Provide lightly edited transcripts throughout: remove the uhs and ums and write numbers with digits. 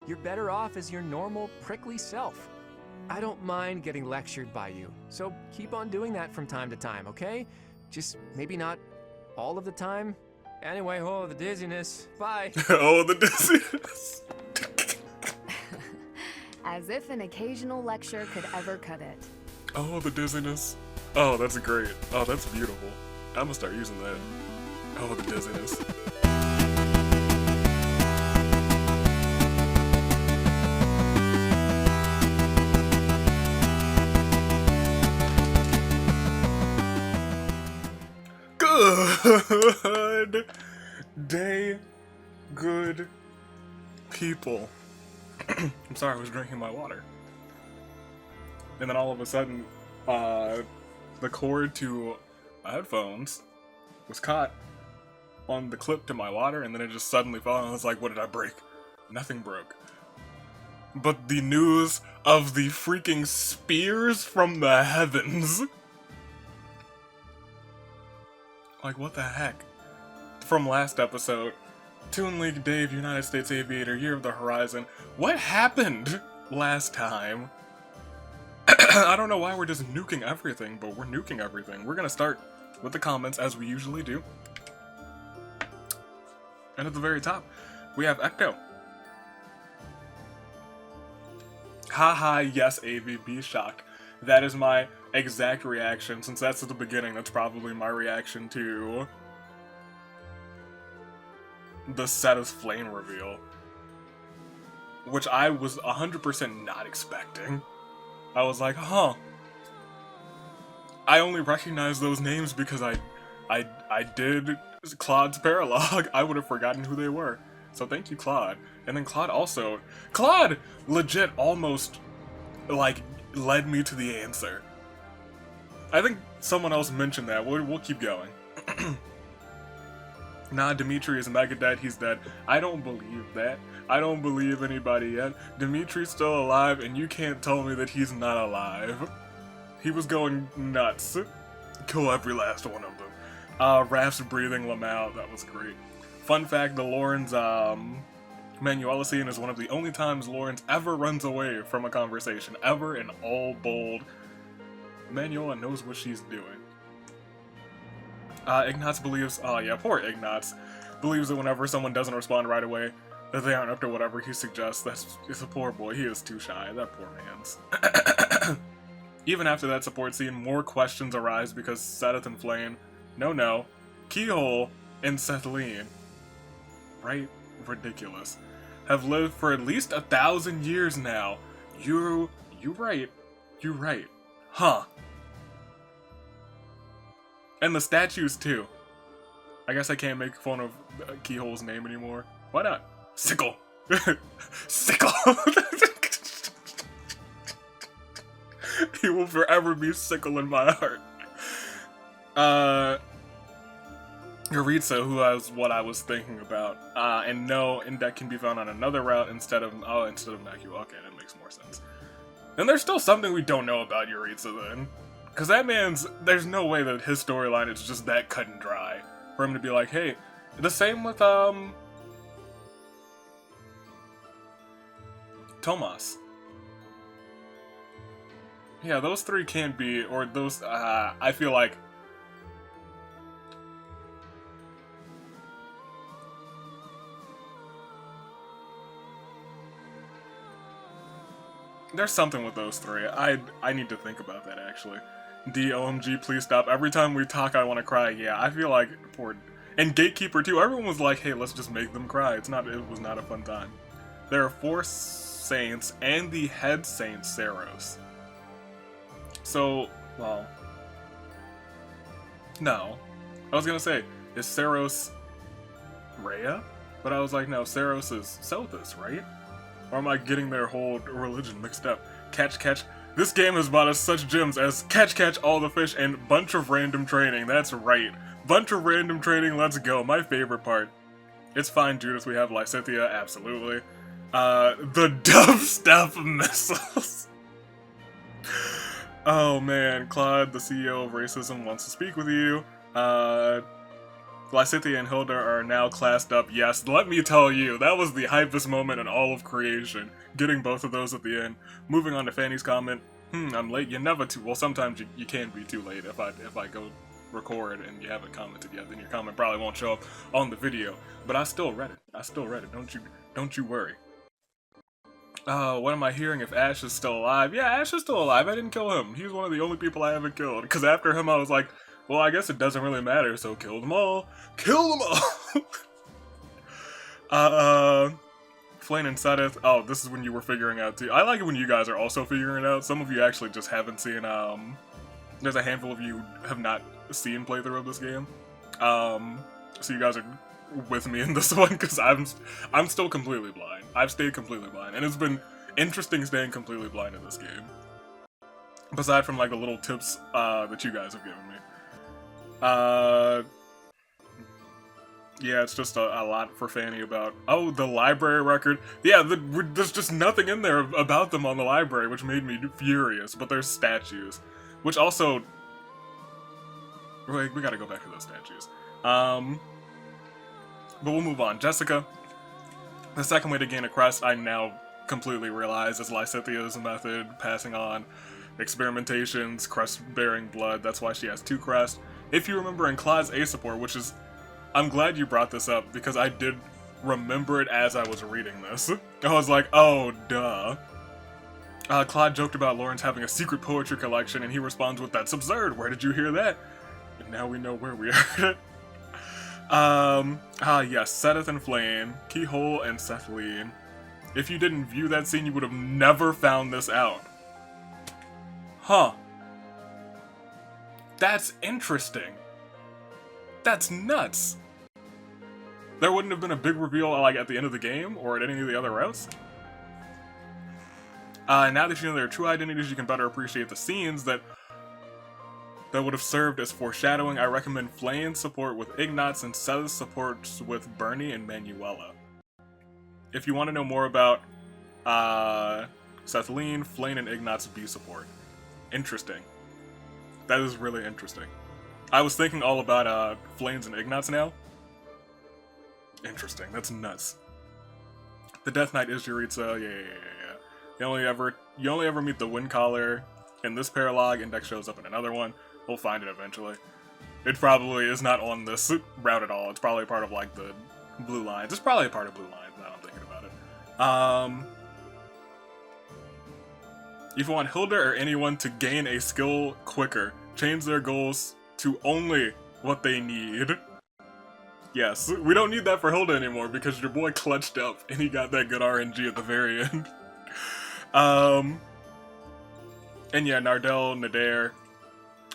You're better off as your normal, prickly self. I don't mind getting lectured by you, so keep on doing that from time to time, okay? Just maybe not all of the time. Anyway, oh, the dizziness. Bye. Oh, the dizziness. As if an occasional lecture could ever cut it. Oh, the dizziness. Oh, that's great. Oh, that's beautiful. I'm gonna start using that. Oh, the dizziness. Good day, good people. I'm sorry, I was drinking my water. And then all of a sudden, the cord to my headphones was caught on the clip to my water, and then it just suddenly fell, and I was like, what did I break? Nothing broke. But the news of the freaking spears from the heavens. Like, what the heck? From last episode, Toon League Dave, United States Aviator, Year of the Horizon. What happened last time? I don't know why we're just nuking everything, but we're nuking everything. We're gonna start with the comments, as we usually do. And at the very top, we have Ecto. Haha, yes, AVB shock. That is my exact reaction. Since that's at the beginning, that's probably my reaction to the Cetus Flame reveal. Which I was 100% not expecting. I was like, huh. I only recognize those names because I did Claude's Paralog. I would have forgotten who they were. So thank you, Claude. And then Claude legit almost, like, led me to the answer. I think someone else mentioned that. We'll keep going. Nah, Dimitri is mega dead. He's dead. I don't believe that. I don't believe anybody yet. Dimitri's still alive, and you can't tell me that he's not alive. He was going nuts. Kill every last one of them. Raph's breathing Lamau. That was great. Fun fact, the Lauren's Manuela scene is one of the only times Lawrence ever runs away from a conversation, ever, in all bold. Manuela knows what she's doing. Ignatz believes, oh yeah, poor Ignatz, believes that whenever someone doesn't respond right away, that they aren't up to whatever he suggests. It's a poor boy, he is too shy, that poor man's. Even after that support scene, more questions arise because Sedith and Flame, no, Keyhole, and Sethleen, right? Ridiculous, have lived for at least 1,000 years now. You right. Huh. And the statues too. I guess I can't make fun of Keyhole's name anymore. Why not? Sickle. Sickle. He will forever be Sickle in my heart. Yuritsa, who is what I was thinking about. And that can be found on another route insteed of Maku. Okay, that makes more sense. And there's still something we don't know about Yuritsa then. Because that there's no way that his storyline is just that cut and dry. For him to be like, hey, the same with, Tomas. Yeah, those three can't be, or those, I feel like, there's something with those three. I need to think about that, actually. OMG, please stop. Every time we talk, I want to cry. Yeah, I feel like poor... And Gatekeeper, too. Everyone was like, hey, let's just make them cry. It was not a fun time. There are 4 saints and the head saint, Saros. So, well... No. I was gonna say, is Saros Rhea? But I was like, no, Saros is Sothis, right? Or am I getting their whole religion mixed up? Catch. This game has brought us such gems as catch all the fish and bunch of random training. That's right. Bunch of random training, let's go. My favorite part. It's fine, Judith, we have Lysithia, absolutely. The dubstep missiles. Oh man, Claude, the CEO of Racism, wants to speak with you. Lysithea and Hilda are now classed up. Yes, let me tell you, that was the hypest moment in all of creation. Getting both of those at the end. Moving on to Fanny's comment. I'm late. You're never too. Well, sometimes you can be too late if I go record and you haven't commented yet. Then your comment probably won't show up on the video. But I still read it. Don't you worry. What am I hearing? If Ash is still alive? Yeah, Ash is still alive. I didn't kill him. He's one of the only people I haven't killed. Because after him, I was like, well, I guess it doesn't really matter, so kill them all. Kill them all! Flane and Sedith. Oh, this is when you were figuring out too. I like it when you guys are also figuring it out. Some of you actually just haven't seen, there's a handful of you who have not seen playthrough of this game. So you guys are with me in this one, because I'm still completely blind. I've stayed completely blind, and it's been interesting staying completely blind in this game. Aside from, like, the little tips, that you guys have given me. Yeah, it's just a lot for Fanny about, oh, the library record. Yeah, there's just nothing in there about them on the library, which made me furious, but there's statues. Which also, we gotta go back to those statues. But we'll move on. Jessica, the second way to gain a crest, I now completely realize, is Lysithea's method, passing on experimentations, crest-bearing blood. That's why she has 2 crests. If you remember in Claude's A support, which is, I'm glad you brought this up, because I did remember it as I was reading this. I was like, oh, duh. Claude joked about Lawrence having a secret poetry collection, and he responds with, that's absurd, where did you hear that? And now we know where we heard it. Yes, Sedith and Flame, Keyhole and Sethleen. If you didn't view that scene, you would have never found this out. Huh. That's interesting. That's nuts. There wouldn't have been a big reveal, like, at the end of the game, or at any of the other routes. Now that you know their true identities, you can better appreciate the scenes that would have served as foreshadowing. I recommend Flane's support with Ignatz and Sedith's supports with Bernie and Manuela. If you want to know more about Sethleen, Flane, and Ignatz's B support. Interesting. That is really interesting. I was thinking all about Flane's and Ignatz now. Interesting. That's nuts. The Death Knight is Yuritsa. Yeah. You only ever meet the Wind Collar in this paralog. Index shows up in another one. We'll find it eventually. It probably is not on this route at all. It's probably part of, like, the Blue Lines. It's probably a part of Blue Lines, now I'm thinking about it. If you want Hilda or anyone to gain a skill quicker, change their goals to only what they need. Yes, we don't need that for Hilda anymore because your boy clutched up and he got that good RNG at the very end. And yeah, Nardell, Nadir.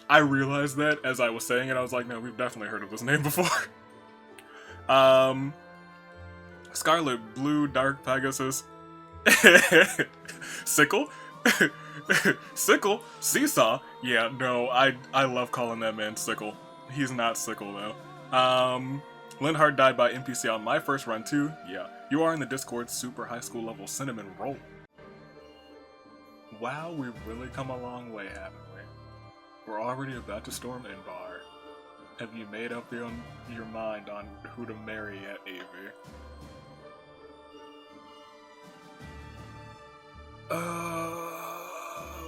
I realized that as I was saying it, I was like, no, we've definitely heard of this name before. Scarlet, Blue, Dark, Pegasus. Sickle? Sickle? Seesaw? Yeah, no, I love calling that man Sickle. He's not Sickle, though. Linhart died by NPC on my first run, too. Yeah. You are in the Discord super high school level cinnamon roll. Wow, we've really come a long way, haven't we? We're already about to storm Inbar. Have you made up your mind on who to marry at Avery?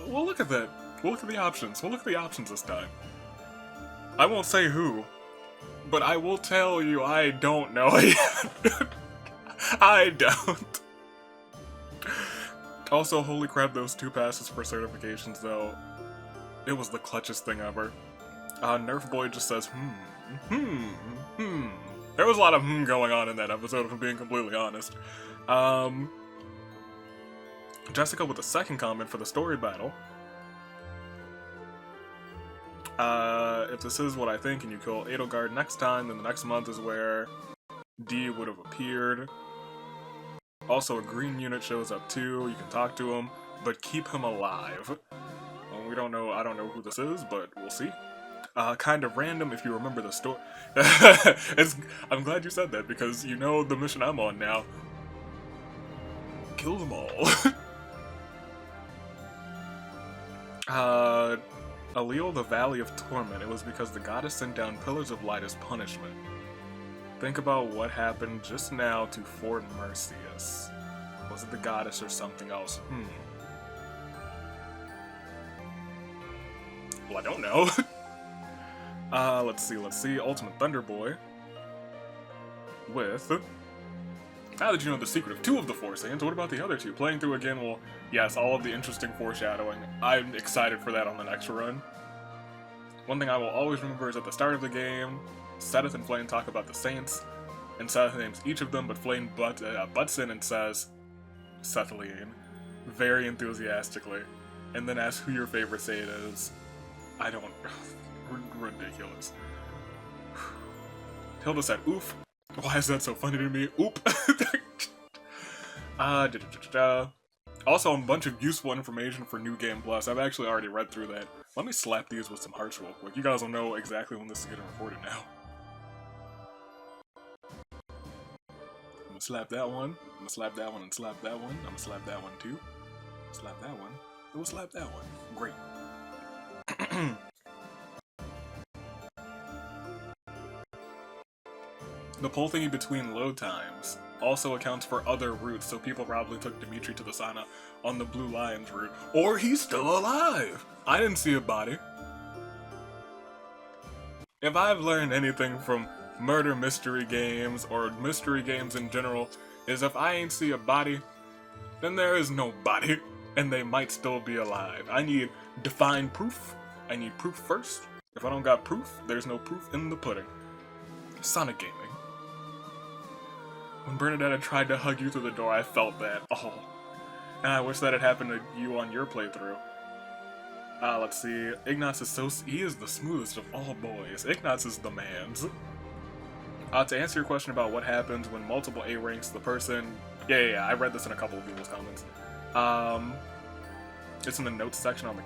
We'll look at that. We'll look at the options. We'll look at the options this time. I won't say who, but I will tell you I don't know yet. I don't. Also, holy crap, those 2 passes for certifications, though. It was the clutchest thing ever. Nerf Boy just says, There was a lot of going on in that episode, if I'm being completely honest. Jessica with a second comment for the story battle. If this is what I think and you kill Edelgard next time, then the next month is where D would have appeared. Also, a green unit shows up too. You can talk to him, but keep him alive. We don't know. I don't know who this is, but we'll see. Kind of random if you remember the story. I'm glad you said that because you know the mission I'm on now. Kill them all. Allele, the Valley of Torment. It was because the goddess sent down pillars of light as punishment. Think about what happened just now to Fort Mercius. Was it the goddess or something else? Well, I don't know. Let's see. Ultimate Thunder Boy. With... Now that you know the secret of 2 of the 4 Saiyans, what about the other 2? Playing through again will... Yes, all of the interesting foreshadowing. I'm excited for that on the next run. One thing I will always remember is at the start of the game, Seth and Flame talk about the Saints, and Seth names each of them, but Flame butts in and says, Sethaline, very enthusiastically, and then asks who your favorite Saiyan is. I don't... Ridiculous. Hilda said, oof. Why is that so funny to me? Oop. Also, a bunch of useful information for New Game Plus. I've actually already read through that. Let me slap these with some hearts real quick. You guys will know exactly when this is getting recorded now. I'm gonna slap that one. I'm gonna slap that one and slap that one. I'm gonna slap that one too. Slap that one. And we'll slap that one. Great. The pull thingy between load times also accounts for other routes, so people probably took Dimitri to the sauna on the Blue Lions route. Or he's still alive! I didn't see a body. If I've learned anything from murder mystery games, or mystery games in general, is if I ain't see a body, then there is no body, and they might still be alive. I need defined proof. I need proof first. If I don't got proof, there's no proof in the pudding. Sonic Gaming. When Bernadetta tried to hug you through the door, I felt that. Oh. And I wish that had happened to you on your playthrough. Let's see. Ignatz is he is the smoothest of all boys. Ignatz is the man's. To answer your question about what happens when multiple A ranks the person... Yeah, I read this in a couple of people's comments. It's in the notes section on the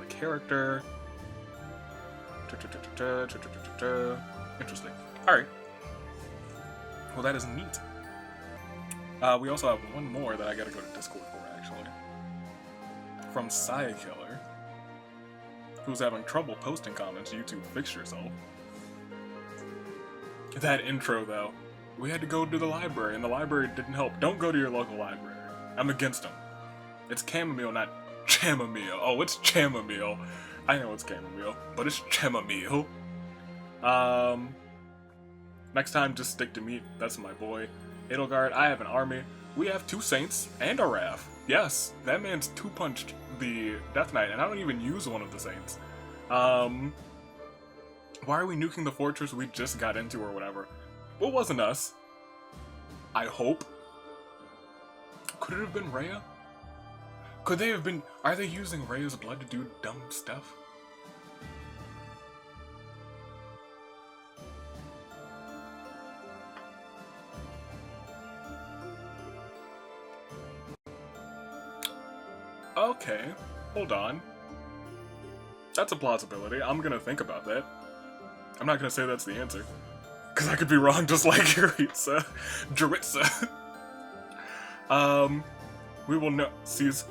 character. Interesting. Alright. Well, that is neat. We also have one more that I gotta go to Discord for, actually. From Saya Killer, who's having trouble posting comments. YouTube, fix yourself. That intro, though. We had to go to the library, and the library didn't help. Don't go to your local library. I'm against them. It's chamomile, not chamomile. Oh, it's chamomile. I know it's chamomile, but it's chamomile. Next time, just stick to meat. That's my boy. Edelgard, I have an army. We have 2 Saints and a Raph. Yes, that man's 2-punched the Death Knight, and I don't even use one of the Saints. Why are we nuking the fortress we just got into or whatever? It wasn't us. I hope. Could it have been Rhea? Could they have been... Are they using Rhea's blood to do dumb stuff? Okay, hold on. That's a plausibility. I'm gonna think about that. I'm not gonna say that's the answer. Because I could be wrong just like Jaritza. We will know. C's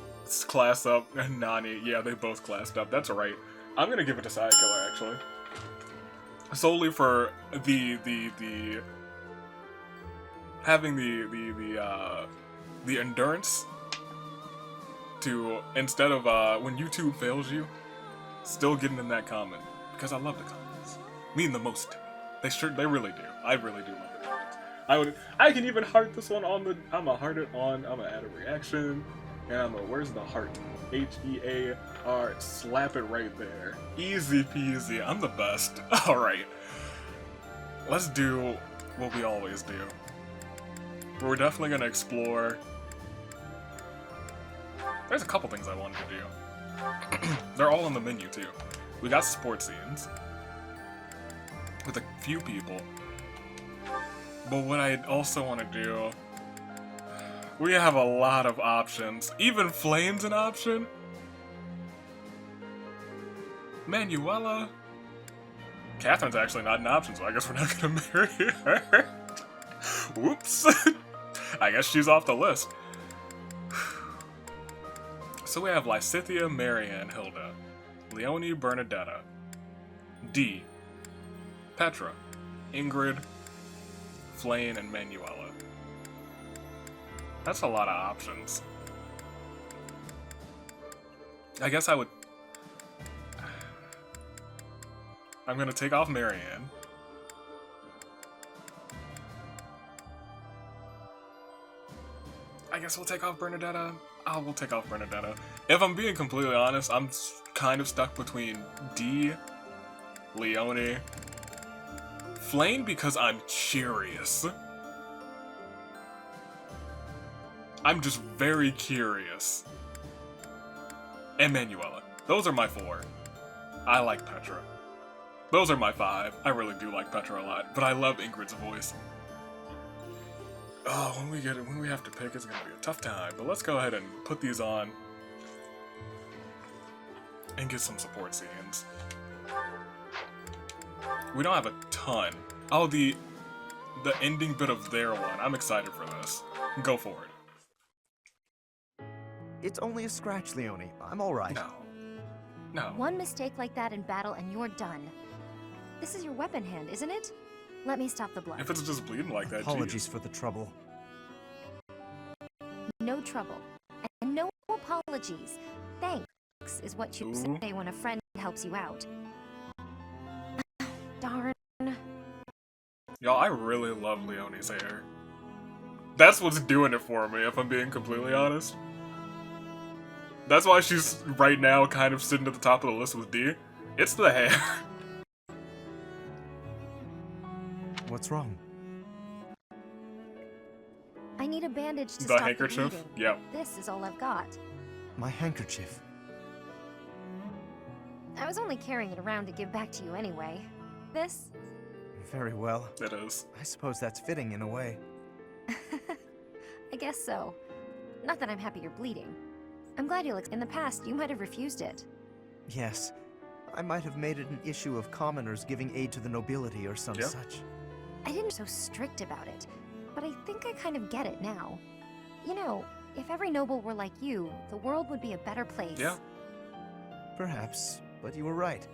class up. And Nani, yeah, they both classed up. That's alright. I'm gonna give it to Saya Killer, actually. Solely for having the endurance to, instead of when YouTube fails you, still getting in that comment, because I love the comments. Mean the most to me. They really do. I really do love the comments. I can even heart this one on the. I'ma heart it on. I'ma add a reaction, and where's the heart? HEAR. Slap it right there. Easy peasy. I'm the best. All right. Let's do what we always do. We're definitely gonna explore. There's a couple things I wanted to do. They're all on the menu, too. We got sports scenes. With a few people. But what I also want to do... We have a lot of options. Even Flame's an option? Manuela? Catherine's actually not an option, so I guess we're not gonna marry her. Whoops. I guess she's off the list. So we have Lysithea, Marianne, Hilda, Leonie, Bernadetta, Dee, Petra, Ingrid, Flane, and Manuela. That's a lot of options. I guess I would... I'm gonna take off Marianne. I guess we'll take off Bernadetta. Oh, we'll take off Bernadetta. If I'm being completely honest, I'm kind of stuck between Dee, Leone, Flane because I'm curious. I'm just very curious. And Manuela. Those are my 4. I like Petra. Those are my 5. I really do like Petra a lot, but I love Ingrid's voice. Oh, when we have to pick, it's gonna be a tough time. But let's go ahead and put these on and get some support scenes. We don't have a ton. Oh, the ending bit of their one. I'm excited for this. Go for it. It's only a scratch, Leone. I'm all right. No. No. One mistake like that in battle and you're done. This is your weapon hand, isn't it? Let me stop the blood. If it's just bleeding like that, Apologies geez. for the trouble. No trouble. And no apologies. Thanks is what you Ooh. say when a friend helps you out. Darn. Y'all, I really love Leone's hair. That's what's doing it for me, if I'm being completely honest. That's why she's right now kind of sitting at the top of the list with D. It's the hair. What's wrong? I need a bandage to The stop handkerchief? the bleeding. Yep. This is all I've got. My handkerchief. I was only carrying it around to give back to you anyway. This? Very well. It is. I suppose that's fitting in a way. I guess so. Not that I'm happy you're bleeding. I'm glad you'll in the past, you might have refused it. Yes. I might have made it an issue of commoners giving aid to the nobility or some Yeah. such. I didn't so strict about it, but I think I kind of get it now. You know, if every noble were like you, the world would be a better place. Yeah. Perhaps, but you were right.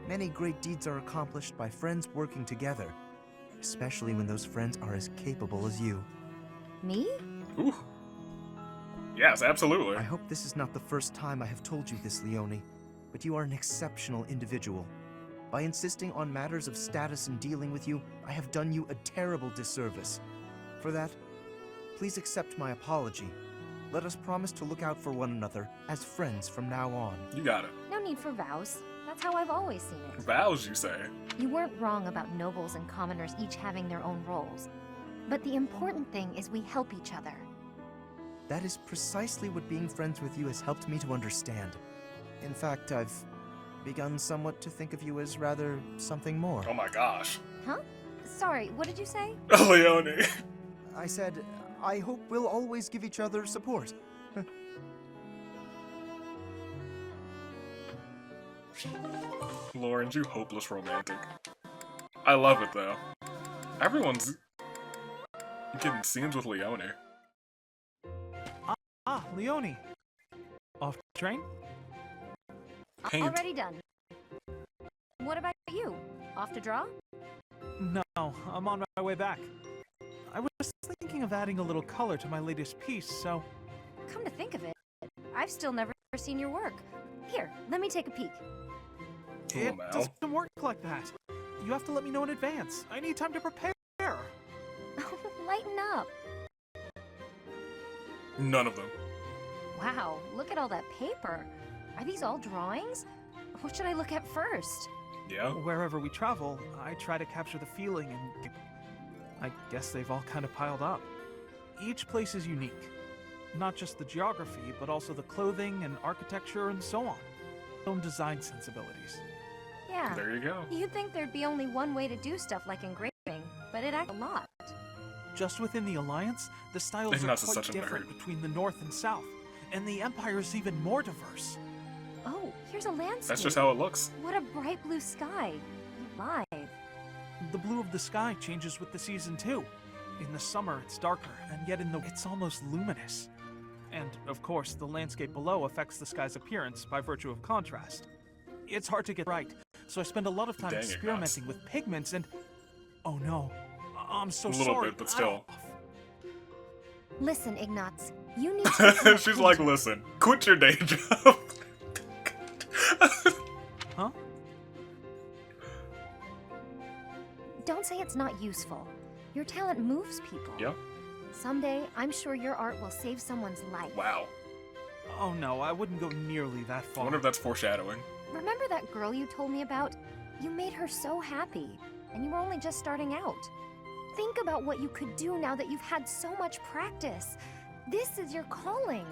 Many great deeds are accomplished by friends working together, especially when those friends are as capable as you. Me? Ooh. Yes, absolutely. I hope this is not the first time I have told you this, Leone, but you are an exceptional individual. By insisting on matters of status and dealing with you, I have done you a terrible disservice. For that, please accept my apology. Let us promise to look out for one another as friends from now on. You got it. No need for vows. That's how I've always seen it. Vows, you say? You weren't wrong about nobles and commoners each having their own roles. But the important thing is we help each other. That is precisely what being friends with you has helped me to understand. In fact, I've begun somewhat to think of you as rather something more. Oh my gosh. Huh? Sorry, what did you say? Leone. I said, I hope we'll always give each other support. Lawrence, you hopeless romantic. I love it though. Everyone's getting scenes with Leone. Ah, Leone. Off train? Paint. Already done. What about you? Off to draw? No, I'm on my way back. I was thinking of adding a little color to my latest piece, so... Come to think of it, I've still never seen your work. Here, let me take a peek. It Mal. doesn't work like that. You have to let me know in advance. I need time to prepare. Lighten up. None of them. Wow, look at all that paper. Are these all drawings? What should I look at first? Yeah. Wherever we travel, I try to capture the feeling, and I guess they've all kind of piled up. Each place is unique. Not just the geography, but also the clothing and architecture and so on. Own design sensibilities. Yeah, There you go. you'd think there'd be only one way to do stuff like engraving, but it acts a lot. Just within the Alliance, the styles are Ignatz is quite such a different nerd. between the North and South, and the Empire is even more diverse. Oh, here's a landscape. That's just how it looks. What a bright blue sky. Live. The blue of the sky changes with the season too. In the summer, it's darker, and yet in the it's almost luminous. And, of course, the landscape below affects the sky's appearance by virtue of contrast. It's hard to get right, so I spend a lot of time Dang it, experimenting with pigments and... Oh no, I'm so A sorry. little bit, but still. Listen, Ignatz, you need to become a She's like, painter. listen, quit your day job. Huh? Don't say it's not useful. Your talent moves people. Yeah. Someday, I'm sure your art will save someone's life. Wow. Oh no, I wouldn't go nearly that I far. wonder if that's foreshadowing. Remember that girl you told me about? You made her so happy, and you were only just starting out. Think about what you could do now that you've had so much practice. This is your calling.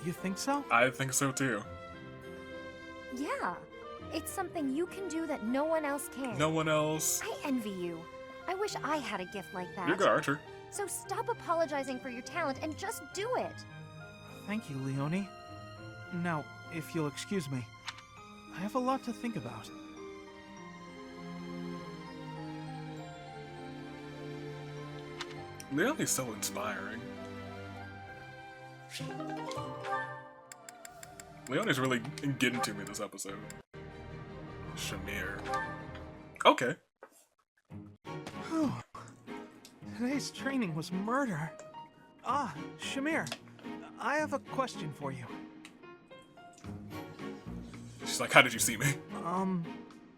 You think so? I think so too. Yeah, it's something you can do that no one else can. No one else. I envy you. I wish I had a gift like that. You're a good archer. So stop apologizing for your talent and just do it. Thank you, Leonie. Now, if you'll excuse me, I have a lot to think about. Leonie's so inspiring. Leonie's really getting to me this episode. Shamir. Okay. Today's training was murder. Ah, Shamir, I have a question for you. She's like, how did you see me?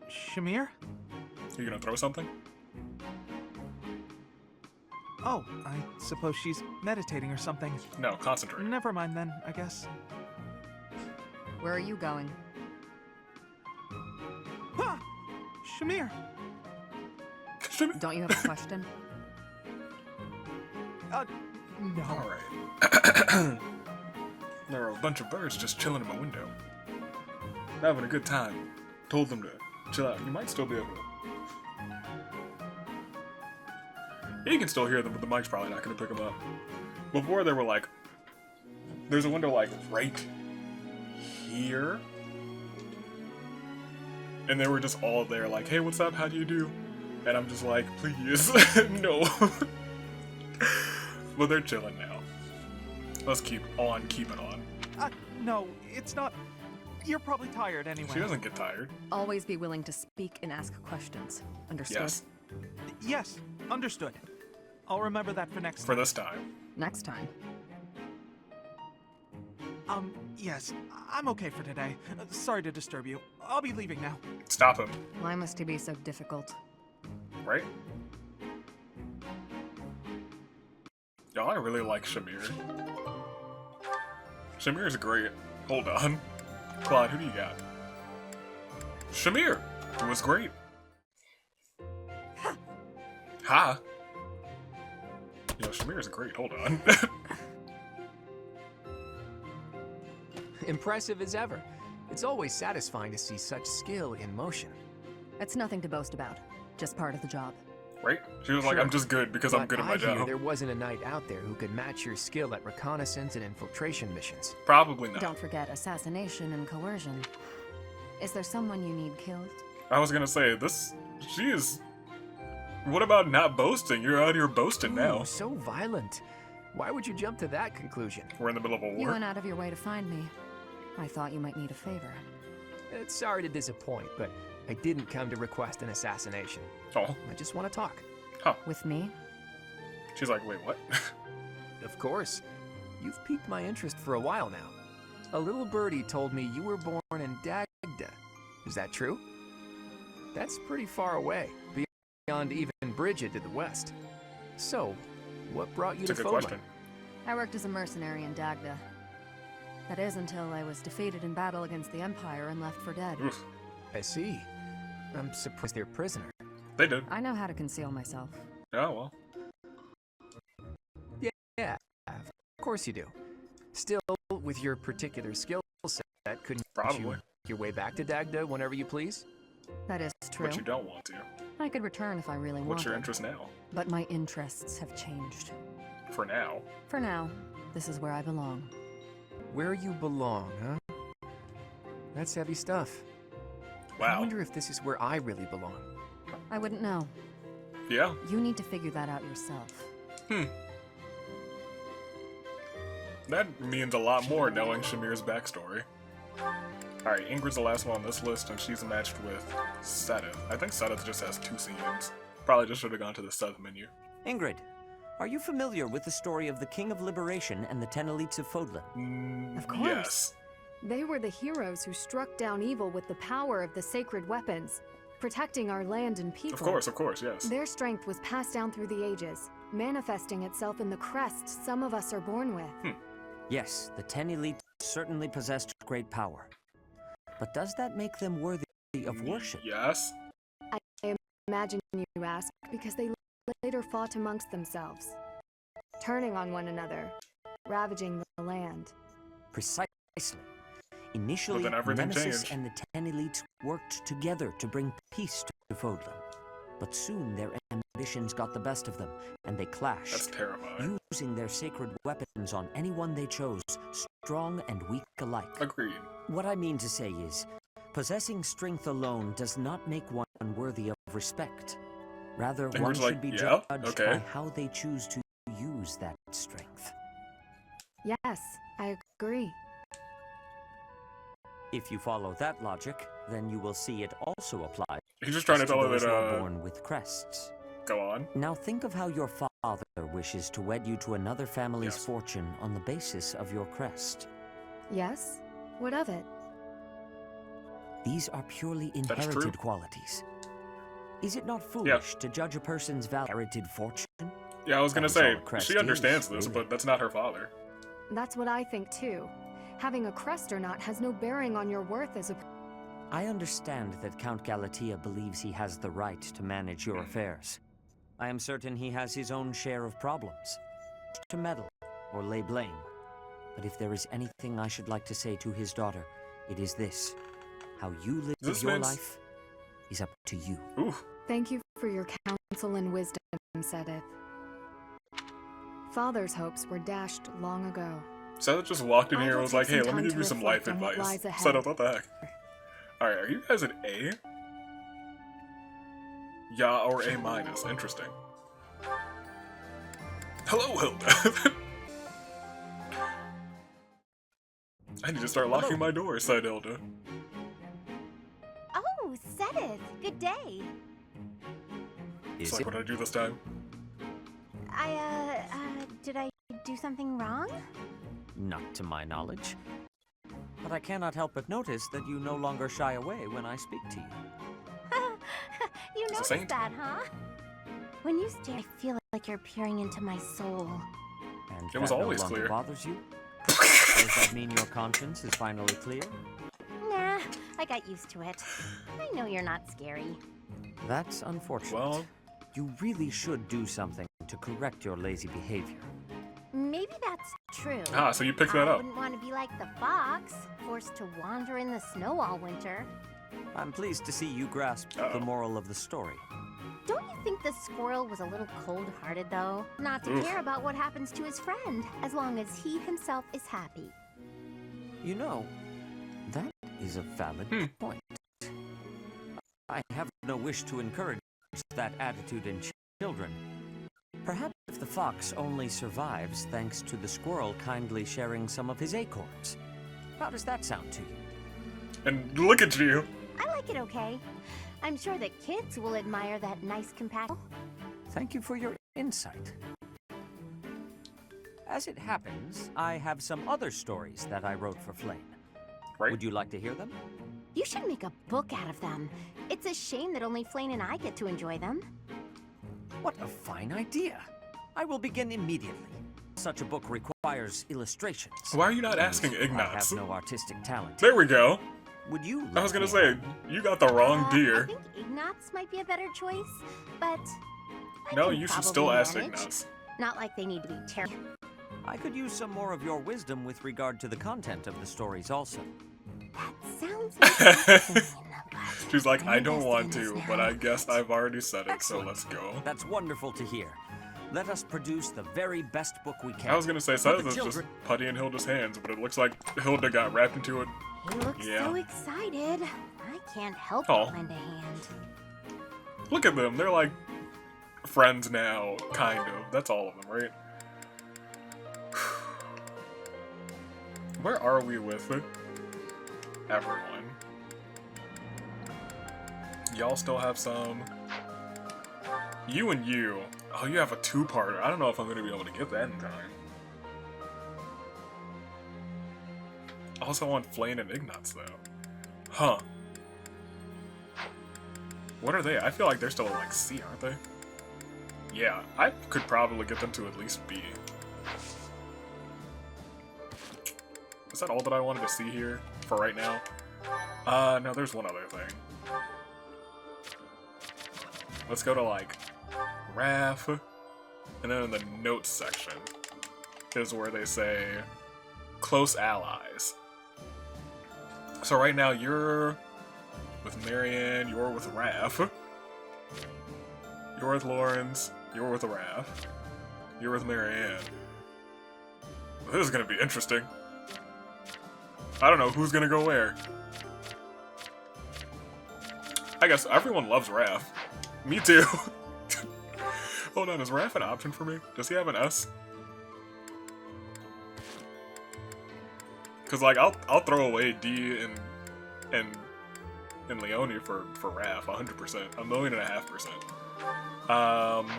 Shamir? You gonna throw something? Oh, I suppose she's meditating or something. No, concentrate. Never mind then, I guess. Where are you going? Ah! Shamir! Shamir. Don't you have a question? No. Alright. There are a bunch of birds just chilling in my window. Having a good time. Told them to chill out. You might still be able to. You can still hear them, but the mic's probably not going to pick them up. Before they were like, there's a window like right here. And they were just all there like, hey, what's up? How do you do? And I'm just like, please, no. But they're chilling now. Let's keep on keeping on. No, it's not. You're probably tired anyway. She doesn't get tired. Always be willing to speak and ask questions. Understood? Yes. Yes, understood. I'll remember that for next For time. this time. Next time. Yes, I'm okay for today. Sorry to disturb you. I'll be leaving now. Stop him. Why must he be so difficult? Right? Y'all, I really like Shamir. Shamir's great. Hold on. Claude, who do you got? Shamir! Who was great. Ha! Yo, Shamir's great. Hold on. Impressive as ever. It's always satisfying to see such skill in motion. It's nothing to boast about. Just part of the job. Right? She was like, Sure. I'm just good because I'm But good at my I hear job. there wasn't a knight out there who could match your skill at reconnaissance and infiltration missions. Probably not. Don't forget assassination and coercion. Is there someone you need killed? I was gonna say, she is... What about not boasting? You're out here boasting now. Ooh, so violent. Why would you jump to that conclusion? We're in the middle of a You war. went out of your way to find me. I thought you might need a favor. Sorry to disappoint, but I didn't come to request an assassination. Oh, I just want to talk. With me? she's like, wait, what? Of course. You've piqued my interest for a while now. A little birdie told me you were born in Dagda. Is that true? That's pretty far away, beyond even Bridget to the west. So, what brought you It's a to good Foma? question. I worked as a mercenary in Dagda. That is until I was defeated in battle against the Empire and left for dead. Oof. I see. I'm surprised they're prisoner. They did. I know how to conceal myself. Oh, well. Yeah, of course you do. Still, with your particular skill set, couldn't you Probably. make your way back to Dagda whenever you please? That is true. But you don't want to. I could return if I really wanted. What's your interest now? But my interests have changed. For now. For now, this is where I belong. Where you belong, huh? That's heavy stuff. I Wow. wonder if this is where I really belong. I wouldn't know. Yeah. You need to figure that out yourself. That means a lot more knowing Shamir's backstory. Alright, Ingrid's the last one on this list, and she's matched with Sedith. I think Sedith just has 2 scenes. Probably just should have gone to the sub menu. Ingrid, are you familiar with the story of the King of Liberation and the 10 elites of Fodlan? Of course. Yes. They were the heroes who struck down evil with the power of the sacred weapons, protecting our land and people. Of course, yes. Their strength was passed down through the ages, manifesting itself in the crest some of us are born with. Yes, the 10 elites certainly possessed great power. But does that make them worthy of worship? Yes. I imagine you ask, because they later fought amongst themselves, turning on one another, ravaging the land. Precisely. Initially, then everything Nemesis changed. and the 10 elites worked together to bring peace to Fodlan. But soon their ambitions got the best of them, and they clashed. That's terrifying. Using their sacred weapons on anyone they chose, strong and weak alike. Agreed. What I mean to say is, possessing strength alone does not make one worthy of respect. Rather, Ingrid's one like, should be yeah, judged okay. by how they choose to use that strength. Yes, I agree. If you follow that logic, then you will see it also applies He's just trying to tell her those who are that, born with crests. go on. Now think of how your father wishes to wed you to another family's Yes. fortune on the basis of your crest. Yes? What of it? These are purely true. inherited qualities. Is it not foolish to judge a person's inherited fortune? Yeah, I was gonna That is all say, a crest she understands is, this, really. but that's not her father. That's what I think too. Having a crest or not has no bearing on your worth as a... I understand that Count Galatea believes he has the right to manage your affairs. I am certain he has his own share of problems, to meddle or lay blame. But if there is anything I should like to say to his daughter, it is this. How you live This your man's- life is up to you. Ooh. Thank you for your counsel and wisdom, Sedith. Father's hopes were dashed long ago. Seth just walked in I here and will was take like, hey, some let me time give to you some reflect life on what advice. lies ahead. Seth, what the heck? Alright, are you guys an A? Yeah, or A minus. Interesting. Hello, Hilda. I need to start locking my doors, said Hilda. Oh, Sedith, good day. It's Is like, it? what did I do this time? Did I do something wrong? Not to my knowledge. But I cannot help but notice that you no longer shy away when I speak to you. You a noticed saint. that, huh? When you stare, I feel like you're peering into my soul. And It was that always no longer clear. bothers you? Does that mean your conscience is finally clear? Nah, I got used to it. I know you're not scary. That's unfortunate. Well, You really should do something to correct your lazy behavior. Maybe that's true. so you picked that I up. wouldn't want to be like the fox, forced to wander in the snow all winter. I'm pleased to see you grasp Uh-oh. the moral of the story. Don't you think the squirrel was a little cold-hearted, though? Not to Oof. care about what happens to his friend, as long as he himself is happy. You know, that is a valid point. I have no wish to encourage that attitude in children. Perhaps if the fox only survives thanks to the squirrel kindly sharing some of his acorns. How does that sound to you? And look at you. I like it okay. I'm sure that kids will admire that nice compassion. Thank you for your insight. As it happens, I have some other stories that I wrote for Flame. Right? Would you like to hear them? You should make a book out of them. It's a shame that only Flane and I get to enjoy them. What a fine idea! I will begin immediately. Such a book requires illustrations. Why are you not asking I have Ignatz? no artistic talent. There we go. Would you? I was gonna let say, me you got the wrong I deer. think Ignatz might be a better choice, but I No, can you should probably still ask manage. Ignatz. Not like they need to be terrible. I could use some more of your wisdom with regard to the content of the stories also. That sounds insane, but She's like, I'm I don't invested want in to, this but now. I guess I've already said it, so Excellent. let's go. That's wonderful to hear. Let us produce the very best book we can. I was gonna say, For Seth the is just children. putty in Hilda's hands, but it looks like Hilda got wrapped into it. He looks Yeah. so excited. I can't help Oh. but lend a hand. Look at them, they're like friends now, kind of. That's all of them, right? Where are we with everyone? Y'all still have some You and you. Oh, you have a two-parter. I don't know if I'm going to be able to get that in time. Also on Flane and Ignatz, though. Huh. What are they? I feel like they're still like C, aren't they? Yeah, I could probably get them to at least B. Is that all that I wanted to see here for right now? No, there's one other thing. Let's go to, like, Raph, and then in the notes section is where they say close allies. So right now you're with Marianne, you're with Raph, you're with Lawrence, you're with Raph, you're with Marianne. This is gonna be interesting. I don't know who's gonna go where. I guess everyone loves Raph. Me too. Hold on, is Raph an option for me? Does he have an S? Cause like I'll throw away D and Leone for Raph 100%, 1.5%.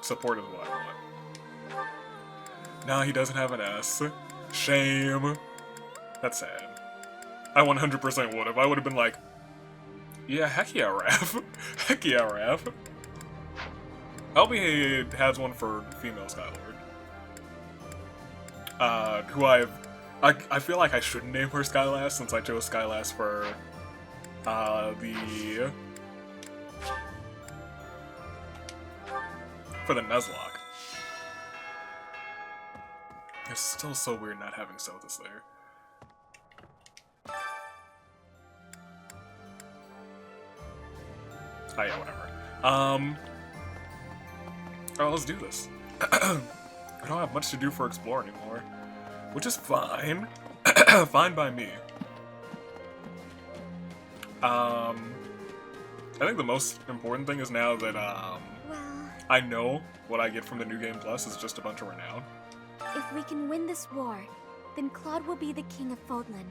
Support is what I want. No, he doesn't have an S. Shame. That's sad. I 100% would have. I would have been like, yeah, heck yeah, Raph. Heck yeah, Raph. I hope he has one for female Skylord. Who I feel like I shouldn't name her Skylass since I chose Skylass for the Nuzlocke. It's still so weird not having Sothis there. Oh yeah, whatever. Oh, let's do this. I don't have much to do for Explore anymore, which is fine. Fine by me. I think the most important thing is now that, Well, I know what I get from the New Game Plus is just a bunch of renown. if we can win this war, then Claude will be the king of Fodlan.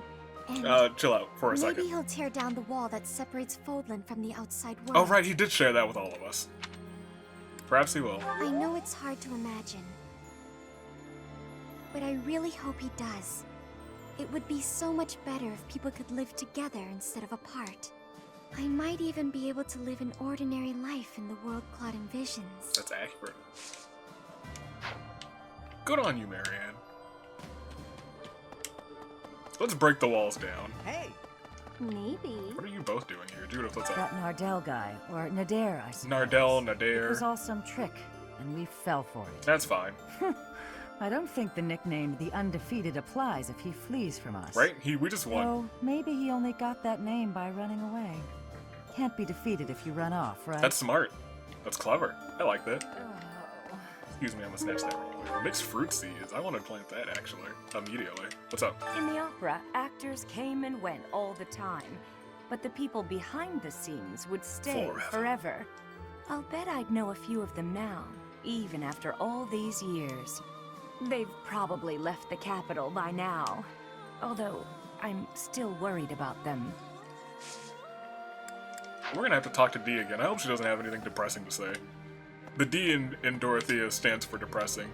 And Chill out for a maybe second. he'll tear down the wall that separates Fodlan from the outside world. Oh right, he did share that with all of us. Perhaps he will. I know it's hard to imagine, but I really hope he does. It would be so much better if people could live together instead of apart. I might even be able to live an ordinary life in the world Claude envisions. That's accurate. Good on you, Marianne. Let's break the walls down. Hey, Maybe. What are you both doing here? Judith, what's up? that Nardell guy, or Nadir, I suppose. Nardell, It Nadir. was all some trick, and we fell for it. That's fine. I don't think the nickname The Undefeated applies if he flees from us. Right? We just won. So maybe he only got that name by running away. Can't be defeated if you run off, right? That's smart. That's clever. I like that. Oh. Excuse me, I'm gonna snatch that real quick. Mixed fruit seeds. I want to plant that actually. Immediately. What's up? In the opera, actors came and went all the time, but the people behind the scenes would stay forever. I'll bet I'd know a few of them now, even after all these years. They've probably left the capital by now, although I'm still worried about them. We're gonna have to talk to D again. I hope she doesn't have anything depressing to say. The D in Dorothea stands for depressing.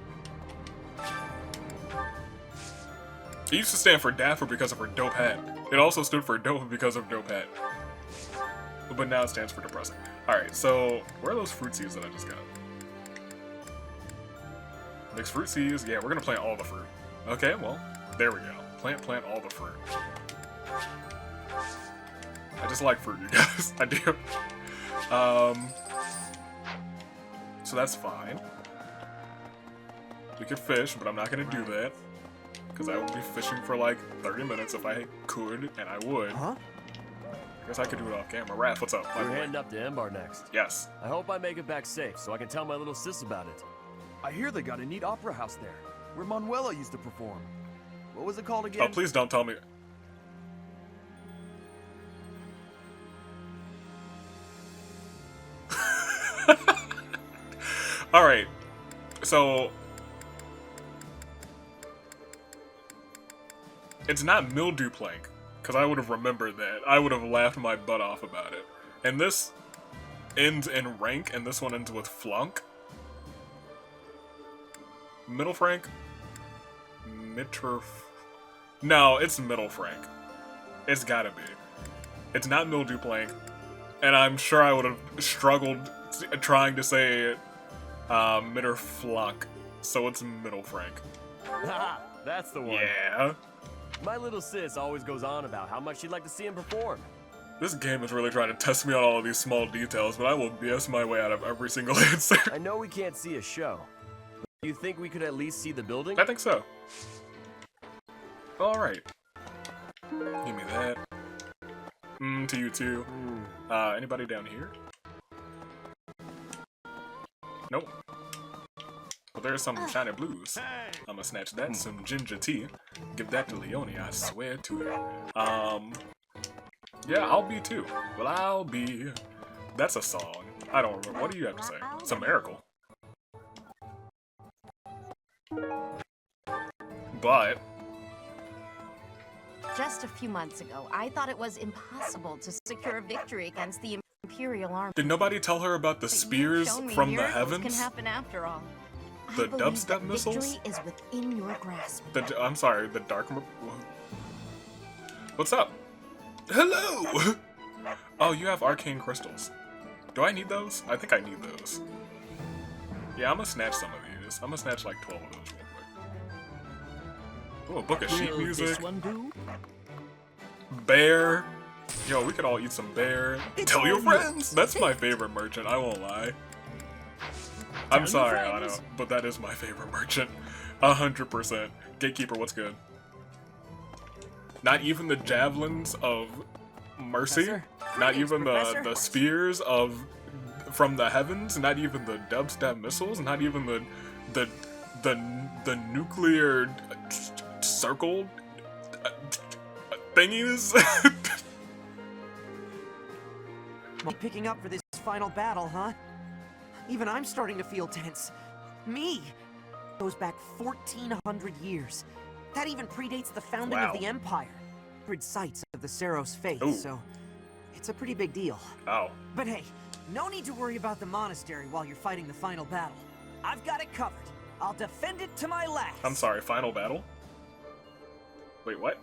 It used to stand for dapper because of her dope hat. It also stood for dope because of dope hat. But now it stands for depressing. Alright, so where are those fruit seeds that I just got? Mixed fruit seeds? Yeah, we're gonna plant all the fruit. Okay, well, there we go. Plant all the fruit. I just like fruit, you guys. I do. So that's fine. We could fish, but I'm not gonna do that. Because I would be fishing for like 30 minutes if I could, and I would. Huh? I guess I could do it off camera. Raph, what's up? By the We're way. heading up to Embar next. Yes. I hope I make it back safe so I can tell my little sis about it. I hear they got a neat opera house there, where Manuela used to perform. What was it called again? Oh, please don't tell me. Alright. So... It's not mildew plank, because I would have remembered that. I would have laughed my butt off about it. And this ends in rank, and this one ends with flunk. Middle Frank? No, it's Middle Frank. It's gotta be. It's not Mildew Plank, and I'm sure I would have struggled trying to say Middle Flunk, so it's Middle Frank. Ha! That's the one. Yeah. My little sis always goes on about how much she'd like to see him perform. This game is really trying to test me on all of these small details, but I will BS my way out of every single answer. I know we can't see a show. Do you think we could at least see the building? I think so. Alright. Give me that. To you too. Anybody down here? Nope. Well, there's some shiny blues. I'ma snatch that, some ginger tea. Give that to Leone, I swear to you. Yeah, I'll be too. Well, I'll be. That's a song. I don't remember. What do you have to say? It's a miracle. But just a few months ago, I thought it was impossible to secure a victory against the Imperial Army. did nobody tell her about the spears from the heavens? Can happen after all. The I believe dubstep that missiles? Victory is within your grasp. I'm sorry, the dark. What's up? Hello! Oh, you have arcane crystals. Do I need those? I think I need those. Yeah, I'm gonna snatch some of these. I'm gonna snatch like 12 of those real quick. Oh, a book of sheet music. This one do? Bear. Yo, we could all eat some bear. Tell your friends! That's my favorite merchant, I won't lie. I'm sorry, Otto, but that is my favorite merchant. 100%. Gatekeeper, what's good? Not even the javelins of mercy? Professor? Not even Professor? the spears of from the heavens? Not even the dubstep missiles? Not even the nuclear circle thingies? Picking up for this final battle, huh? Even I'm starting to feel tense. Me! Goes back 1,400 years. That even predates the founding of the Empire. 100 sites of the Seros faith, so it's a pretty big deal. Oh. But hey, no need to worry about the monastery while you're fighting the final battle. I've got it covered. I'll defend it to my last. I'm sorry, final battle? Wait, what?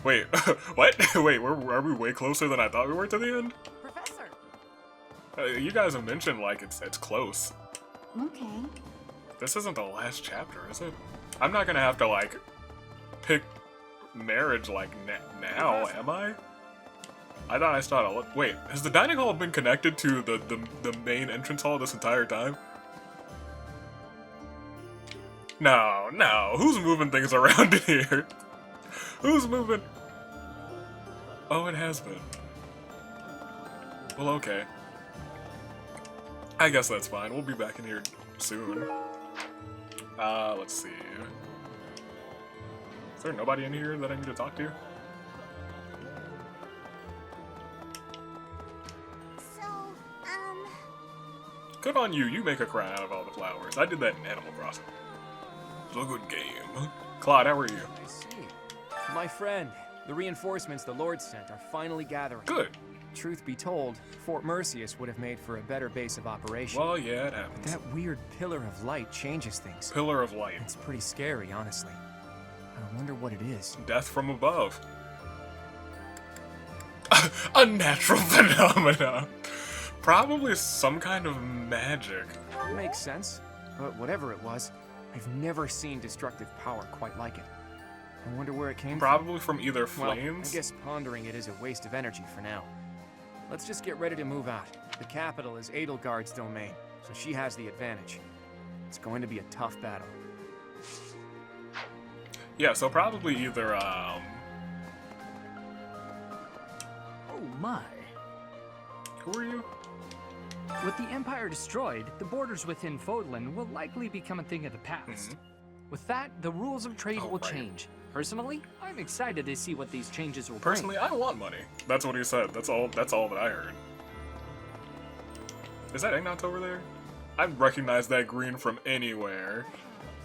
Wait, what? Wait, are we way closer than I thought we were to the end? Professor! You guys have mentioned, like, it's close. Okay. This isn't the last chapter, is it? I'm not gonna have to, like, pick marriage, like, now, am I? I thought I started look. Wait, has the dining hall been connected to the main entrance hall this entire time? No. Who's moving things around in here? Who's moving? Oh, it has been. Well, okay. I guess that's fine. We'll be back in here soon. Let's see. Is there nobody in here that I need to talk to? Good on you. You make a crown out of all the flowers. I did that in Animal Crossing. It's a good game. Claude, how are you? I see. My friend, the reinforcements the Lord sent are finally gathering. Good. Truth be told, Fort Mercius would have made for a better base of operation. Well, yeah, it happens. But that weird pillar of light changes things. Pillar of light. It's pretty scary, honestly. I wonder what it is. Death from above. A natural phenomena. Probably some kind of magic. Makes sense. But whatever it was, I've never seen destructive power quite like it. I wonder where it came Probably from either Well, flames. I guess pondering it is a waste of energy for now. Let's just get ready to move out. The capital is Edelgard's domain, so she has the advantage. It's going to be a tough battle. Yeah, so probably either, Oh my. Who are you? With the Empire destroyed, the borders within Fodlan will likely become a thing of the past. With that, the rules of trade will change. Personally, I'm excited to see what these changes will Personally, I want money. That's what he said. That's all that I heard. Is that Ignatz over there? I recognize that green from anywhere.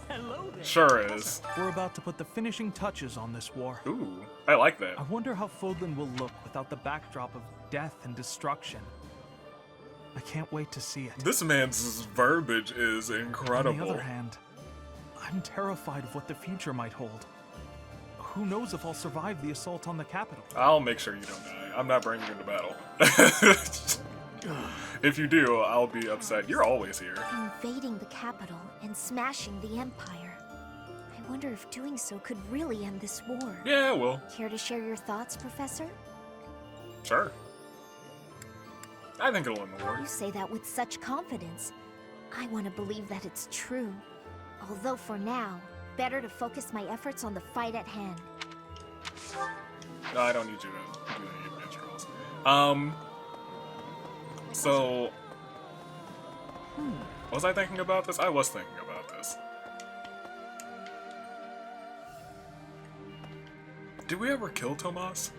Hello there. Sure is. We're about to put the finishing touches on this war. Ooh, I like that. I wonder how Fodlan will look without the backdrop of death and destruction. I can't wait to see it. This man's verbiage is incredible. On the other hand, I'm terrified of what the future might hold. Who knows if I'll survive the assault on the capital? I'll make sure you don't die. I'm not bringing you into battle. If you do, I'll be upset. You're always here. Invading the capital and smashing the Empire. I wonder if doing so could really end this war. Yeah, well. Care to share your thoughts, Professor? Sure. I think it'll end the war. You say that with such confidence. I want to believe that it's true. Although for now, better to focus my efforts on the fight at hand. No, I don't need you to do any adventure rolls. So... Was I thinking about this? I was thinking about this. Did we ever kill Tomas?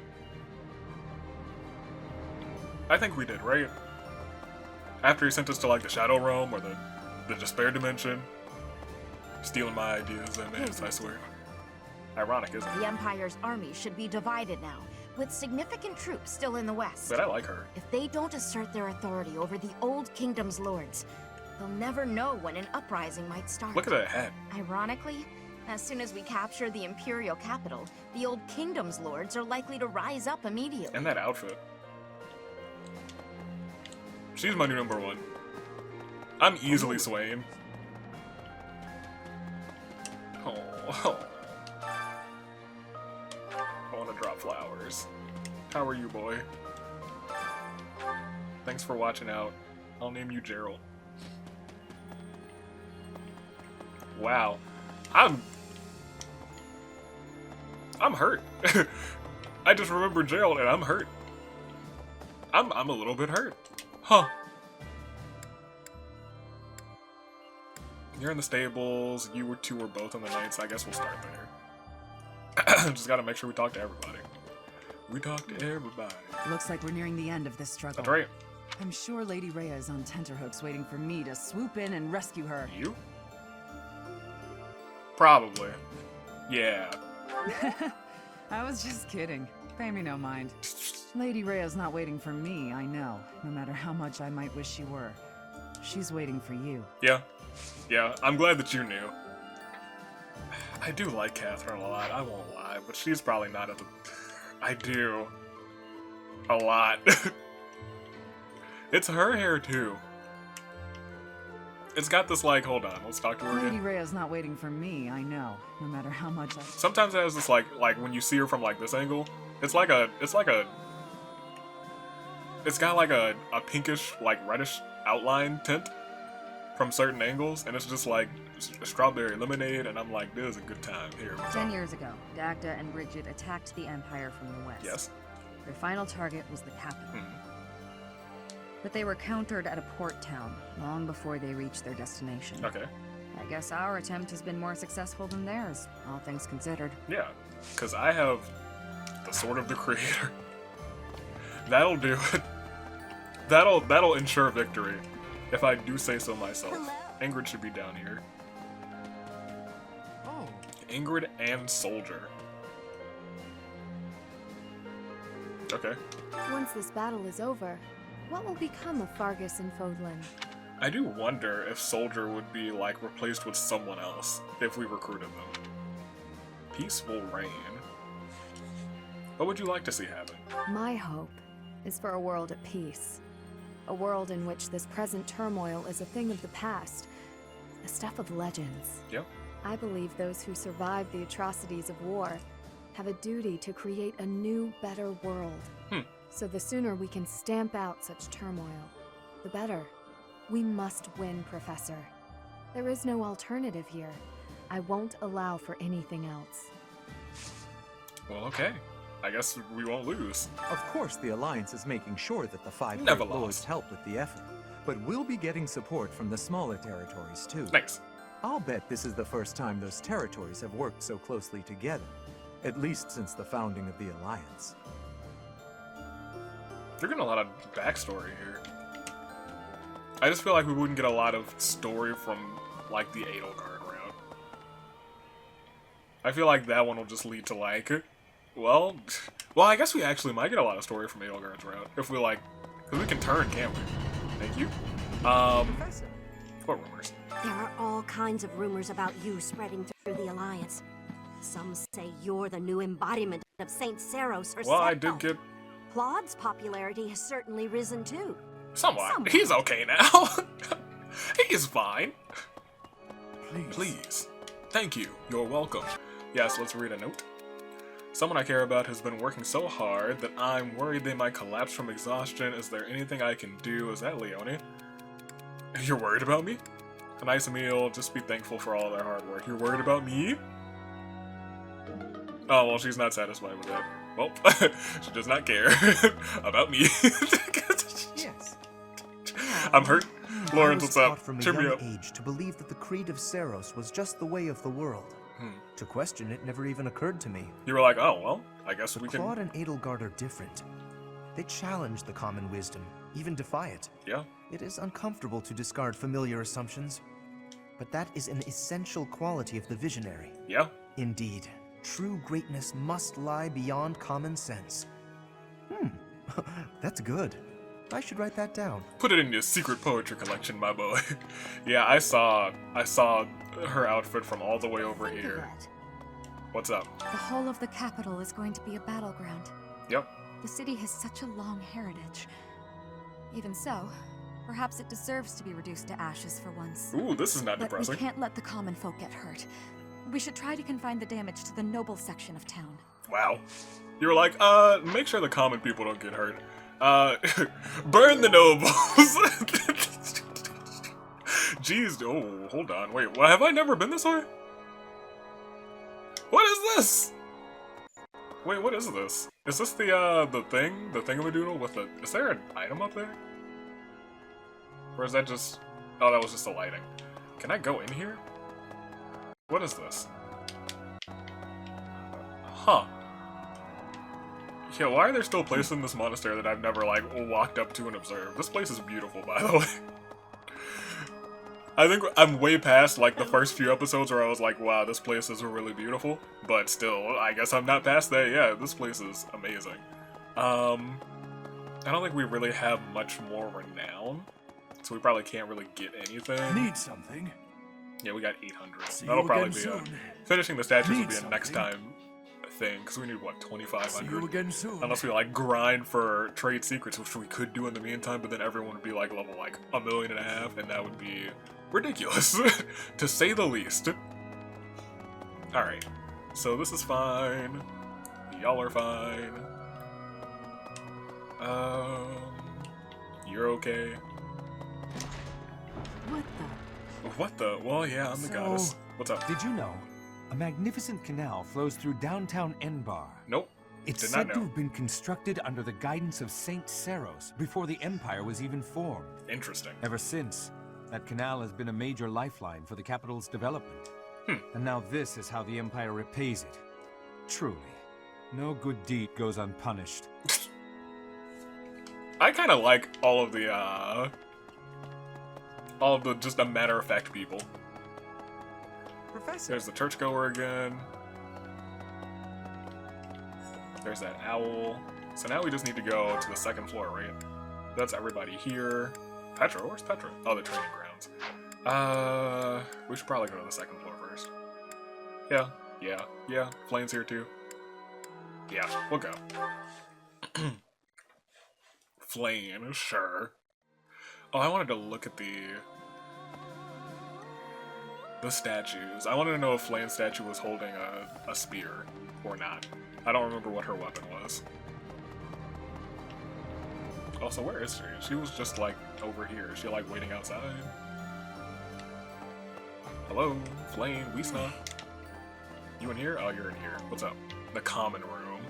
I think we did, right? After he sent us to, like, the Shadow Realm or the Despair Dimension. Stealing my ideas and his, I swear. Ironic, isn't it? The Empire's army should be divided now, with significant troops still in the west. But I like her. If they don't assert their authority over the Old Kingdom's lords, they'll never know when an uprising might start. Look at that head. Ironically, as soon as we capture the Imperial capital, the Old Kingdom's lords are likely to rise up immediately. And that outfit. She's my new number one. I'm easily swaying. Oh. I want to drop flowers. How are you, boy? Thanks for watching out. I'll name you Gerald. Wow. I'm hurt. I just remembered Gerald and I'm hurt. I'm a little bit hurt. Huh. You're in the stables, you two were both in the Knights, I guess we'll start there. Just gotta make sure we talk to everybody. We talk to everybody. Looks like we're nearing the end of this struggle. That's right. I'm sure Lady Rhea is on tenterhooks waiting for me to swoop in and rescue her. You? Probably. Yeah. I was just kidding. Pay me no mind. Lady Rhea's not waiting for me, I know, no matter how much I might wish she were. She's waiting for you. Yeah. Yeah, I'm glad that you knew. I do like Catherine a lot, I won't lie, but she's probably not at the... I do. A lot. It's her hair, too. It's got this, like, hold on, let's talk to her Lady again. Rhea's not waiting for me, I know, no matter how much I... Sometimes it has this, like when you see her from, like, this angle, it's got, like, a pinkish, like, reddish outline tint from certain angles, and it's just, like, strawberry lemonade, and I'm like, this is a good time. Here, what's 10 up? years ago, Dagda and Bridget attacked the Empire from the west. Yes. Their final target was the capital. But they were countered at a port town long before they reached their destination. Okay. I guess our attempt has been more successful than theirs, all things considered. Yeah, because I have the Sword of the Creator. That'll do it. That'll ensure victory, if I do say so myself. Hello. Ingrid should be down here. Oh. Ingrid and Soldier. Okay. Once this battle is over, what will become of Fargus and Fodlan? I do wonder if Soldier would be, like, replaced with someone else if we recruited them. Peace will reign. What would you like to see happen? My hope is for a world at peace. A world in which this present turmoil is a thing of the past, the stuff of legends. Yep. I believe those who survive the atrocities of war have a duty to create a new, better world. So the sooner we can stamp out such turmoil, the better. We must win, Professor. There is no alternative here. I won't allow for anything else. Well, okay. I guess we won't lose. Of course, the Alliance is making sure that the five Never great lords lost. help with the effort, but we'll be getting support from the smaller territories too. Thanks. I'll bet this is the first time those territories have worked so closely together, at least since the founding of the Alliance. You're getting a lot of backstory here. I just feel like we wouldn't get a lot of story from, like, the Edelgard route. I feel like that one will just lead to, like, well, I guess we actually might get a lot of story from Edelgard's route. If we, like, because we can turn, can't we? Thank you. What rumors? There are all kinds of rumors about you spreading through the Alliance. Some say you're the new embodiment of Saint Seros herself. Well, I did get... Claude's popularity has certainly risen too. Somewhat. He's okay now. He's fine. Please. Thank you. You're welcome. Yes, let's read a note. Someone I care about has been working so hard that I'm worried they might collapse from exhaustion. Is there anything I can do? Is that Leone? You're worried about me? A nice meal. Just be thankful for all their hard work. You're worried about me? Oh, well, she's not satisfied with that. Well, she does not care about me. Yes. I'm hurt. Lawrence, what's I was up? taught from a Cheer me young up. age to believe that the creed of Seros was just the way of the world. To question it never even occurred to me. You were like, oh, well, I guess we can... Claude and Edelgard are different. They challenge the common wisdom, even defy it. Yeah. It is uncomfortable to discard familiar assumptions, but that is an essential quality of the visionary. Yeah. Indeed. True greatness must lie beyond common sense. That's good. I should write that down. Put it in your secret poetry collection, my boy. Yeah, I saw her outfit from all the way over here. What's up? The whole of the capital is going to be a battleground. Yep. The city has such a long heritage. Even so, perhaps it deserves to be reduced to ashes for once. Ooh, this is not but depressing. We can't let the common folk get hurt. We should try to confine the damage to the noble section of town. Wow. You were like, make sure the common people don't get hurt. Burn the nobles! Jeez, oh, hold on, wait, have I never been this way? What is this? Wait, what is this? Is this the thingamadoodle with the... Is there an item up there? Or is that just... Oh, that was just the lighting. Can I go in here? What is this? Huh. Yeah, why are there still places in this monastery that I've never, like, walked up to and observed? This place is beautiful, by the way. I think I'm way past, like, the first few episodes where I was like, wow, this place is really beautiful. But still, I guess I'm not past that. Yeah, this place is amazing. I don't think we really have much more renown, so we probably can't really get anything. Need something? Yeah, we got 800. See That'll you probably again be soon. finishing the statues will Need be a next something? time thing, because we need, what, 2,500? See you again soon. Unless we, like, grind for trade secrets, which we could do in the meantime, but then everyone would be, like, level, like, 1.5 million, and that would be ridiculous, to say the least. Alright, so this is fine. Y'all are fine. You're okay. What the? What the? Well, yeah, I'm the goddess. What's up? Did you know? A magnificent canal flows through downtown Enbar. Nope. It's Did said not to know. have been constructed under the guidance of Saint Seros before the Empire was even formed. Interesting. Ever since, that canal has been a major lifeline for the capital's development. And now this is how the Empire repays it. Truly, no good deed goes unpunished. I kind of like all of the just a matter-of-fact people. Professor. There's the churchgoer again. There's that owl. So now we just need to go to the second floor, right? That's everybody here. Petra, where's Petra? Oh, the training grounds. We should probably go to the second floor first. Yeah. Flame's here too. Yeah, we'll go. Flame, sure. Oh, I wanted to look at the statues. I wanted to know if Flame's statue was holding a spear or not. I don't remember what her weapon was. Also, where is she? She was just, like, over here. Is she, like, waiting outside? Hello? Flame? Wiesna? You in here? Oh, you're in here. What's up? The common room.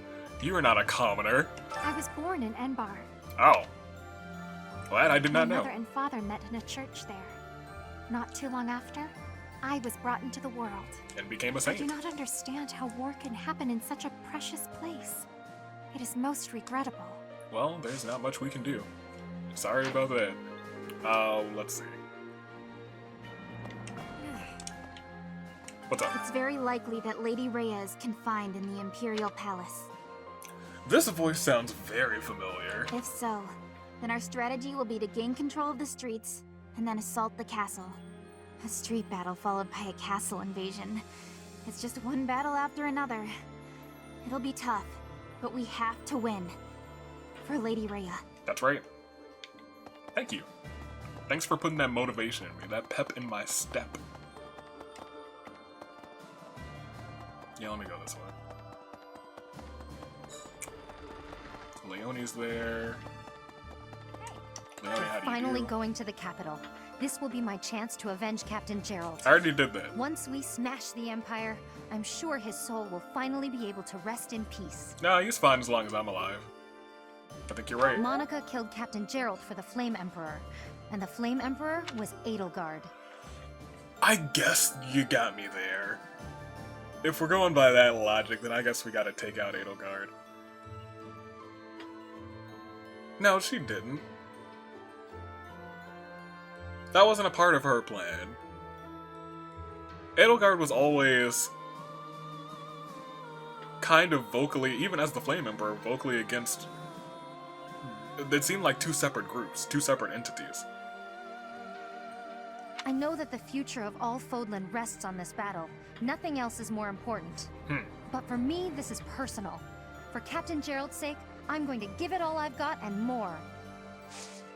You are not a commoner. I was born in Enbar. Oh. Glad I did not My know. mother and father met in a church there. Not too long after, I was brought into the world. And became a I saint. do not understand how war can happen in such a precious place. It is most regrettable. Well, there's not much we can do. Sorry about that. Let's see. What's up? It's very likely that Lady Rhea is confined in the Imperial Palace. This voice sounds very familiar. If so, Then our strategy will be to gain control of the streets, and then assault the castle. A street battle followed by a castle invasion. It's just one battle after another. It'll be tough, but we have to win. For Lady Rhea. That's right. Thank you. Thanks for putting that motivation in me, that pep in my step. Yeah, let me go this way. Leonie's there. Leonie, how do you Finally do? going to the capital. This will be my chance to avenge Captain Gerald. I already did that. Once we smash the Empire, I'm sure his soul will finally be able to rest in peace. No, he's fine as long as I'm alive. I think you're right. Monica killed Captain Gerald for the Flame Emperor, and the Flame Emperor was Edelgard. I guess you got me there. If we're going by that logic, then I guess we gotta take out Edelgard. No, she didn't. That wasn't a part of her plan. Edelgard was always kind of vocally, even as the Flame Emperor, vocally against... It seemed like two separate groups, two separate entities. I know that the future of all Fodlan rests on this battle. Nothing else is more important. But for me, this is personal. For Captain Gerald's sake, I'm going to give it all I've got and more.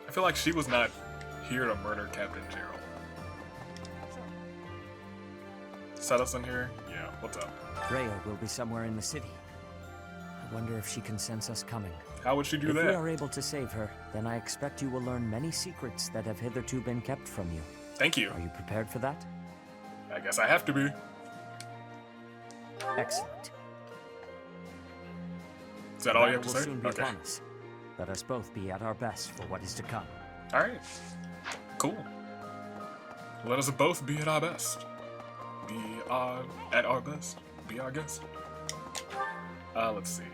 I feel like she was not here to murder Captain Gerald. Set us in here? Yeah, what's up? Rhea will be somewhere in the city. I wonder if she can sense us coming. How would she do that? If we are able to save her, then I expect you will learn many secrets that have hitherto been kept from you. Thank you. Are you prepared for that? I guess I have to be. Excellent. Is that all you have to will say? Soon be Okay. upon us. Let us both be at our best for what is to come. Alright. Cool. Let us both be at our best. Be at our best. Be our guest. Let's see.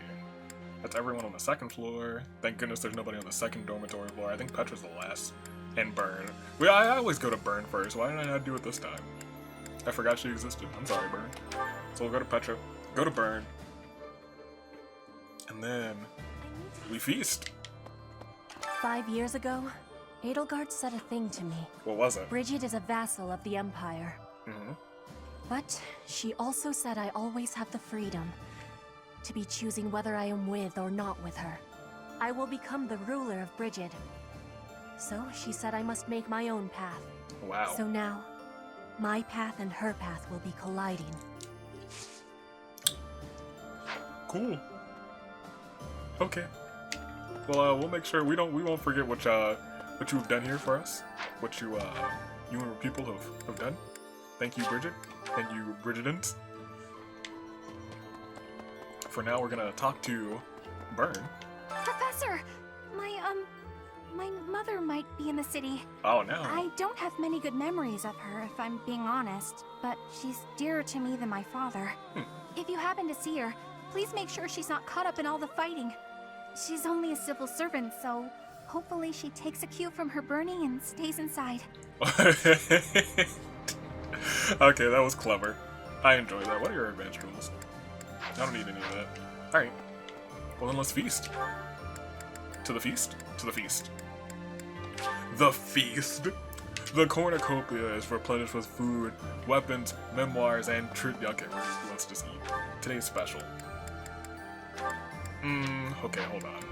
That's everyone on the second floor. Thank goodness there's nobody on the second dormitory floor. I think Petra's the last. And Burn. I always go to Burn first. Why did I not do it this time? I forgot she existed. I'm sorry, Burn. So we'll go to Petra. Go to Burn. And then we feast. 5 years ago, Edelgard said a thing to me. What was it? Bridget is a vassal of the Empire. Mm-hmm. But she also said I always have the freedom to be choosing whether I am with or not with her. I will become the ruler of Bridget. So she said I must make my own path. Wow. So now, my path and her path will be colliding. Cool. Okay. Well, we'll make sure we won't forget what you've done here for us. What you and your people have done. Thank you, Bridget. Thank you, Bridgetans. For now, we're gonna talk to Burn. Professor! My mother might be in the city. Oh no. I don't have many good memories of her, if I'm being honest, but she's dearer to me than my father. If you happen to see her, please make sure she's not caught up in all the fighting. She's only a civil servant, so hopefully she takes a cue from her burning and stays inside. Okay, that was clever. I enjoyed that. What are your advanced rules? I don't need any of that. Alright. Well then let's feast. To the feast? To the feast. The feast! The cornucopia is replenished with food, weapons, memoirs, and okay, let's just eat. Today's special. Okay, hold on.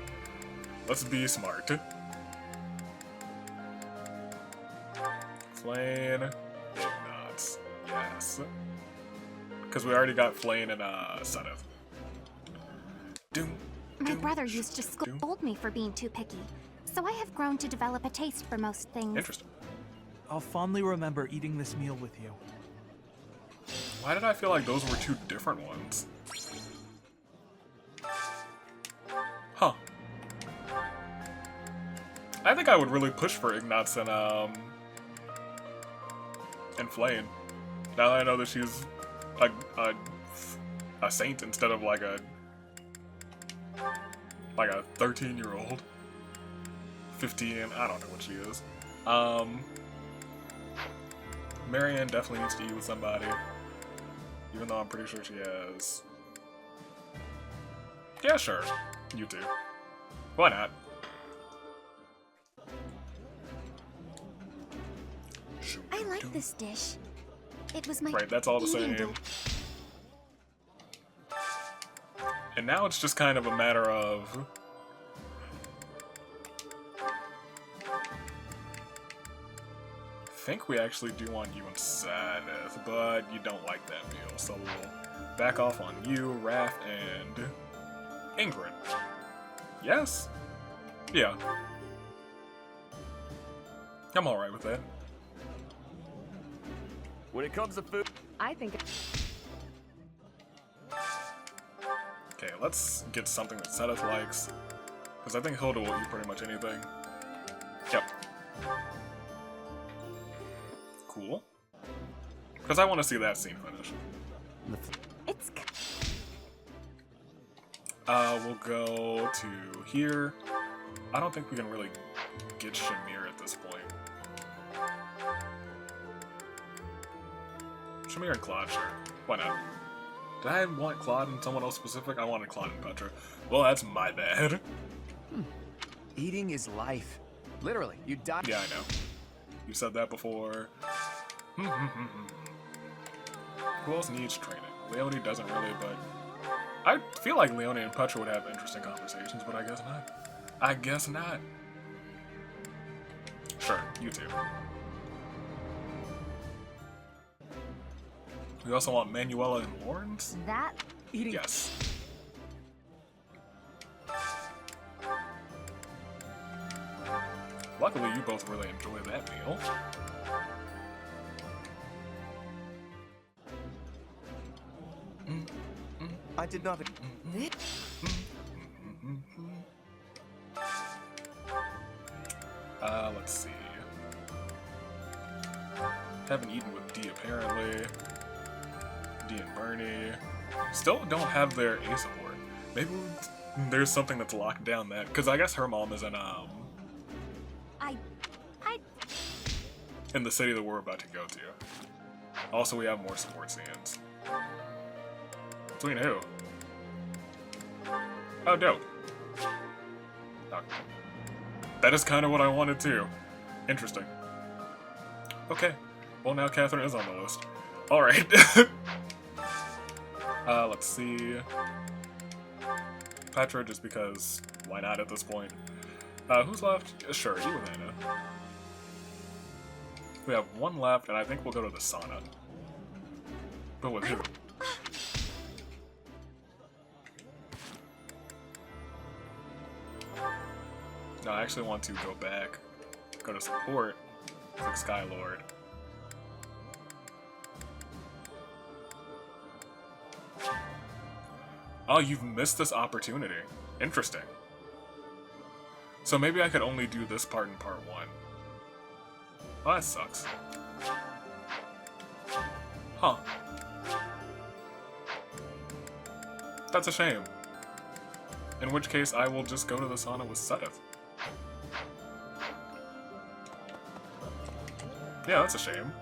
Let's be smart. Flayn, Ignots. Yes. Because we already got Flayn and Sunneth. My brother used to scold me for being too picky, so I have grown to develop a taste for most things. Interesting. I'll fondly remember eating this meal with you. Why did I feel like those were two different ones? Huh. I think I would really push for Ignots and Flayn. Now that I know that she's a saint instead of like a 13-year-old. 15, I don't know what she is. Marianne definitely needs to eat with somebody. Even though I'm pretty sure she has... Yeah, sure. You too. Why not? like this dish. It was my Right, that's all the eating same. And now it's just kind of a matter of... I think we actually do want you and Sadith, but you don't like that meal, so we'll back off on you, Raph, and Ingrid. Yes? Yeah. I'm alright with that. When it comes to food, I think. Okay, let's get something that Sadith likes, because I think Hilda will eat pretty much anything. Yep. Cool. Because I want to see that scene finish. It's. We'll go to here. I don't think we can really get Shamir at this point. Shamir and Claude, sure. Why not? Did I want Claude and someone else specific? I wanted Claude and Petra. Well, that's my bad. Eating is life. Literally, you die. Yeah, I know. You said that before. Who else needs training? Leone doesn't really, but... I feel like Leone and Petra would have interesting conversations, but I guess not. I guess not. Sure, you too. We also want Manuela and Lawrence? That eating. Yes. Luckily, you both really enjoy that meal. I did not. Let's see. Haven't eaten with D apparently. D and Bernie. Still don't have their A support. Maybe there's something that's locked down that, because I guess her mom is in the city that we're about to go to. Also, we have more support scenes. Between who? Oh, dope. Okay. That is kind of what I wanted too. Interesting. Okay. Well, now Catherine is on the list. Alright. Let's see. Petra, just because why not at this point? Who's left? Sure, you and Anna. We have one left, and I think we'll go to the sauna. But with who? No, I actually want to go back, go to support, click Skylord. Oh, you've missed this opportunity. Interesting. So maybe I could only do this part in part 1. Oh, that sucks. Huh. That's a shame. In which case, I will just go to the sauna with Sedith. Yeah, that's a shame.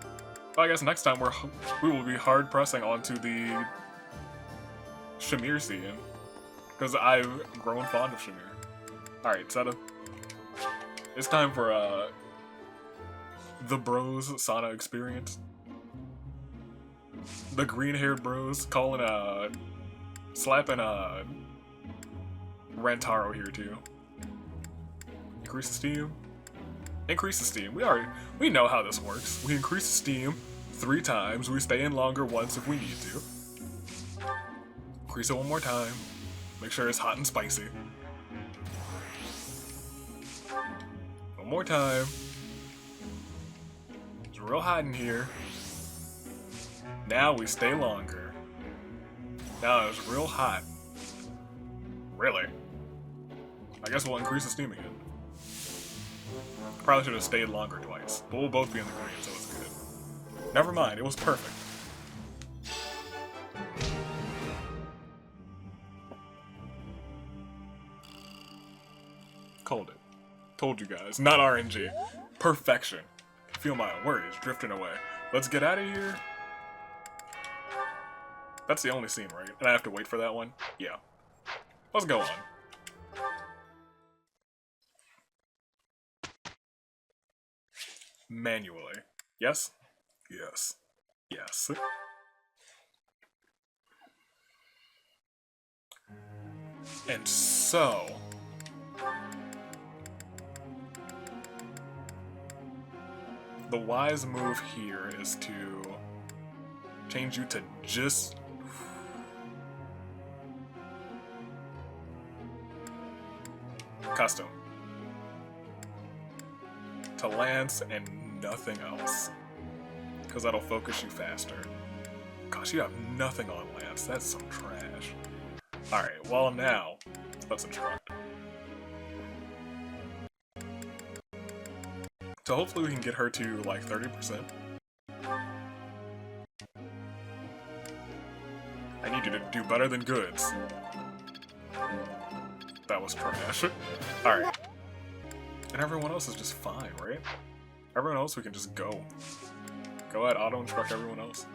Well, I guess next time we will be hard pressing onto the Shamir scene, because I've grown fond of Shamir. Alright, Sedith. It's time for the bros sauna experience. The green-haired bros calling slapping Rantaro here too. Increase the steam. Increase the steam. We know how this works. We increase the steam 3 times. We stay in longer once if we need to. Increase it one more time. Make sure it's hot and spicy. One more time. It's real hot in here. Now we stay longer. Now it's real hot. Really? I guess we'll increase the steam again. Probably should have stayed longer twice, but we'll both be in the green, so it's good. Never mind, it was perfect. Called it. Told you guys. Not RNG. Perfection. Feel my worries drifting away. Let's get out of here. That's the only scene, right? And I have to wait for that one? Yeah. Let's go on. Manually. Yes? Yes. Yes. And so... the wise move here is to change you to just... custom. To Lance and nothing else. Because that'll focus you faster. Gosh, you have nothing on Lance. That's some trash. Alright, well now, let's instruct. So hopefully we can get her to like 30%. I need you to do better than goods. That was trash. Alright. And everyone else is just fine, right? Everyone else we can just go. Go ahead, auto-instruct everyone else.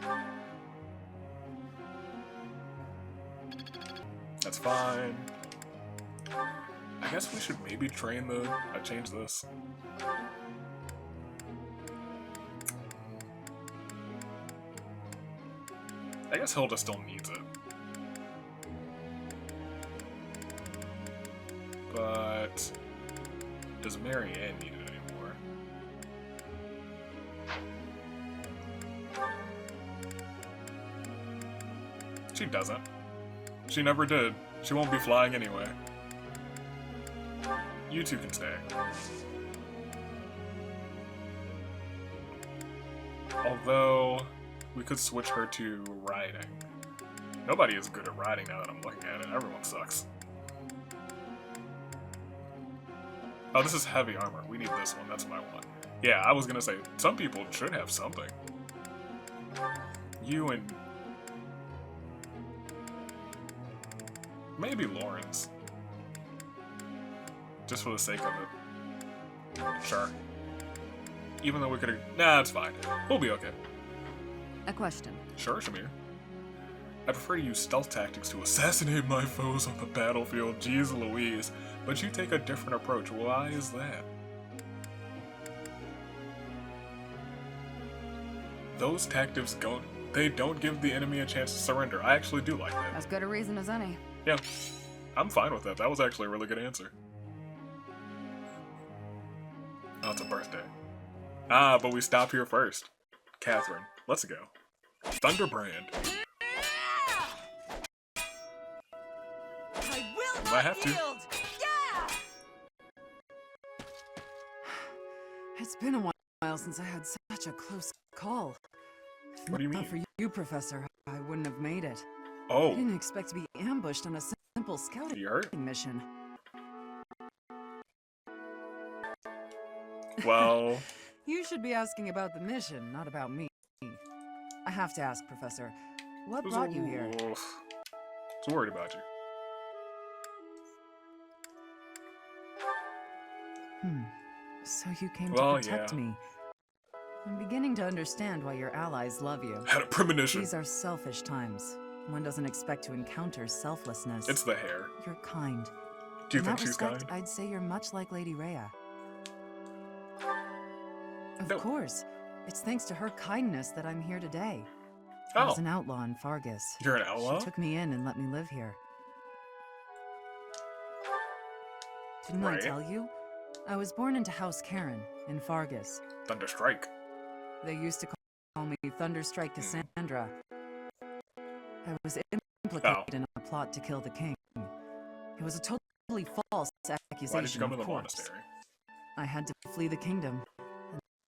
That's fine. I guess we should maybe train the... change this. I guess Hilda still needs it. But... does Mary Ann need it anymore? She doesn't. She never did. She won't be flying anyway. You two can stay. Although, we could switch her to riding. Nobody is good at riding now that I'm looking at it. Everyone sucks. Oh, this is heavy armor. We need this one. That's what I want. Yeah, I was gonna say, some people should have something. You and... maybe Lawrence. Just for the sake of it. Sure. Even though we could've... nah, it's fine. We'll be okay. A question. Sure, Shamir. I prefer to use stealth tactics to assassinate my foes on the battlefield, jeez Louise, but you take a different approach. Why is that? Those tactics don't give the enemy a chance to surrender. I actually do like that. As good a reason as any. Yeah, I'm fine with that. That was actually a really good answer. Oh, it's a birthday. Ah, but we stop here first. Catherine, let's go. Thunderbrand. I have to. It's been a while since I had such a close call. What do you mean? Not for you, Professor, I wouldn't have made it. Oh. I didn't expect to be ambushed on a simple scouting mission. Well... You should be asking about the mission, not about me. I have to ask, Professor, what brought you here? I was worried about you. So you came to protect me. I'm beginning to understand why your allies love you. Had a premonition. These are selfish times. One doesn't expect to encounter selflessness. It's the hair. You're kind. Do you In think that she's respect, kind? I'd say you're much like Lady Rhea. Of course. It's thanks to her kindness that I'm here today. I was an outlaw in Fargus. You're an outlaw? She took me in and let me live here. Didn't I tell you? I was born into House Karen in Fargus. Thunderstrike. They used to call me Thunderstrike Cassandra. I was implicated in a plot to kill the king. It was a totally false accusation. Why did you come to the of course. monastery? I had to flee the kingdom.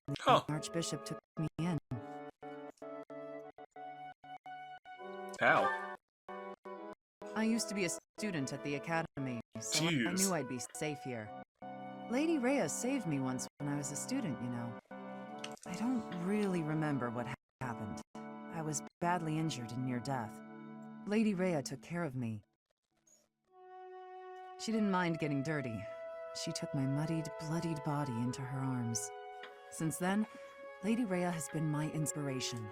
And the Archbishop took me in. How? I used to be a student at the academy, so I Jeez. knew I'd be safe here. Lady Rhea saved me once when I was a student, you know. I don't really remember what happened. I was badly injured and near death. Lady Rhea took care of me. She didn't mind getting dirty. She took my muddied, bloodied body into her arms. Since then, Lady Rhea has been my inspiration.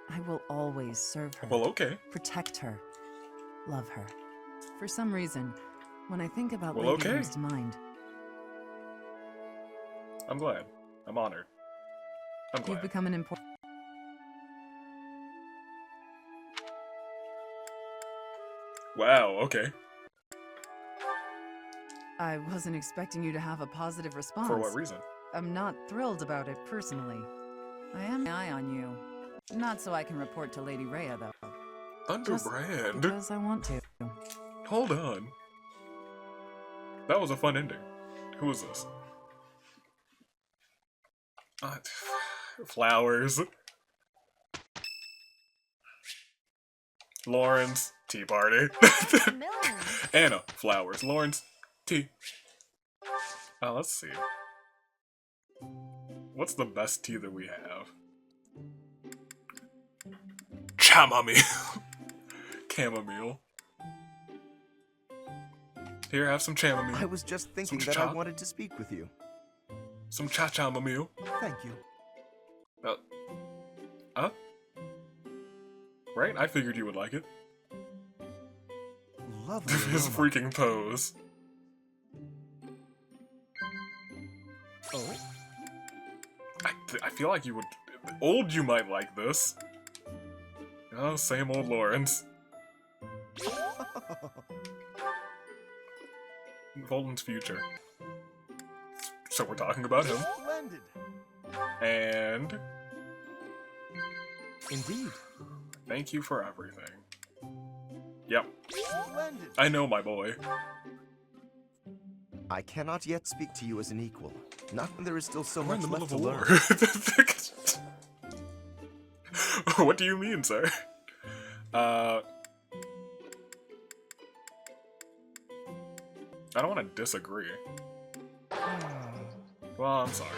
I will always serve her. Well, okay. Protect her. Love her. For some reason, when I think about Well, Lady okay. comes to mind. I'm glad. I'm honored. I'm glad. You've become an important... Wow, okay. I wasn't expecting you to have a positive response. For what reason? I'm not thrilled about it personally. I am an eye on you. Not so I can report to Lady Rhea, though. Thunderbrand? Because I want to. Hold on. That was a fun ending. Who is this? Flowers. Lawrence, tea party. Anna, flowers. Lawrence, tea. Let's see. What's the best tea that we have? Chamomile. Chamomile. Here, have some chamomile. I was just thinking that I wanted to speak with you. Some chamomile. Thank you. Huh? Right? I figured you would like it. Lovely. His freaking pose. Oh. I feel like you would... Old you might like this. Oh, same old Lawrence. Volden's future. So we're talking about him. Splendid. And... Indeed. Thank you for everything. Yep. Splendid. I know, my boy. I cannot yet speak to you as an equal. Not when there is still so We're in much the left to middle of learn. a war. What do you mean, sir? I don't want to disagree. Well, I'm sorry.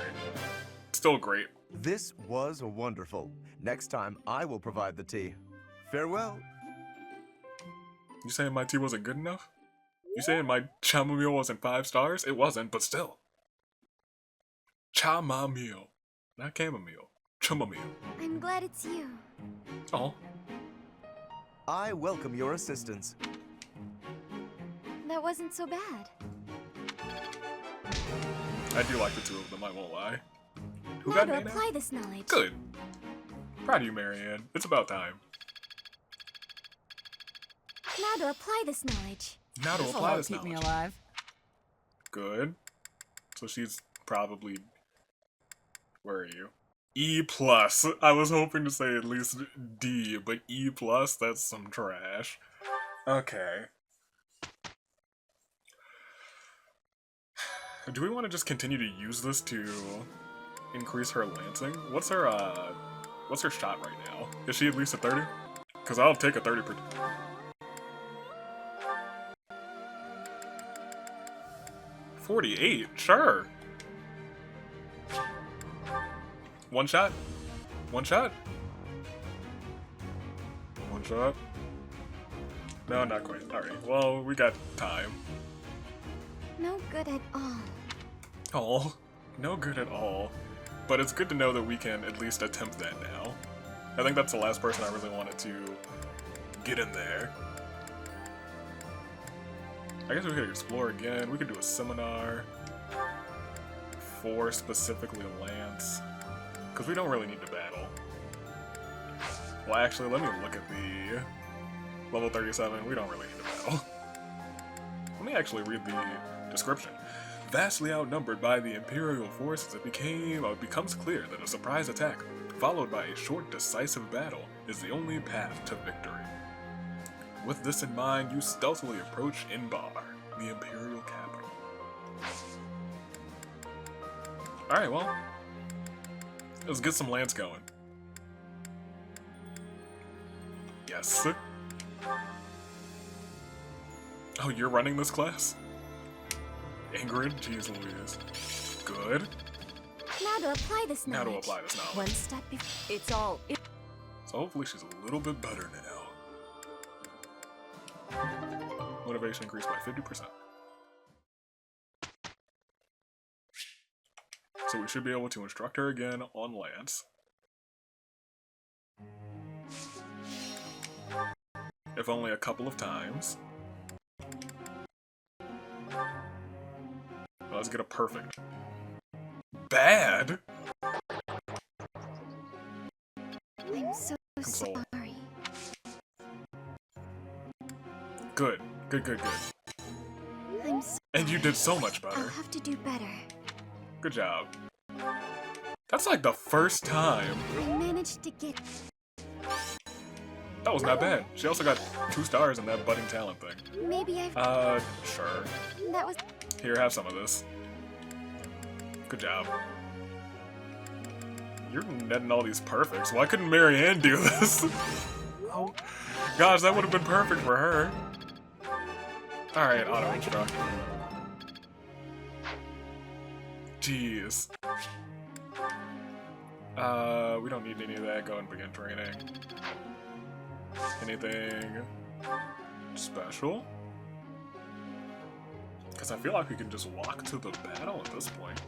Still great. This was wonderful. Next time, I will provide the tea. Farewell. You saying my tea wasn't good enough? You saying my chamomile wasn't 5 stars? It wasn't, but still. Chamomile. Not chamomile. Chamomile. I'm glad it's you. Oh. I welcome your assistance. That wasn't so bad. I do like the two of them, I won't lie. Who Now got to Nana? apply this knowledge. Good. Proud of you, Marianne. It's about time. Now to apply this knowledge. Now to This'll apply help this keep me knowledge. alive. Good. So she's probably... Where are you? E+. I was hoping to say at least D, but E+, that's some trash. Okay. Do we want to just continue to use this to increase her lancing? What's her shot right now? Is she at least a 30? Because I'll take a 30 per... 48, sure. One shot? One shot? One shot? No, not quite. Alright, well, we got time. No good at all. Oh, no good at all. But it's good to know that we can at least attempt that now. I think that's the last person I really wanted to get in there. I guess we could explore again. We could do a seminar for specifically Lance. Because we don't really need to battle. Well, actually, let me look at the level 37. We don't really need to battle. Let me actually read the description. Vastly outnumbered by the Imperial forces, it becomes clear that a surprise attack, followed by a short, decisive battle, is the only path to victory. With this in mind, you stealthily approach Inbar, the Imperial capital. Alright, well, let's get some Lance going. Yes. Oh, you're running this class? Ingrid? Jeez Louise. Good. Now to apply this knowledge. Now to apply this knowledge. One step before. It's all. So hopefully she's a little bit better now. Motivation increased by 50%. So we should be able to instruct her again on Lance. If only a couple of times. Well, let's get a perfect. Bad? I'm so Console. sorry. Good. Good, good, good. I'm sorry. And you did so much better. I'll have to do better. Good job. That's like the first time. I managed to get... That was not bad. She also got 2 stars in that budding talent thing. Maybe I've... Sure. That was... Here, have some of this. Good job. You're netting all these perfects. Why couldn't Marianne do this? Oh. Gosh, that would have been perfect for her. Alright, auto-instruct. Jeez. We don't need any of that. Go and begin training. Anything special? Because I feel like we can just walk to the battle at this point.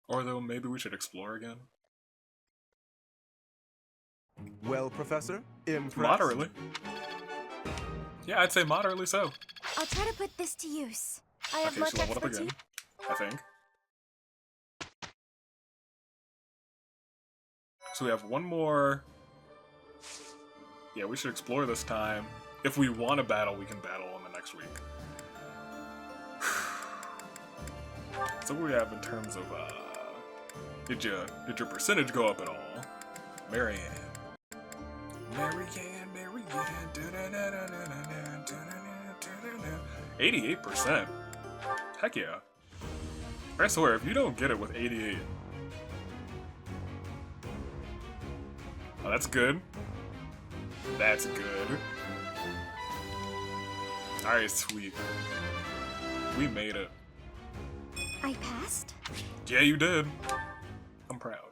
Or though, maybe we should explore again. Well, Professor, impressed? Moderately. Yeah, I'd say moderately so. I'll try to put this to use. I have Okay, much she leveled up expertise. again, I think. So we have one more. Yeah, we should explore this time. If we want to battle, we can battle in the next week. So what do we have in terms of, did your percentage go up at all? Marianne. Marianne. 88%. Heck yeah. I swear, if you don't get it with 88. Oh, that's good. That's good. Alright, sweet. We made it. I passed? Yeah, you did. I'm proud.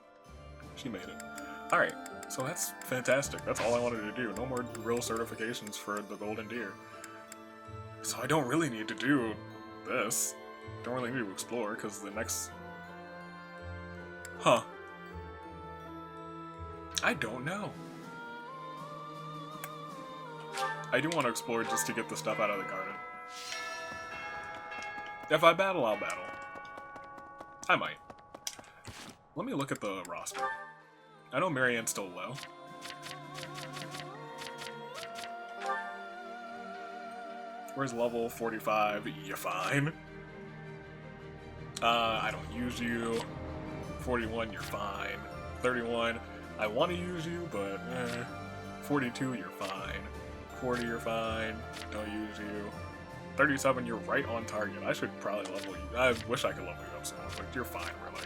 She made it. Alright, so that's fantastic. That's all I wanted to do. No more real certifications for the Golden Deer. So I don't really need to do this. Don't really need to explore, because the next... Huh. I don't know. I do want to explore just to get the stuff out of the garden. If I battle, I'll battle. I might. Let me look at the roster. I know Marianne's still low. Where's level 45? You're fine. I don't use you. 41, you're fine. 31, I want to use you, but 42, you're fine. 40, you're fine. Don't use you. 37, you're right on target. I should probably level you. I wish I could level you up some more, but you're fine, really.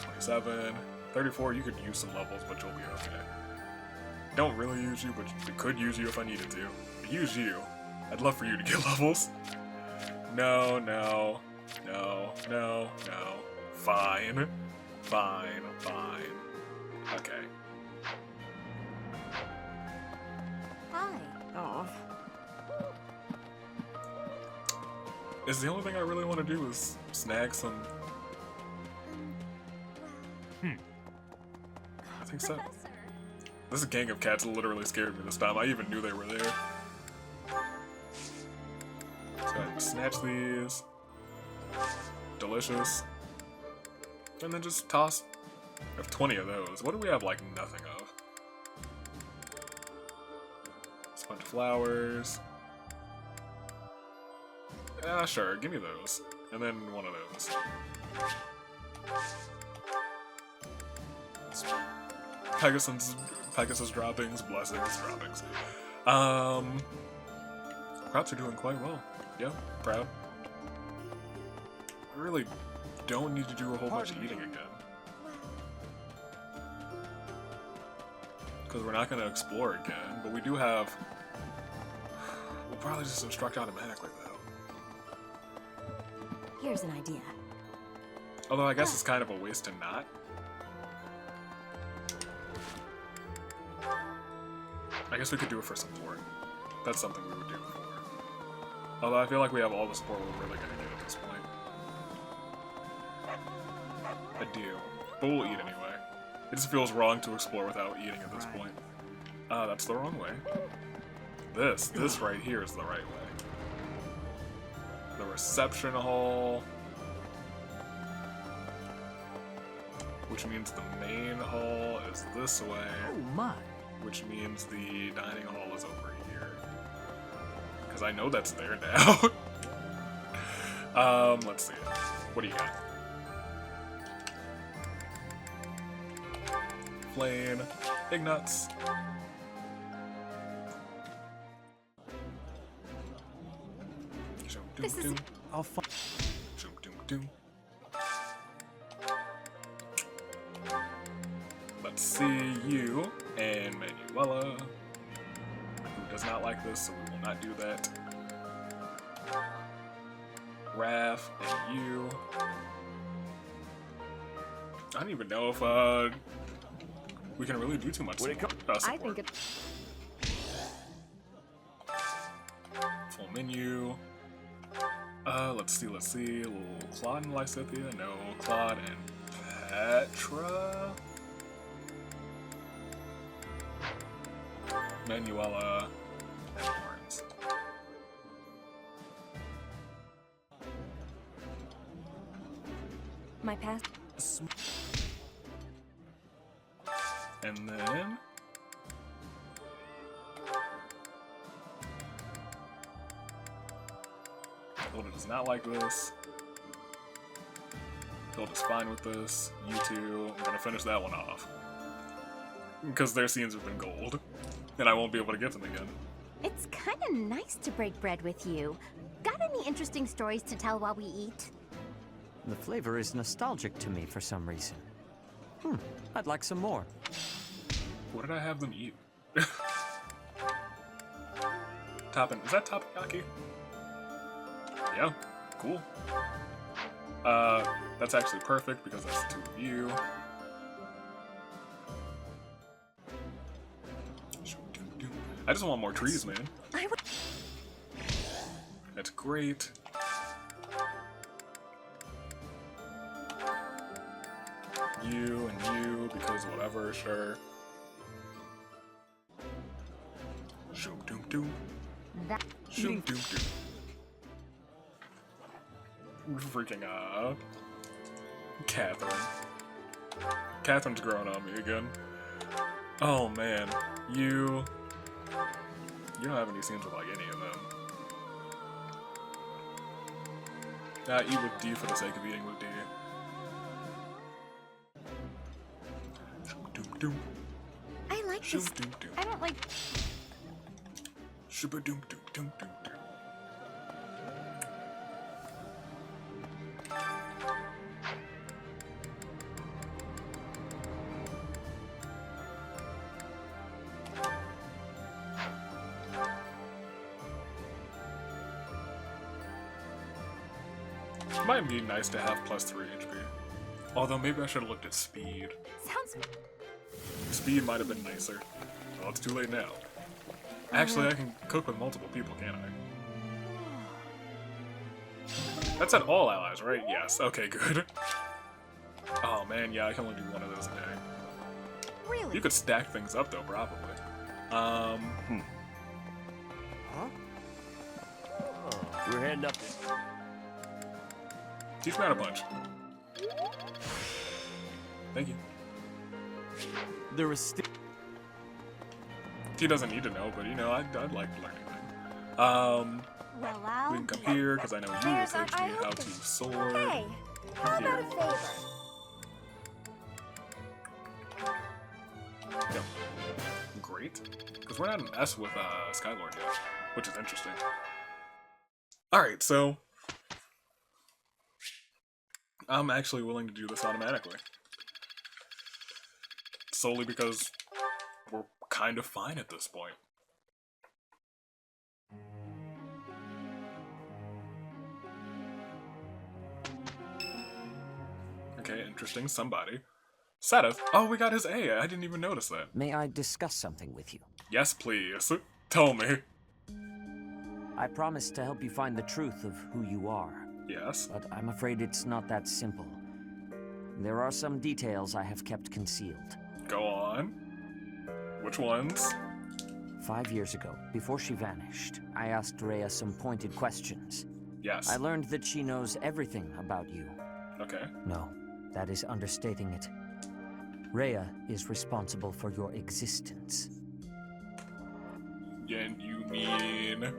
27, 34, you could use some levels, but you'll be okay. Don't really use you, but we could use you if I needed to. But use you. I'd love for you to get levels. No, no, no, no, no. Fine. Fine, fine. Okay. Hi. Oh. Is the only thing I really want to do is snag some... I think so. This gang of cats literally scared me this time. I even knew they were there. So I snatch these. Delicious. And then just toss... I have 20 of those. What do we have, like, nothing of? Sponge flowers. Yeah, sure, give me those. And then one of those. Pegasus droppings, blessings droppings. Crops are doing quite well. Yeah, proud. I really don't need to do a whole bunch of eating again. Because we're not going to explore again, but we do have... We'll probably just instruct automatically, though. Here's an idea. Although I guess it's kind of a waste to not. I guess we could do it for support. That's something we would do for. Although I feel like we have all the support we're really gonna get at this point. I do. But we'll eat anyway. It just feels wrong to explore without eating at this point. That's the wrong way. This right here is the right way. The reception hall. which means the main hall is this way. Oh my. Which means the dining hall is over here. Because I know that's there now. Let's see. What do you got? Flame, Ignuts. This is... I'll find... Let's see you and Manuela, who does not like this, so we will not do that. Raph and you. I don't even know if we can really do too much. I think it. Full menu. Let's see. Little Claude and Lysithia. No, Claude and Petra. Manuela and Lawrence. My past. And then Hilda does not like this. Hilda's fine with this. You two, I'm gonna finish that one off. Because their scenes have been gold. And I won't be able to get them again. It's kind of nice to break bread with you. Got any interesting stories to tell while we eat? The flavor is nostalgic to me for some reason. I'd like some more. What did I have them eat? Is that takoyaki? Yeah, cool. That's actually perfect because that's the two of you. I just want more trees, man. That's great. You and you, because whatever, sure. Shoom doom doom. Shoom doom doom. Freaking Catherine. Catherine's growing on me again. Oh man, you don't have any scenes with like any of them. Eat with D for the sake of eating with D. Doom doom. I like this. Doom doom. I don't like. Shuba doom doom doom doom doom. It might be nice to have +3 HP. Although maybe I should have looked at speed. Sounds. Speed might have been nicer. Well, it's too late now. Actually, I can cook with multiple people, can't I? That said all allies, right? Yes. Okay, good. Oh man, yeah, I can only do one of those a day. Really? You could stack things up though, probably. Huh? We're heading up. Teach me how to punch. Thank you. There is still. He doesn't need to know, but you know, I'd like learning things. Well, we can come here because I know you will teach me how to sword. Hey, how about a favor? Yep. Great. Because we're not an S with Skylord yet, which is interesting. Alright, so I'm actually willing to do this automatically. Solely because we're kind of fine at this point. Okay, interesting. Somebody. Sadith. Oh, we got his A. I didn't even notice that. May I discuss something with you? Yes, please. Tell me. I promised to help you find the truth of who you are. Yes. But I'm afraid it's not that simple. There are some details I have kept concealed. Go on. Which ones? 5 years ago, before she vanished, I asked Rhea some pointed questions. Yes. I learned that she knows everything about you. Okay. No, that is understating it. Rhea is responsible for your existence. And you mean?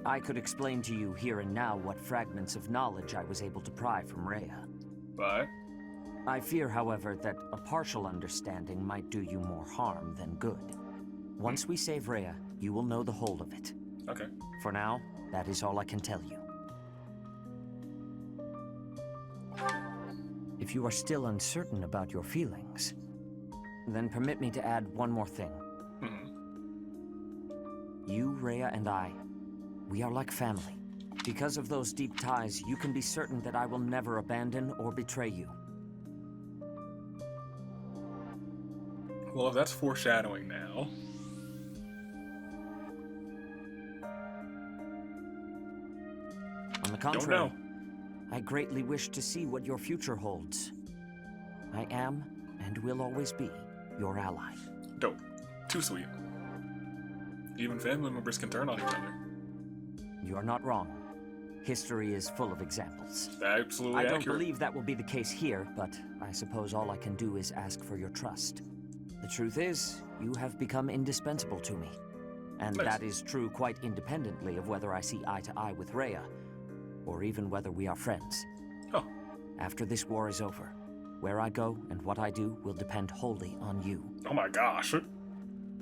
I could explain to you here and now what fragments of knowledge I was able to pry from Rhea. But? I fear, however, that a partial understanding might do you more harm than good. Once we save Rhea, you will know the whole of it. Okay. For now, that is all I can tell you. If you are still uncertain about your feelings, then permit me to add one more thing. You, Rhea, and I, we are like family. Because of those deep ties, you can be certain that I will never abandon or betray you. Well, if that's foreshadowing now. On the contrary, I greatly wish to see what your future holds. I am, and will always be, your ally. Dope. Too sweet. Even family members can turn on each other. You are not wrong. History is full of examples. Absolutely I don't accurate. believe that will be the case here, but I suppose all I can do is ask for your trust. The truth is, you have become indispensable to me. And Nice. that is true quite independently of whether I see eye to eye with Rhea, or even whether we are friends. Oh. After this war is over, where I go and what I do will depend wholly on you. Oh my gosh.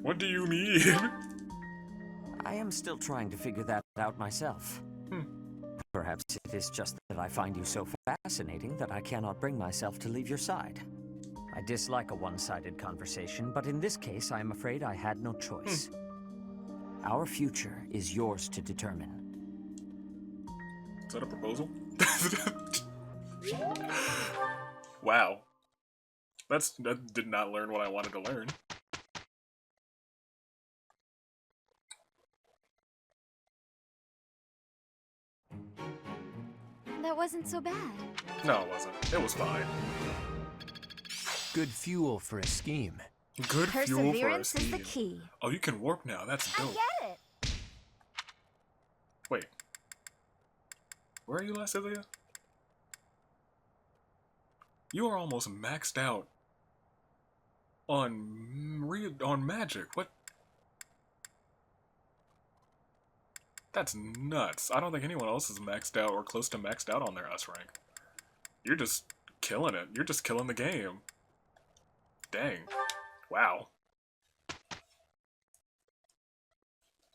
What do you mean? I am still trying to figure that out myself. Perhaps it is just that I find you so fascinating that I cannot bring myself to leave your side. I dislike a one-sided conversation, but in this case, I am afraid I had no choice. Our future is yours to determine. Is that a proposal? Wow. That did not learn what I wanted to learn. That wasn't so bad. No, it wasn't. It was fine. Good fuel for a scheme. Good fuel for a Perseverance is the scheme. key. Oh, you can warp now. That's dope. I get it. Wait. Where are you, Lascilia? You are almost maxed out on magic. What? That's nuts. I don't think anyone else is maxed out or close to maxed out on their S rank. You're just killing it. You're just killing the game. Dang. Wow.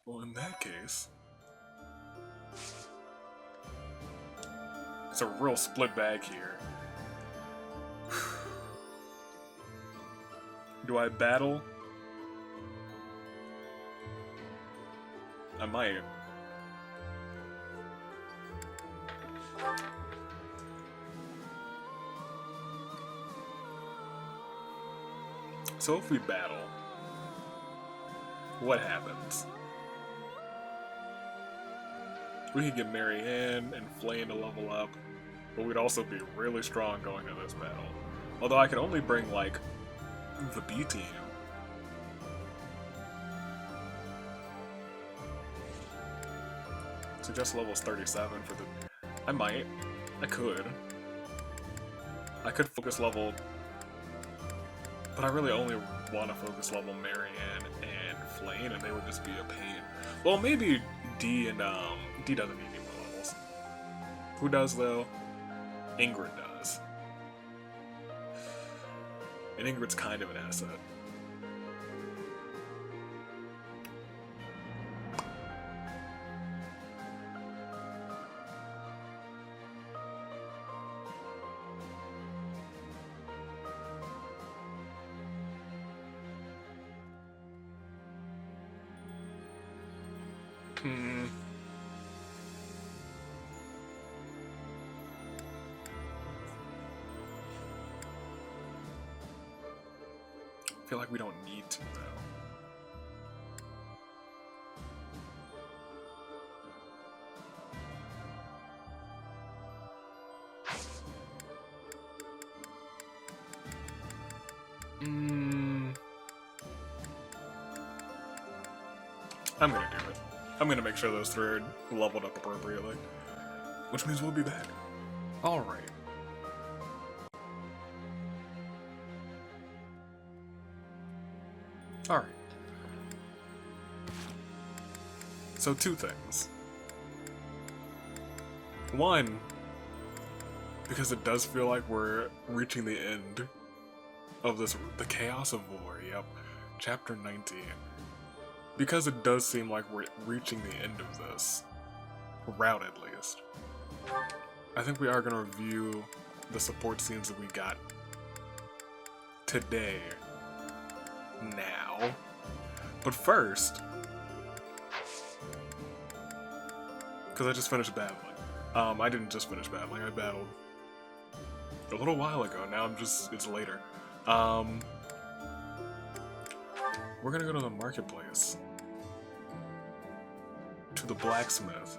Well, in that case... it's a real split bag here. Do I battle? I might. So if we battle, what happens? We could get Marianne and Flame to level up, but we'd also be really strong going into this battle. Although I could only bring, like, the B team. Suggest levels 37 for the... I might. I could. I could focus level... but I really only want to focus level Marianne and Flame, and they would just be a pain. Well, maybe D and, D doesn't need any more levels. Who does, though? Ingrid does. And Ingrid's kind of an asset. I feel like we don't need to, though. I'm gonna do it. I'm gonna make sure those three are leveled up appropriately. Which means we'll be back. Alright. Alright. So, two things. One, because it does feel like we're reaching the end of this, the Chaos of War, yep, Chapter 19. Because it does seem like we're reaching the end of this, route at least, I think we are going to review the support scenes that we got today, now. But first, because I just finished battling. I didn't just finish battling, I battled a little while ago. Now it's later. We're gonna go to the marketplace, to the blacksmith,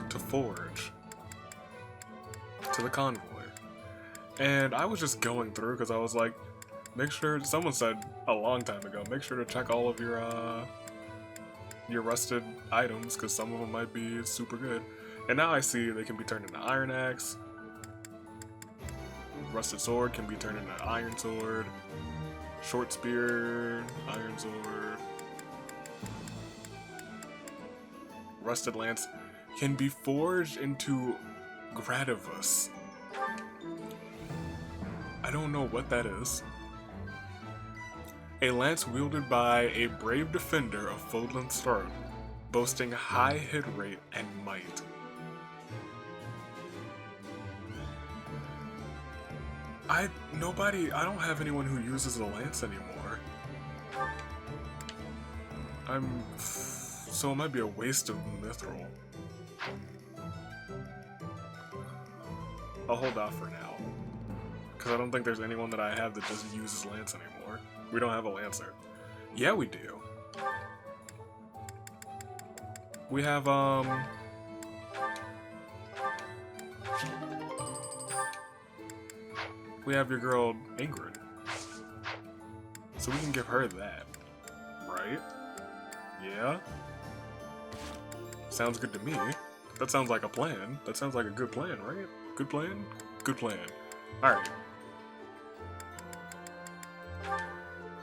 to forge, to the convoy. And I was just going through because I was like, make sure, someone said a long time ago, make sure to check all of your rusted items because some of them might be super good. And now I see they can be turned into iron axe. Rusted sword can be turned into iron sword. Short spear, iron sword. Rusted lance can be forged into Gradivus. I don't know what that is. A lance wielded by a brave defender of Fodlan's throne, boasting high hit rate and might. I don't have anyone who uses a lance anymore. So it might be a waste of mithril. I'll hold off for now, because I don't think there's anyone that I have that just uses lance anymore. We don't have a lancer. Yeah, we do. We have, we have your girl, Ingrid. So we can give her that. Right? Yeah? Sounds good to me. That sounds like a plan. That sounds like a good plan, right? Good plan? Good plan. Alright.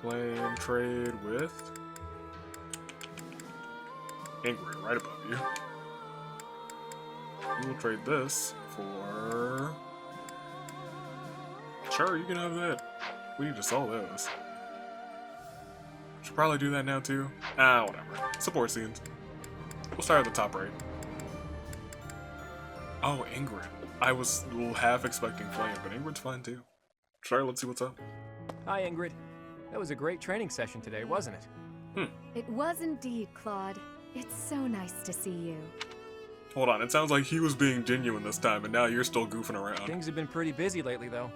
Plan trade with Ingrid, right above you. We will trade this for... Sure, you can have that. We need to sell those. Should probably do that now too. Whatever. Support scenes. We'll start at the top right. Oh, Ingrid. I was half expecting Flame, but Ingrid's fine too. Sure, let's see what's up. Hi, Ingrid. That was a great training session today, wasn't it? It was indeed, Claude. It's so nice to see you. Hold on, it sounds like he was being genuine this time, and now you're still goofing around. Things have been pretty busy lately, though.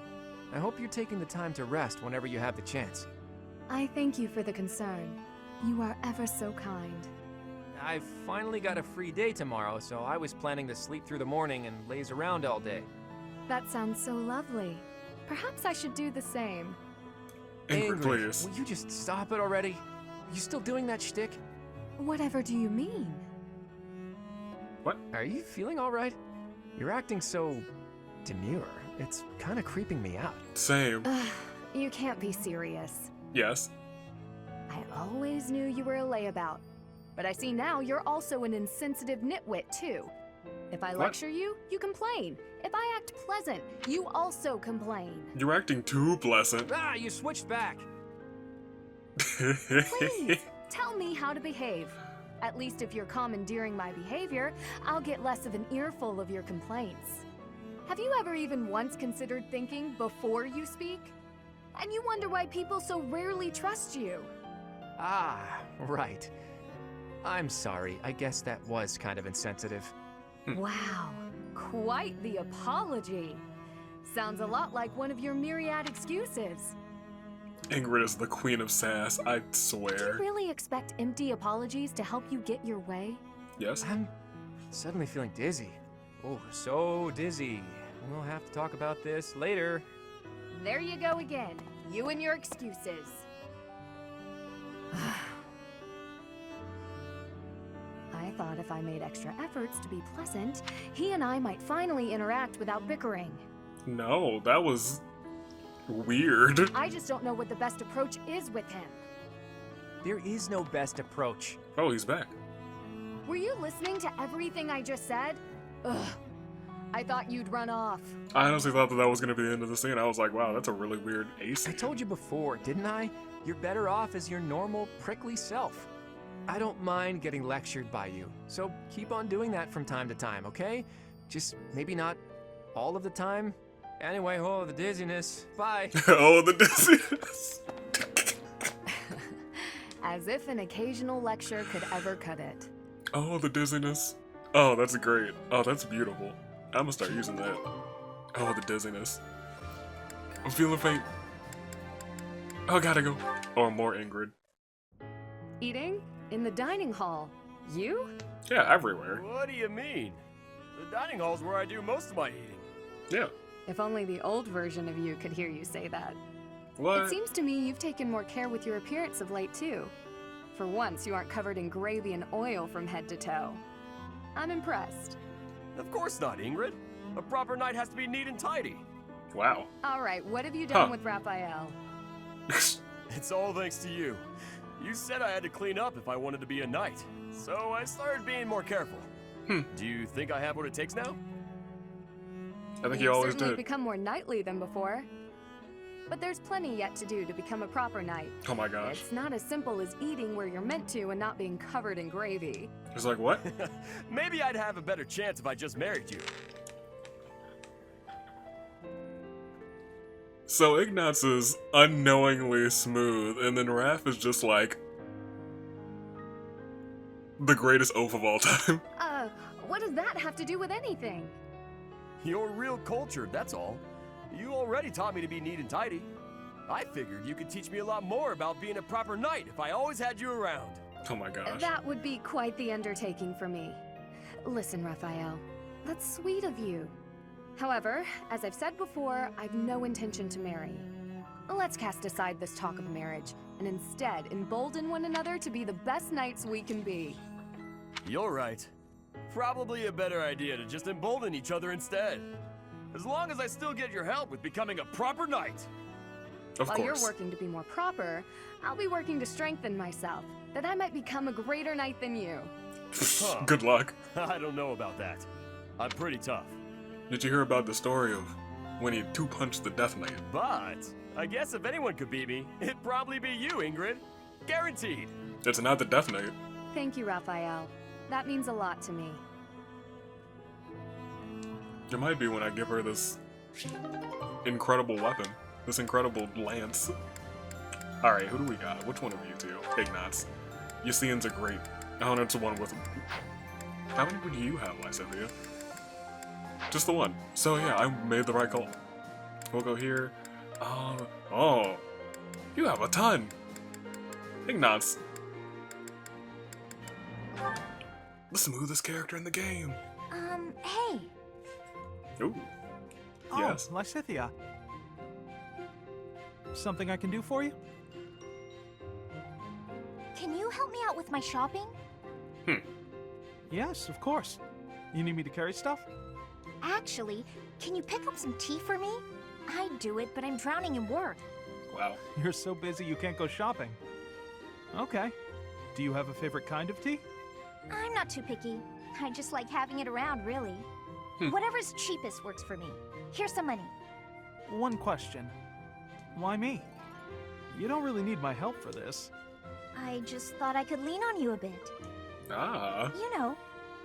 I hope you're taking the time to rest whenever you have the chance. I thank you for the concern. You are ever so kind. I've finally got a free day tomorrow, so I was planning to sleep through the morning and laze around all day. That sounds so lovely. Perhaps I should do the same. Ingrid, please. Will you just stop it already? You still doing that shtick? Whatever do you mean? What? Are you feeling all right? You're acting so demure. It's kind of creeping me out. Same. You can't be serious. Yes. I always knew you were a layabout. But I see now you're also an insensitive nitwit, too. If I lecture you, you complain. If I act pleasant, you also complain. You're acting too pleasant. You switched back. Please, tell me how to behave. At least if you're commandeering my behavior, I'll get less of an earful of your complaints. Have you ever even once considered thinking before you speak? And you wonder why people so rarely trust you. Right. I'm sorry. I guess that was kind of insensitive. Wow, quite the apology. Sounds a lot like one of your myriad excuses. Ingrid is the queen of sass, I swear. Do you really expect empty apologies to help you get your way? Yes. I'm suddenly feeling dizzy. Oh, so dizzy. We'll have to talk about this later. There you go again. You and your excuses. I thought if I made extra efforts to be pleasant, he and I might finally interact without bickering. No, that was Weird. I just don't know what the best approach is with him. There is no best approach. Oh, he's back. Were you listening to everything I just said? Ugh. I thought you'd run off. I honestly thought that was going to be the end of the scene. I was like, wow, that's a really weird ace. I told you before, didn't I? You're better off as your normal, prickly self. I don't mind getting lectured by you, so keep on doing that from time to time, okay? Just maybe not all of the time. Anyway, oh, the dizziness. Bye. Oh, the dizziness. As if an occasional lecture could ever cut it. Oh, the dizziness. Oh, that's great. Oh, that's beautiful. I'm gonna start using that. Oh, the dizziness. I'm feeling faint. Oh, gotta go. Oh, more Ingrid. Eating? In the dining hall. You? Yeah, everywhere. What do you mean? The dining hall's where I do most of my eating. Yeah. If only the old version of you could hear you say that. What? It seems to me you've taken more care with your appearance of late, too. For once, you aren't covered in gravy and oil from head to toe. I'm impressed. Of course not, Ingrid. A proper knight has to be neat and tidy. Wow. All right, what have you done with Raphael? It's all thanks to you. You said I had to clean up if I wanted to be a knight, so I started being more careful. Do you think I have what it takes now? I think you always certainly did. become more knightly than before. But there's plenty yet to do to become a proper knight. Oh my gosh. It's not as simple as eating where you're meant to and not being covered in gravy. It's like, what? Maybe I'd have a better chance if I just married you. So Ignatz is unknowingly smooth, and then Raph is just like the greatest oaf of all time. What does that have to do with anything? You're real cultured, that's all. You already taught me to be neat and tidy. I figured you could teach me a lot more about being a proper knight if I always had you around. Oh my gosh. That would be quite the undertaking for me. Listen, Raphael, that's sweet of you. However, as I've said before, I've no intention to marry. Let's cast aside this talk of marriage, and instead embolden one another to be the best knights we can be. You're right. Probably a better idea to just embolden each other instead. As long as I still get your help with becoming a proper knight. Of While course. you're working to be more proper, I'll be working to strengthen myself, that I might become a greater knight than you. Good luck. I don't know about that. I'm pretty tough. Did you hear about the story of when he two-punched the Death Knight? But I guess if anyone could beat me, it'd probably be you, Ingrid. Guaranteed. It's not the Death Knight. Thank you, Raphael. That means a lot to me. It might be when I give her this incredible weapon. This incredible lance. Alright, who do we got? Which one of you two? Ignatz. Yacian's are great. Oh, no, it's the one with... How many do you have, Lysithia? Just the one. So yeah, I made the right call. We'll go here. Oh. You have a ton. Ignatz. The smoothest character in the game. Hey. Ooh. Oh, Yes. Lysithia. Something I can do for you? Can you help me out with my shopping? Yes, of course. You need me to carry stuff? Actually, can you pick up some tea for me? I'd do it, but I'm drowning in work. Wow. You're so busy you can't go shopping. Okay. Do you have a favorite kind of tea? I'm not too picky. I just like having it around, really. Whatever's cheapest works for me. Here's some money. One question. Why me? You don't really need my help for this. I just thought I could lean on you a bit. Ah. You know,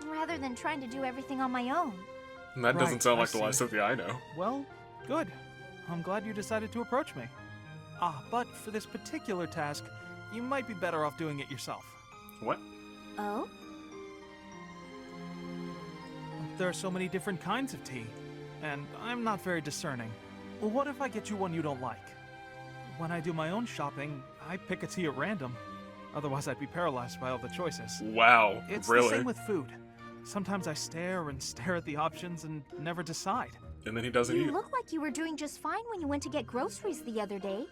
rather than trying to do everything on my own. That doesn't Right, sound I like the see. Lysithia I know. Well, good. I'm glad you decided to approach me. But for this particular task, you might be better off doing it yourself. What? Oh? There are so many different kinds of tea, and I'm not very discerning. Well, what if I get you one you don't like? When I do my own shopping, I pick a tea at random. Otherwise, I'd be paralyzed by all the choices. Wow, It's really? the same with food. Sometimes I stare and stare at the options and never decide. And then he doesn't You eat. look like you were doing just fine when you went to get groceries the other day.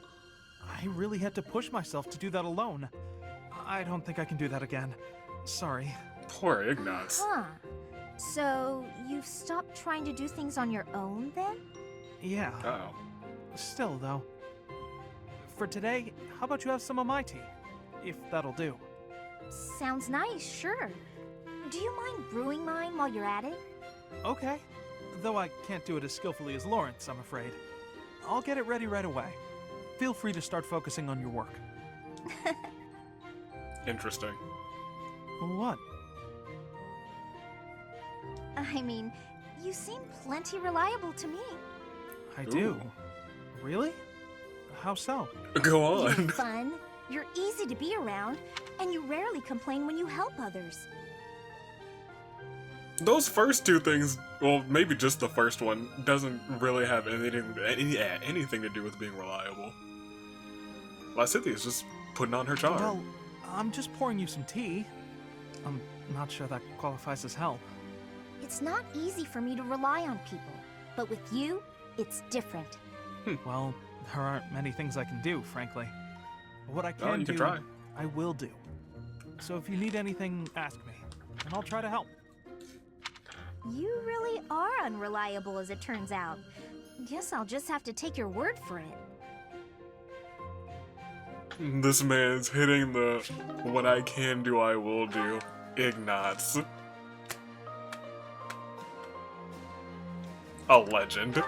I really had to push myself to do that alone. I don't think I can do that again. Sorry. Poor Ignatz. Huh. So, you've stopped trying to do things on your own, then? Yeah. Uh-oh. Still, though. For today, how about you have some of my tea? If that'll do. Sounds nice, sure. Do you mind brewing mine while you're at it? Okay. Though I can't do it as skillfully as Lawrence, I'm afraid. I'll get it ready right away. Feel free to start focusing on your work. Interesting. What? I mean, you seem plenty reliable to me. I do. Really? How so? Go on. You're fun, you're easy to be around, and you rarely complain when you help others. Those first two things, well, maybe just the first one, doesn't really have anything to do with being reliable. Lysithia's just putting on her charm. Well, I'm just pouring you some tea. I'm not sure that qualifies as help. It's not easy for me to rely on people, but with you, it's different. Well, there aren't many things I can do, frankly. But what I can you do, can try. I will do. So if you need anything, ask me, and I'll try to help. You really are unreliable, as it turns out. Guess I'll just have to take your word for it. This man's hitting the what I can do, I will do. Ignatz. A legend.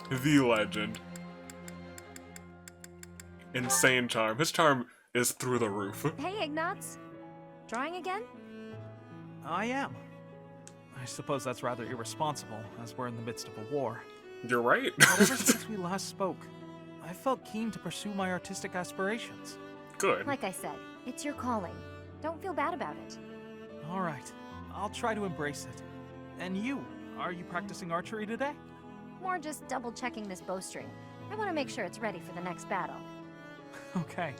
The legend. Insane charm. His charm is through the roof. Hey, Ignatz. Drawing again? I am. I suppose that's rather irresponsible, as we're in the midst of a war. You're right. But ever since we last spoke, I felt keen to pursue my artistic aspirations. Good. Like I said, it's your calling. Don't feel bad about it. All right. I'll try to embrace it. And you, are you practicing archery today? More just double-checking this bowstring. I want to make sure it's ready for the next battle. Okay.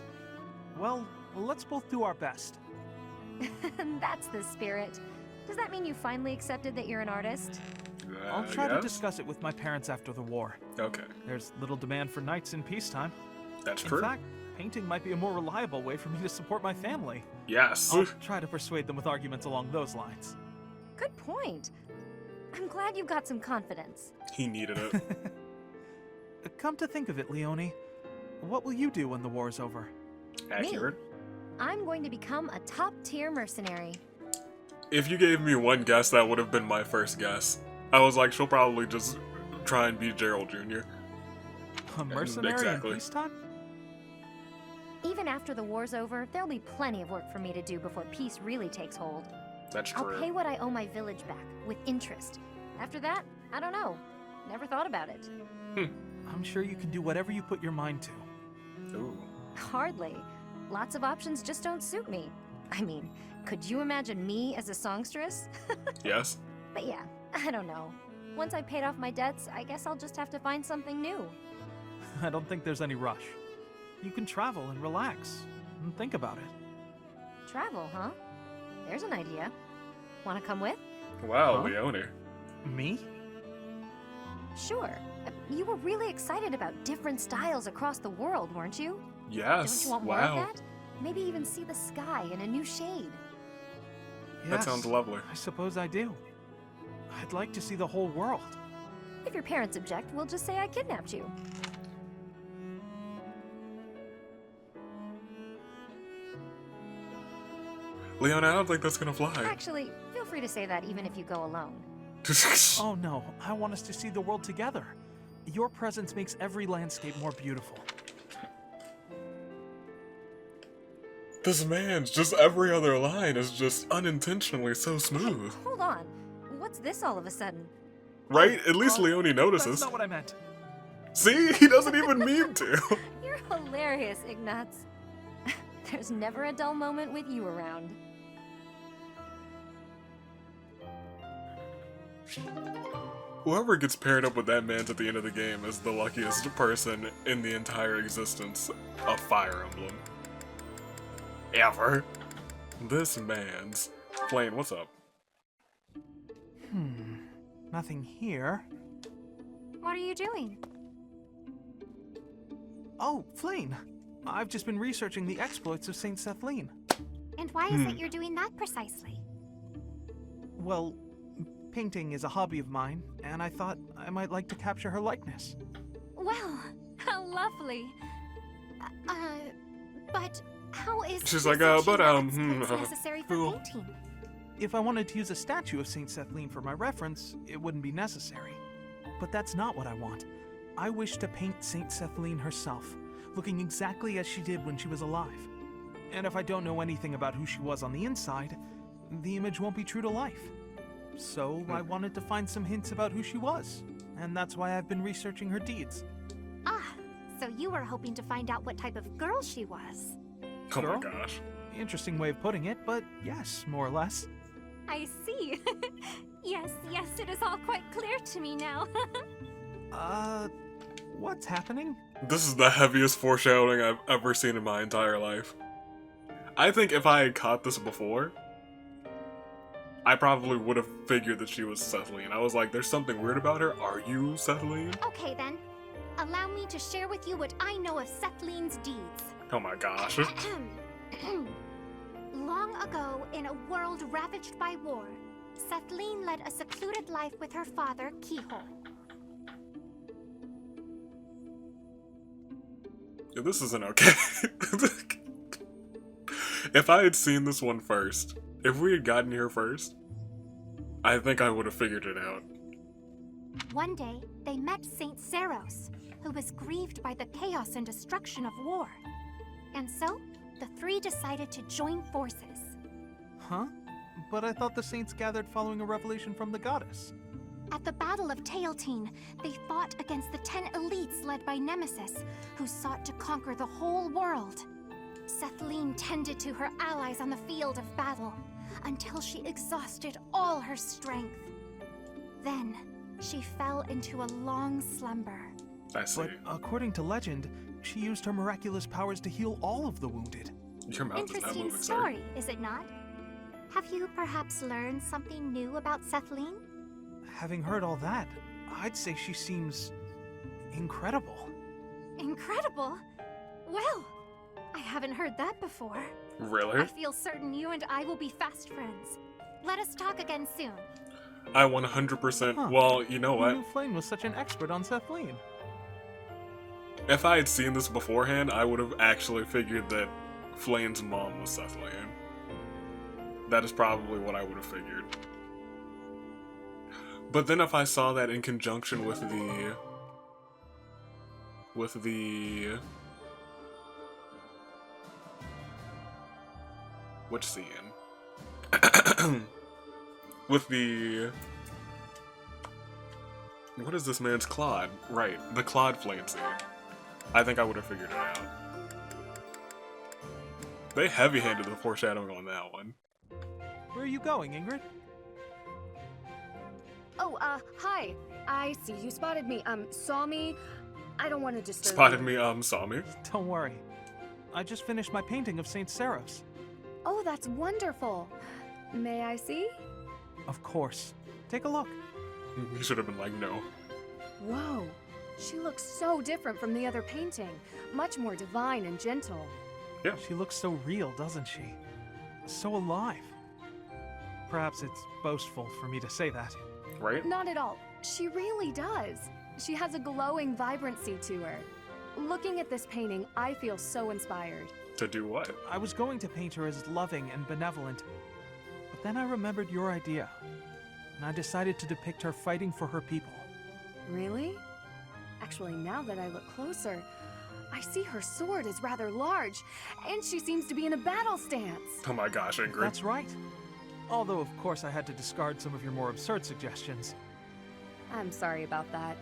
Well, let's both do our best. That's the spirit. Does that mean you finally accepted that you're an artist? I'll try to discuss it with my parents after the war. Okay. There's little demand for knights in peacetime. That's In true. fact, painting might be a more reliable way for me to support my family. Yes. I'll try to persuade them with arguments along those lines. Good point. I'm glad you've got some confidence. He needed it. Come to think of it, Leonie, what will you do when the war is over? Accurate. I'm going to become a top-tier mercenary. If you gave me one guess, that would have been my first guess. I was like, she'll probably just try and be Gerald Jr. A mercenary Exactly. in peacetime? Even after the war's over, there'll be plenty of work for me to do before peace really takes hold. That's I'll true. pay what I owe my village back, with interest. After that, I don't know. Never thought about it. I'm sure you can do whatever you put your mind to. Ooh. Hardly. Lots of options just don't suit me. I mean, could you imagine me as a songstress? Yes. But yeah, I don't know. Once I've paid off my debts, I guess I'll just have to find something new. I don't think there's any rush. You can travel and relax, and think about it. Travel, huh? There's an idea. Wanna come with? Wow, Huh? Leonie. Me? Sure. You were really excited about different styles across the world, weren't you? Yes. Don't you want more Wow. of that? Maybe even see the sky in a new shade. That sounds lovely. I suppose I do. I'd like to see the whole world. If your parents object, we'll just say I kidnapped you. Leonie, I don't think that's gonna fly. Actually, feel free to say that even if you go alone. Oh no, I want us to see the world together. Your presence makes every landscape more beautiful. This man's just every other line is just unintentionally so smooth. Hold on. What's this all of a sudden? Right? At least Leonie notices. That's not what I meant. See? He doesn't even mean to. You're hilarious, Ignatz. There's never a dull moment with you around. Whoever gets paired up with that man at the end of the game is the luckiest person in the entire existence of Fire Emblem. Ever. This man's... Flame, what's up? Nothing here. What are you doing? Oh, Flane! I've just been researching the exploits of Saint Sethlene. And why is it you're doing that precisely? Well, painting is a hobby of mine, and I thought I might like to capture her likeness. Well, how lovely. But how is She's like, necessary for cool. painting? If I wanted to use a statue of Saint Settleen for my reference, it wouldn't be necessary. But that's not what I want. I wish to paint Saint Settleen herself, looking exactly as she did when she was alive. And if I don't know anything about who she was on the inside, the image won't be true to life. So I wanted to find some hints about who she was, and that's why I've been researching her deeds. Ah, so you were hoping to find out what type of girl she was. Oh my gosh. Interesting way of putting it, but yes, more or less. I see. Yes, it is all quite clear to me now. What's happening? This is the heaviest foreshadowing I've ever seen in my entire life. I think if I had caught this before, I probably would have figured that she was Settleen. I was like, there's something weird about her. Are you Settleen? Okay then. Allow me to share with you what I know of Settleen's deeds. Oh my gosh. Long ago, in a world ravaged by war, Settleen led a secluded life with her father, Keyhole. This isn't okay. If I had seen this one first, if we had gotten here first, I think I would have figured it out. One day, they met Saint Seros, who was grieved by the chaos and destruction of war. And so, the three decided to join forces. Huh? But I thought the saints gathered following a revelation from the goddess. At the Battle of Tailteen, they fought against the 10 elites led by Nemesis, who sought to conquer the whole world. Settleen tended to her allies on the field of battle, until she exhausted all her strength. Then, she fell into a long slumber. I see. But according to legend, she used her miraculous powers to heal all of the wounded. Your mouth is not Interesting moving, story, sir. is it not? Have you perhaps learned something new about Settleen? Having heard all that, I'd say she seems incredible. Incredible? Well, I haven't heard that before. Really? I feel certain you and I will be fast friends. Let us talk again soon. I 100%. Huh. Well, you know Who what? knew Flame was such an expert on Settleen? If I had seen this beforehand, I would have actually figured that Flame's mom was Settleen. That is probably what I would have figured. But then if I saw that in conjunction with the... Which scene? With the... What is this man's Claude? Right, the Claude flame scene. I think I would have figured it out. They heavy-handed the foreshadowing on that one. Where are you going, Ingrid? Oh, hi. I see you spotted me. Saw me. I don't want to disturb Spotted you. me, saw me. Don't worry. I just finished my painting of Saint Seros. Oh, that's wonderful. May I see? Of course. Take a look. He should have been like, no. Whoa. She looks so different from the other painting. Much more divine and gentle. Yeah. She looks so real, doesn't she? So alive. Perhaps it's boastful for me to say that. Right? Not at all. She really does. She has a glowing vibrancy to her. Looking at this painting, I feel so inspired. To do what? I was going to paint her as loving and benevolent, but then I remembered your idea, and I decided to depict her fighting for her people. Really? Actually, now that I look closer, I see her sword is rather large, and she seems to be in a battle stance. Oh my gosh, Ingrid. That's right. Although, of course, I had to discard some of your more absurd suggestions. I'm sorry about that.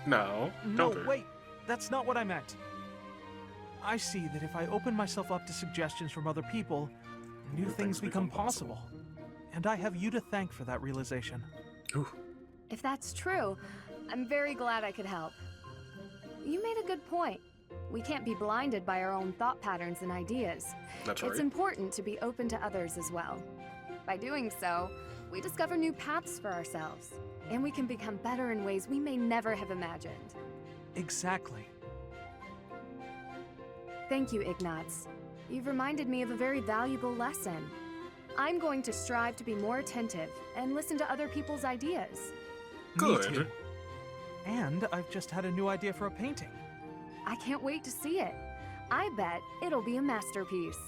No, No, don't. wait. That's not what I meant. I see that if I open myself up to suggestions from other people, new things become possible. And I have you to thank for that realization. Ooh. If that's true, I'm very glad I could help. You made a good point. We can't be blinded by our own thought patterns and ideas. That's right. It's important to be open to others as well. By doing so, we discover new paths for ourselves, and we can become better in ways we may never have imagined. Exactly. Thank you, Ignatz. You've reminded me of a very valuable lesson. I'm going to strive to be more attentive and listen to other people's ideas. Good. Me too. And I've just had a new idea for a painting. I can't wait to see it. I bet it'll be a masterpiece.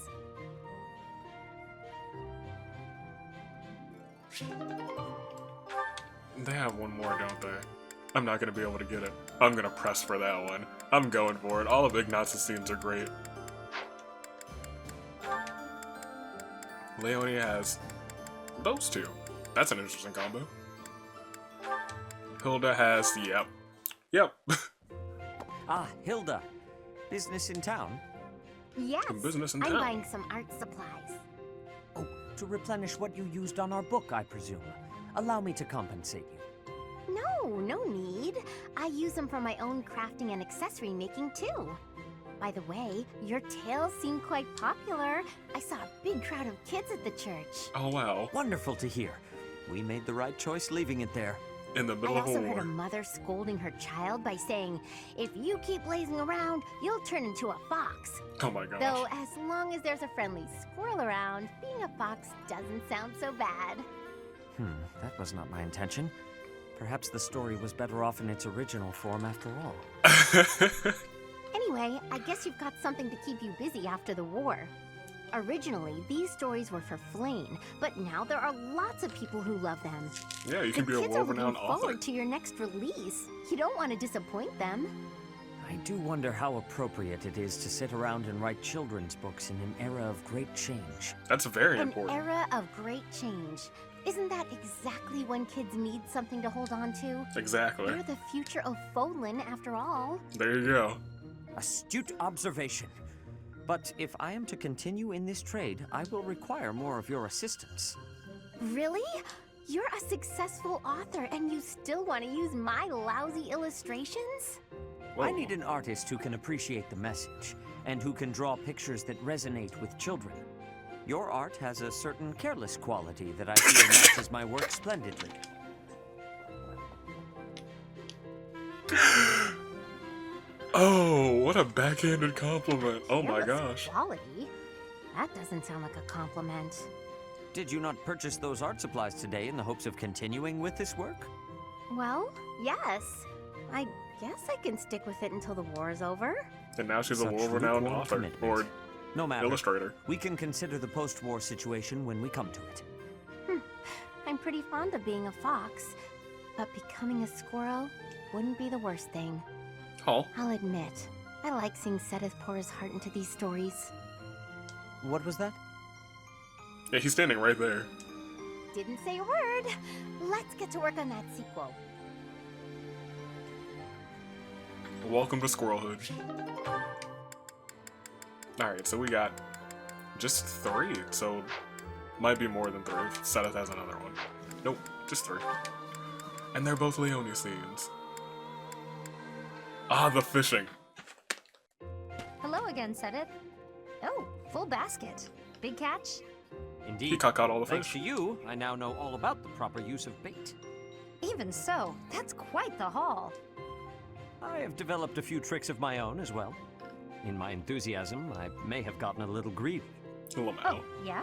They have one more, don't they? I'm not gonna be able to get it. I'm gonna press for that one. I'm going for it. All of Ignaz's scenes are great. Leonie has those two. That's an interesting combo. Hilda has the Yep. Ah, Hilda. Business in town? Yes, Business in I'm town. buying some art supplies. Oh, to replenish what you used on our book, I presume. Allow me to compensate you. No need. I use them for my own crafting and accessory making too. By the way, your tales seem quite popular. I saw a big crowd of kids at the church. Oh wow. Wonderful to hear. We made the right choice leaving it there. In the middle I of a also heard war. a mother scolding her child by saying, if you keep lazing around, you'll turn into a fox. Oh my gosh. Though, as long as there's a friendly squirrel around, being a fox doesn't sound so bad. That was not my intention. Perhaps the story was better off in its original form after all. Anyway, I guess you've got something to keep you busy after the war. Originally, these stories were for Flame, but now there are lots of people who love them. Yeah, you can be a kids are looking world-renowned author. forward to your next release. You don't want to disappoint them. I do wonder how appropriate it is to sit around and write children's books in an era of great change. That's very An important. era of great change. Isn't that exactly when kids need something to hold on to? Exactly. They're the future of Fodlan, after all. There you go. Astute observation. But if I am to continue in this trade, I will require more of your assistance. Really? You're a successful author and you still want to use my lousy illustrations? I need an artist who can appreciate the message, and who can draw pictures that resonate with children. Your art has a certain careless quality that I feel matches my work splendidly. Oh, what a backhanded compliment. Oh my Careless gosh. Quality? That doesn't sound like a compliment. Did you not purchase those art supplies today in the hopes of continuing with this work? Well, yes. I guess I can stick with it until the war is over. And now she's a Such world-renowned lukewarm author. commitment. Or No matter. illustrator. We can consider the post-war situation when we come to it. I'm pretty fond of being a fox, but becoming a squirrel wouldn't be the worst thing. Oh. I'll admit, I like seeing Sedith pour his heart into these stories. What was that? Yeah, he's standing right there. Didn't say a word. Let's get to work on that sequel. Welcome to Squirrelhood. Alright, so we got just 3, so might be more than 3 if Sedith has another one. Nope, just 3. And they're both Leonie scenes. Ah, the fishing. Hello again, Sedith. Oh, full basket. Big catch? Indeed. He caught all the Thanks fish. to you, I now know all about the proper use of bait. Even so, that's quite the haul. I have developed a few tricks of my own as well. In my enthusiasm, I may have gotten a little greedy. Oh, yeah?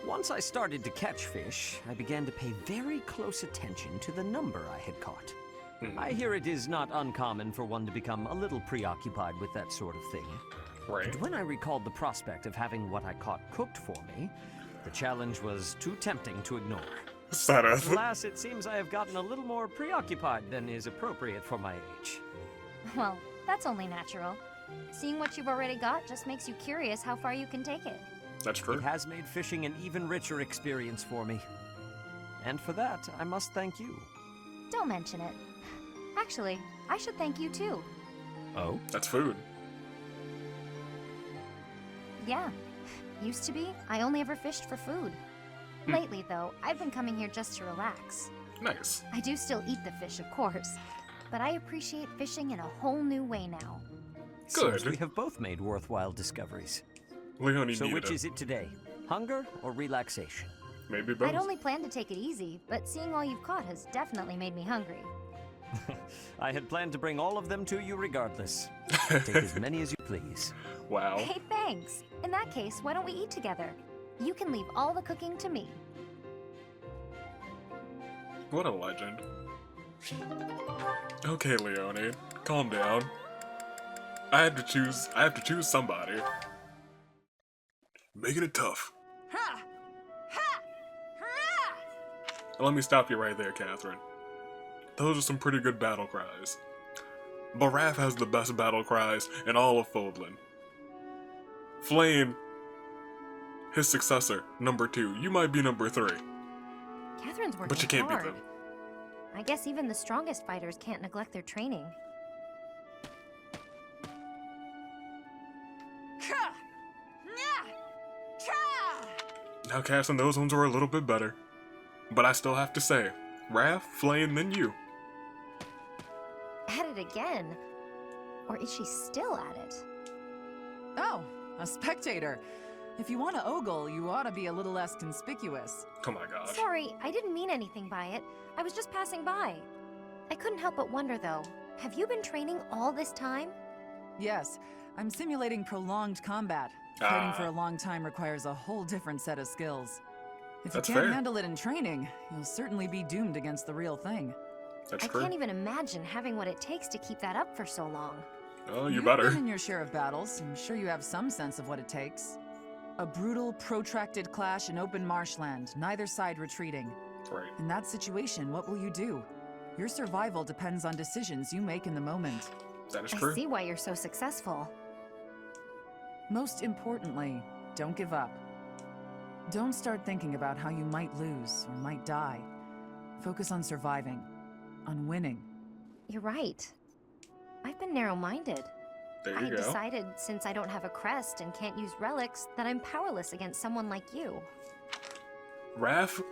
Once I started to catch fish, I began to pay very close attention to the number I had caught. I hear it is not uncommon for one to become a little preoccupied with that sort of thing. Right. And when I recalled the prospect of having what I caught cooked for me, the challenge was too tempting to ignore. Sedith. Alas, it seems I have gotten a little more preoccupied than is appropriate for my age. Well, that's only natural. Seeing what you've already got just makes you curious how far you can take it. That's true. It has made fishing an even richer experience for me. And for that, I must thank you. Don't mention it. Actually, I should thank you too. Oh? That's food. Yeah. Used to be, I only ever fished for food. Lately, though, I've been coming here just to relax. Nice. I do still eat the fish, of course, but I appreciate fishing in a whole new way now. Seems we have both made worthwhile discoveries. Leonie So needed which it. is it today? Hunger or relaxation? Maybe both. I'd only planned to take it easy, but seeing all you've caught has definitely made me hungry. I had planned to bring all of them to you regardless. Take as many as you please. Wow. Hey, thanks. In that case, why don't we eat together? You can leave all the cooking to me. What a legend. Okay, Leone, calm down. I have to choose somebody. Making it tough. Let me stop you right there, Catherine. Those are some pretty good battle cries. But Raph has the best battle cries in all of Fodlan. Flame, his successor, number 2. You might be number 3. Catherine's working But you can't hard. beat them. I guess even the strongest fighters can't neglect their training. Now, Cass, and those ones were a little bit better. But I still have to say, Raph, Flame, then you. At it again? Or is she still at it? Oh, a spectator. If you want to ogle, you ought to be a little less conspicuous. Oh my gosh. Sorry, I didn't mean anything by it. I was just passing by. I couldn't help but wonder, though. Have you been training all this time? Yes, I'm simulating prolonged combat. Fighting for a long time requires a whole different set of skills. If you That's can't fair. handle it in training, you'll certainly be doomed against the real thing. That's I true. can't even imagine having what it takes to keep that up for so long. Oh, you You've better. been in your share of battles. I'm sure you have some sense of what it takes. A brutal, protracted clash in open marshland, neither side retreating. Right. In that situation, what will you do? Your survival depends on decisions you make in the moment. That is I true. see why you're so successful. Most importantly, don't give up. Don't start thinking about how you might lose or might die. Focus on surviving, on winning. You're right. I've been narrow-minded. There I you go. decided, since I don't have a crest and can't use relics, that I'm powerless against someone like you. Raph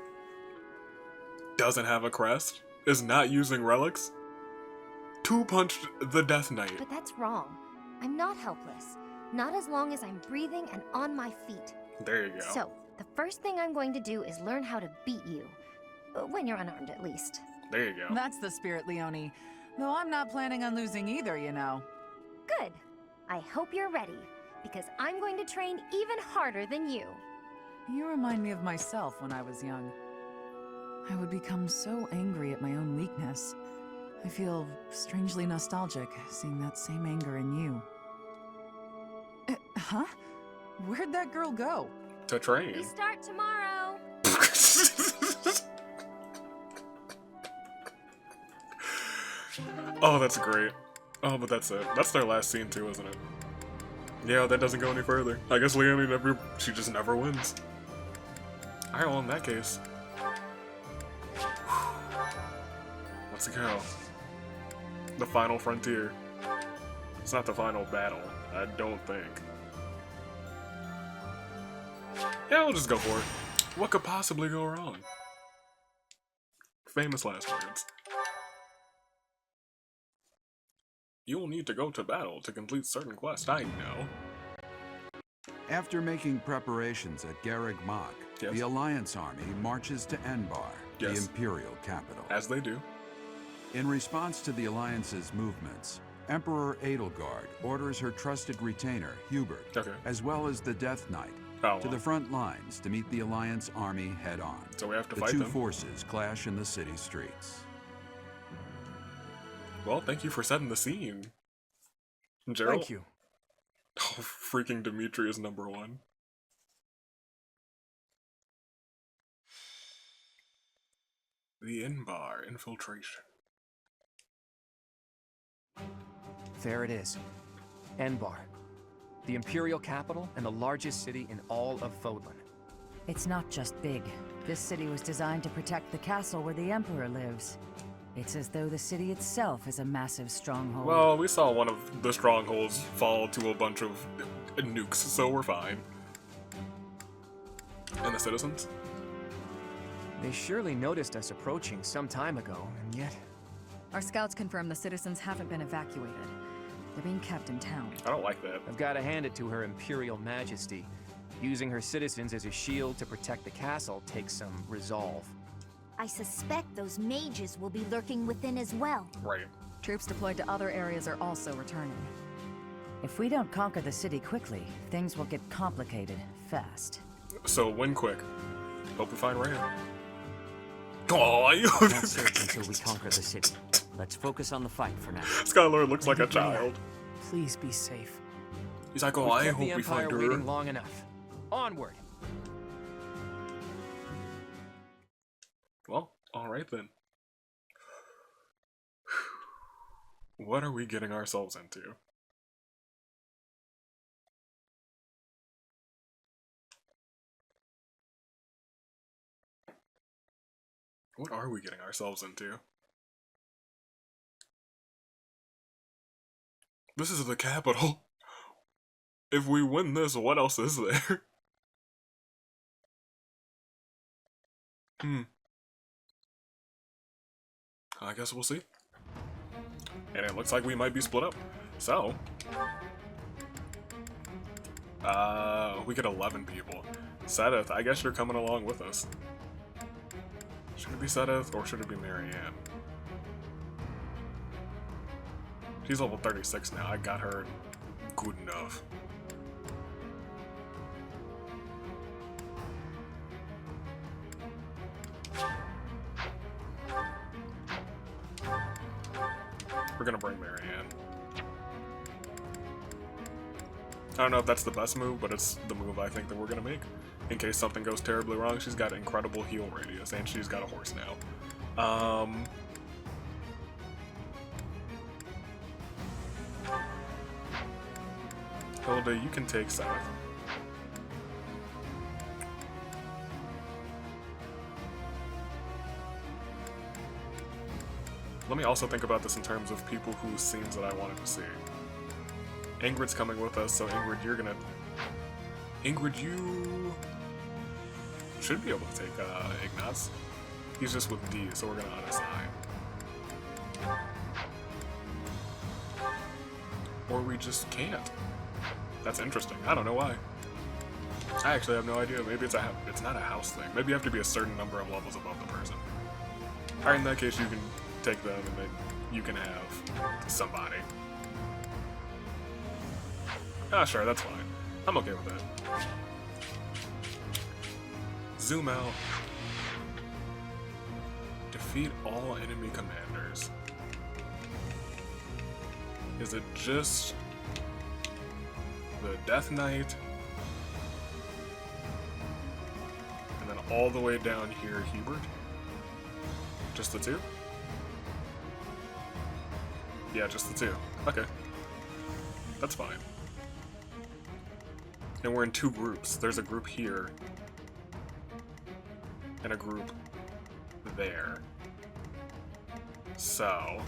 doesn't have a crest, is not using relics. 2-punched the Death Knight. But that's wrong. I'm not helpless. Not as long as I'm breathing and on my feet. There you go. So, the first thing I'm going to do is learn how to beat you. When you're unarmed, at least. There you go. That's the spirit, Leone. Though I'm not planning on losing either, you know. Good. I hope you're ready, because I'm going to train even harder than you. You remind me of myself when I was young. I would become so angry at my own weakness. I feel strangely nostalgic seeing that same anger in you. Huh? Where'd that girl go? To train. We start tomorrow. Oh, that's great. Oh, but that's it. That's their last scene too, isn't it? Yeah, that doesn't go any further. I guess Leone she just never wins. Alright, well in that case. Let's go. The final frontier. It's not the final battle, I don't think. Yeah, we'll just go for it. What could possibly go wrong? Famous last words. You will need to go to battle to complete certain quests, I know. After making preparations at Garreg Mach, the Alliance army marches to Enbar, the Imperial capital. As they do. In response to the Alliance's movements, Emperor Edelgard orders her trusted retainer, Hubert, as well as the Death Knight, to the front lines to meet the Alliance army head-on. So we have to the fight two them. forces clash in the city streets. Well, thank you for setting the scene. Gerald? Thank you. Oh, freaking Dimitri is number 1. The Enbar infiltration. There it is. Enbar. The Imperial capital and the largest city in all of Fodlan. It's not just big. This city was designed to protect the castle where the Emperor lives. It's as though the city itself is a massive stronghold. Well, we saw one of the strongholds fall to a bunch of nukes, so we're fine. And the citizens? They surely noticed us approaching some time ago, and yet... Our scouts confirm the citizens haven't been evacuated. They're being kept in town. I don't like that. I've got to hand it to Her Imperial Majesty. Using her citizens as a shield to protect the castle takes some resolve. I suspect those mages will be lurking within as well. Right. Troops deployed to other areas are also returning. If we don't conquer the city quickly, things will get complicated fast. So, win quick. Hope we find Rhea. Oh, you can't search until we conquer the city. Let's focus on the fight for now. Skylord looks like a child. Please be safe. He's like, oh, We've I kept hope the we find Empire her. waiting long enough. Onward. Well, alright then. What are we getting ourselves into? What are we getting ourselves into? This is the capital. If we win this, what else is there? I guess we'll see. And it looks like we might be split up. So, we get 11 people. Sedith, I guess you're coming along with us. Should it be Sedith or should it be Marianne? She's level 36 now. I got her good enough. We're gonna bring Marianne. I don't know if that's the best move, but it's the move I think that we're gonna make. In case something goes terribly wrong, she's got incredible heal radius, and she's got a horse now. Hilda, you can take Seth. Let me also think about this in terms of people whose scenes that I wanted to see. Ingrid's coming with us, so Ingrid, you're gonna... Ingrid, you... should be able to take Ignatz. He's just with D, so we're gonna unassign. Or we just can't. That's interesting. I don't know why. I actually have no idea. Maybe it's not a house thing. Maybe you have to be a certain number of levels above the person. Alright, in that case you can take them and then you can have somebody. Ah, sure, that's fine. I'm okay with that. Zoom out. Defeat all enemy commanders. Is it just the Death Knight? And then all the way down here, Hubert? Just the two? Yeah, just the two. Okay. That's fine. And we're in two groups. There's a group here. And a group there. So...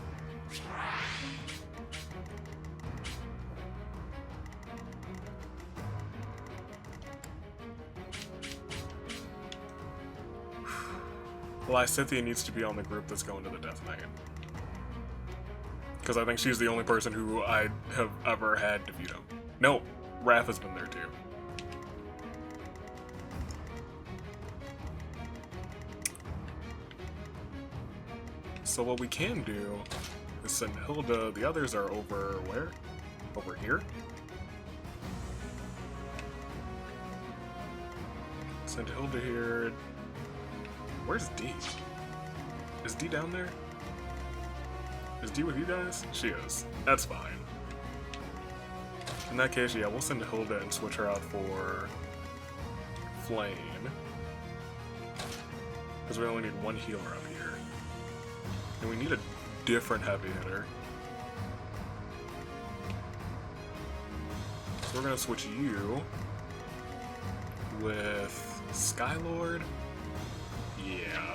Lysithea needs to be on the group that's going to the Death Knight. Because I think she's the only person who I have ever had defeat him. No, Raph has been there too. So what we can do is send Hilda, the others are over where? Over here? Send Hilda here. Where's D? Is D down there? Is D with you guys? She is. That's fine. In that case, yeah, we'll send Hilda and switch her out for Flame. Because we only need one healer up here. And we need a different heavy hitter. So we're gonna switch you with Skylord. Yeah,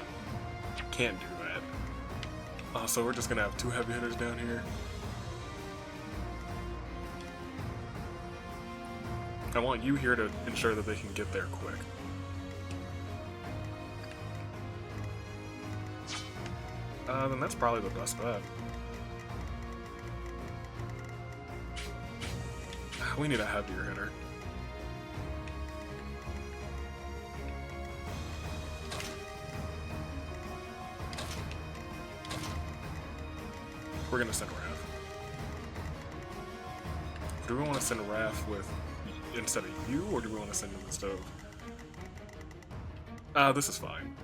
can't do that. So we're just gonna have two heavy hitters down here. I want you here to ensure that they can get there quick. Then that's probably the best bet. We need a heavier hitter. We're gonna send Raph. Do we want to send Raph with instead of you, or do we want to send him instead of? This is fine.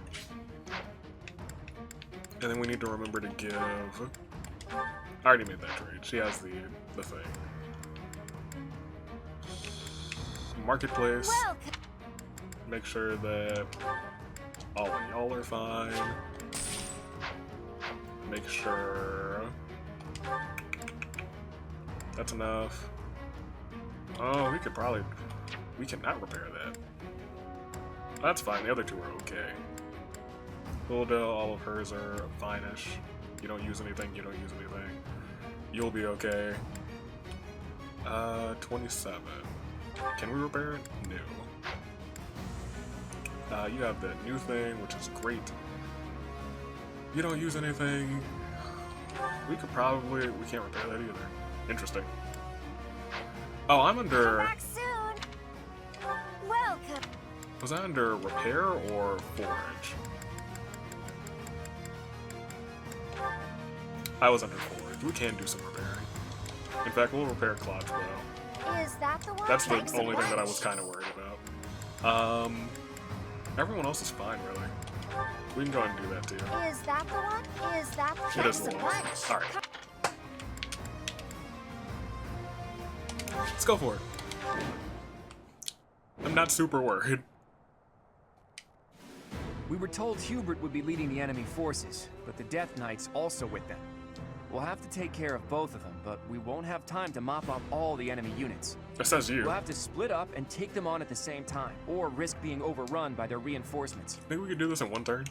And then we need to remember to give... I already made that trade. She has the thing. Marketplace. Make sure that all of y'all are fine. Make sure that's enough. Oh, we could probably... We cannot repair that. That's fine, the other two are okay. Hilda, all of hers are fine-ish. You don't use anything, you don't use anything. You'll be okay. 27. Can we repair it? No. You have that new thing, which is great. You don't use anything. We could probably... We can't repair that either. Interesting. Oh, I'm under... Come back soon. Welcome. Was I under repair or forage? I was under forage. We can do some repairing. In fact, we'll repair Claude's bow. Is that the one? That's the only thing that I was kind of worried about. Everyone else is fine, really. We can go ahead and do that too. Is that the one? Is that the It is the one. Alright. Let's go for it. I'm not super worried. We were told Hubert would be leading the enemy forces, but the Death Knight's also with them. We'll have to take care of both of them, but we won't have time to mop up all the enemy units. That says you. We'll have to split up and take them on at the same time, or risk being overrun by their reinforcements. Think we could do this in one turn?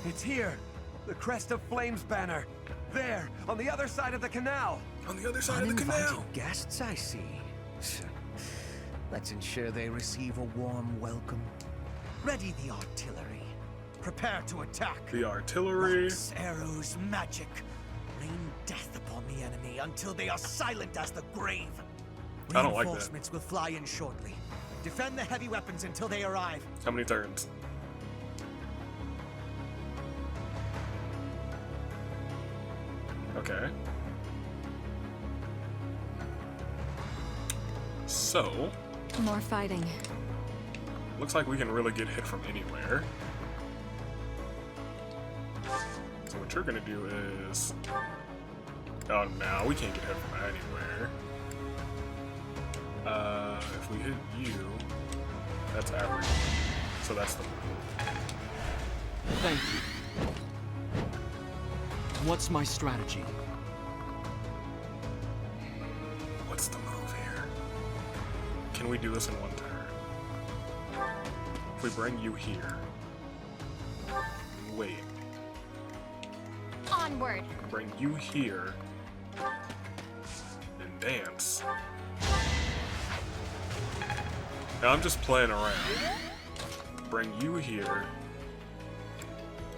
It's here! The Crest of Flames banner! There, on the other side of the canal! On the other side of the canal! Guests, I see. Let's ensure they receive a warm welcome. Ready the artillery. Prepare to attack. The artillery. Rocks, arrows, magic. Rain death upon the enemy until they are silent as the grave. I don't like that. Reinforcements will fly in shortly. Defend the heavy weapons until they arrive. How many turns? Okay. So... More fighting. Looks like we can really get hit from anywhere. So what you're gonna do is... Oh, no, we can't get hit from anywhere. If we hit you, that's average. So that's the move. Thank you. What's my strategy? What's the move here? Can we do this in one turn? If we bring you here. Wait. Onward. Bring you here. And dance. Now I'm just playing around. Bring you here.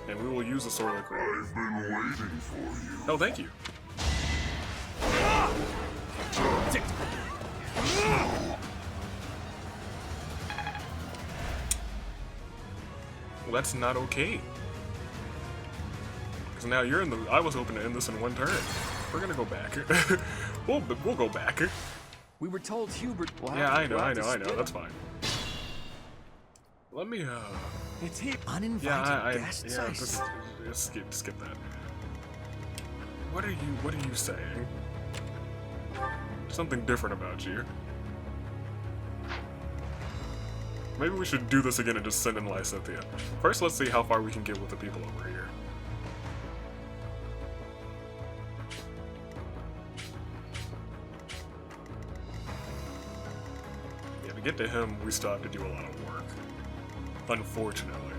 And we will use the sword of the Crow. I've been waiting for you. Oh, thank you. Well, that's not okay. Because now you're in the... I was hoping to end this in one turn. We're gonna go back. we'll go back. We were told Hubert will Yeah, have I to know. That's fine. Let me, It's here. Uninvited yeah, guests. yeah, just skip that. What are you saying? Something different about you. Maybe we should do this again and just send in Lysithea. First, let's see how far we can get with the people over here. Yeah, to get to him, we still have to do a lot of work. Unfortunately.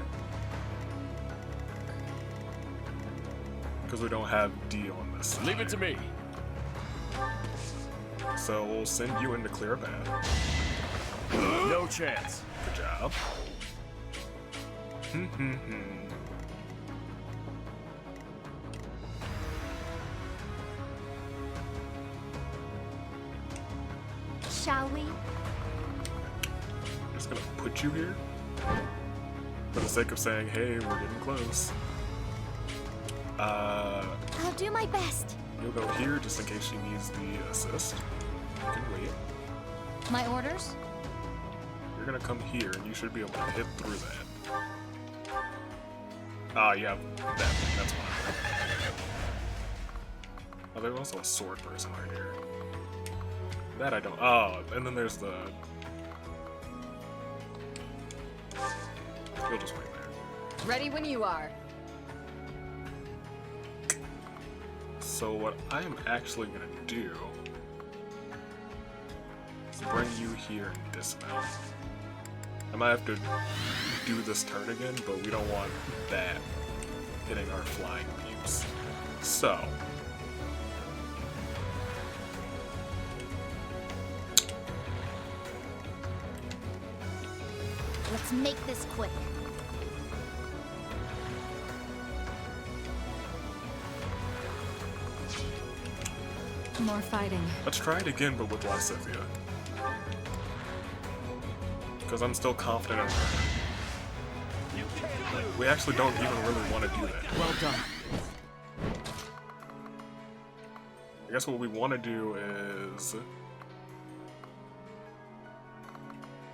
Because we don't have D on this side. Leave it to me. So we'll send you in to clear a path. No chance. Good job. Shall we? Just gonna put you here. For the sake of saying, hey, we're getting close. I'll do my best. You'll go here just in case she needs the assist. You can wait. My orders? You're gonna come here and you should be able to hit through that. Oh, yeah, that's one. Oh, there's also a sword person right here. That I don't. Oh, and then there's the. You'll just wait there. Ready when you are. So what I am actually gonna do is bring you here and dismount. I might have to do this turn again, but we don't want that hitting our flying beams. So. Let's make this quick. More fighting. Let's try it again, but with Lysithea. Because I'm still confident in her. We actually don't even really want to do that. Well done. I guess what we want to do is...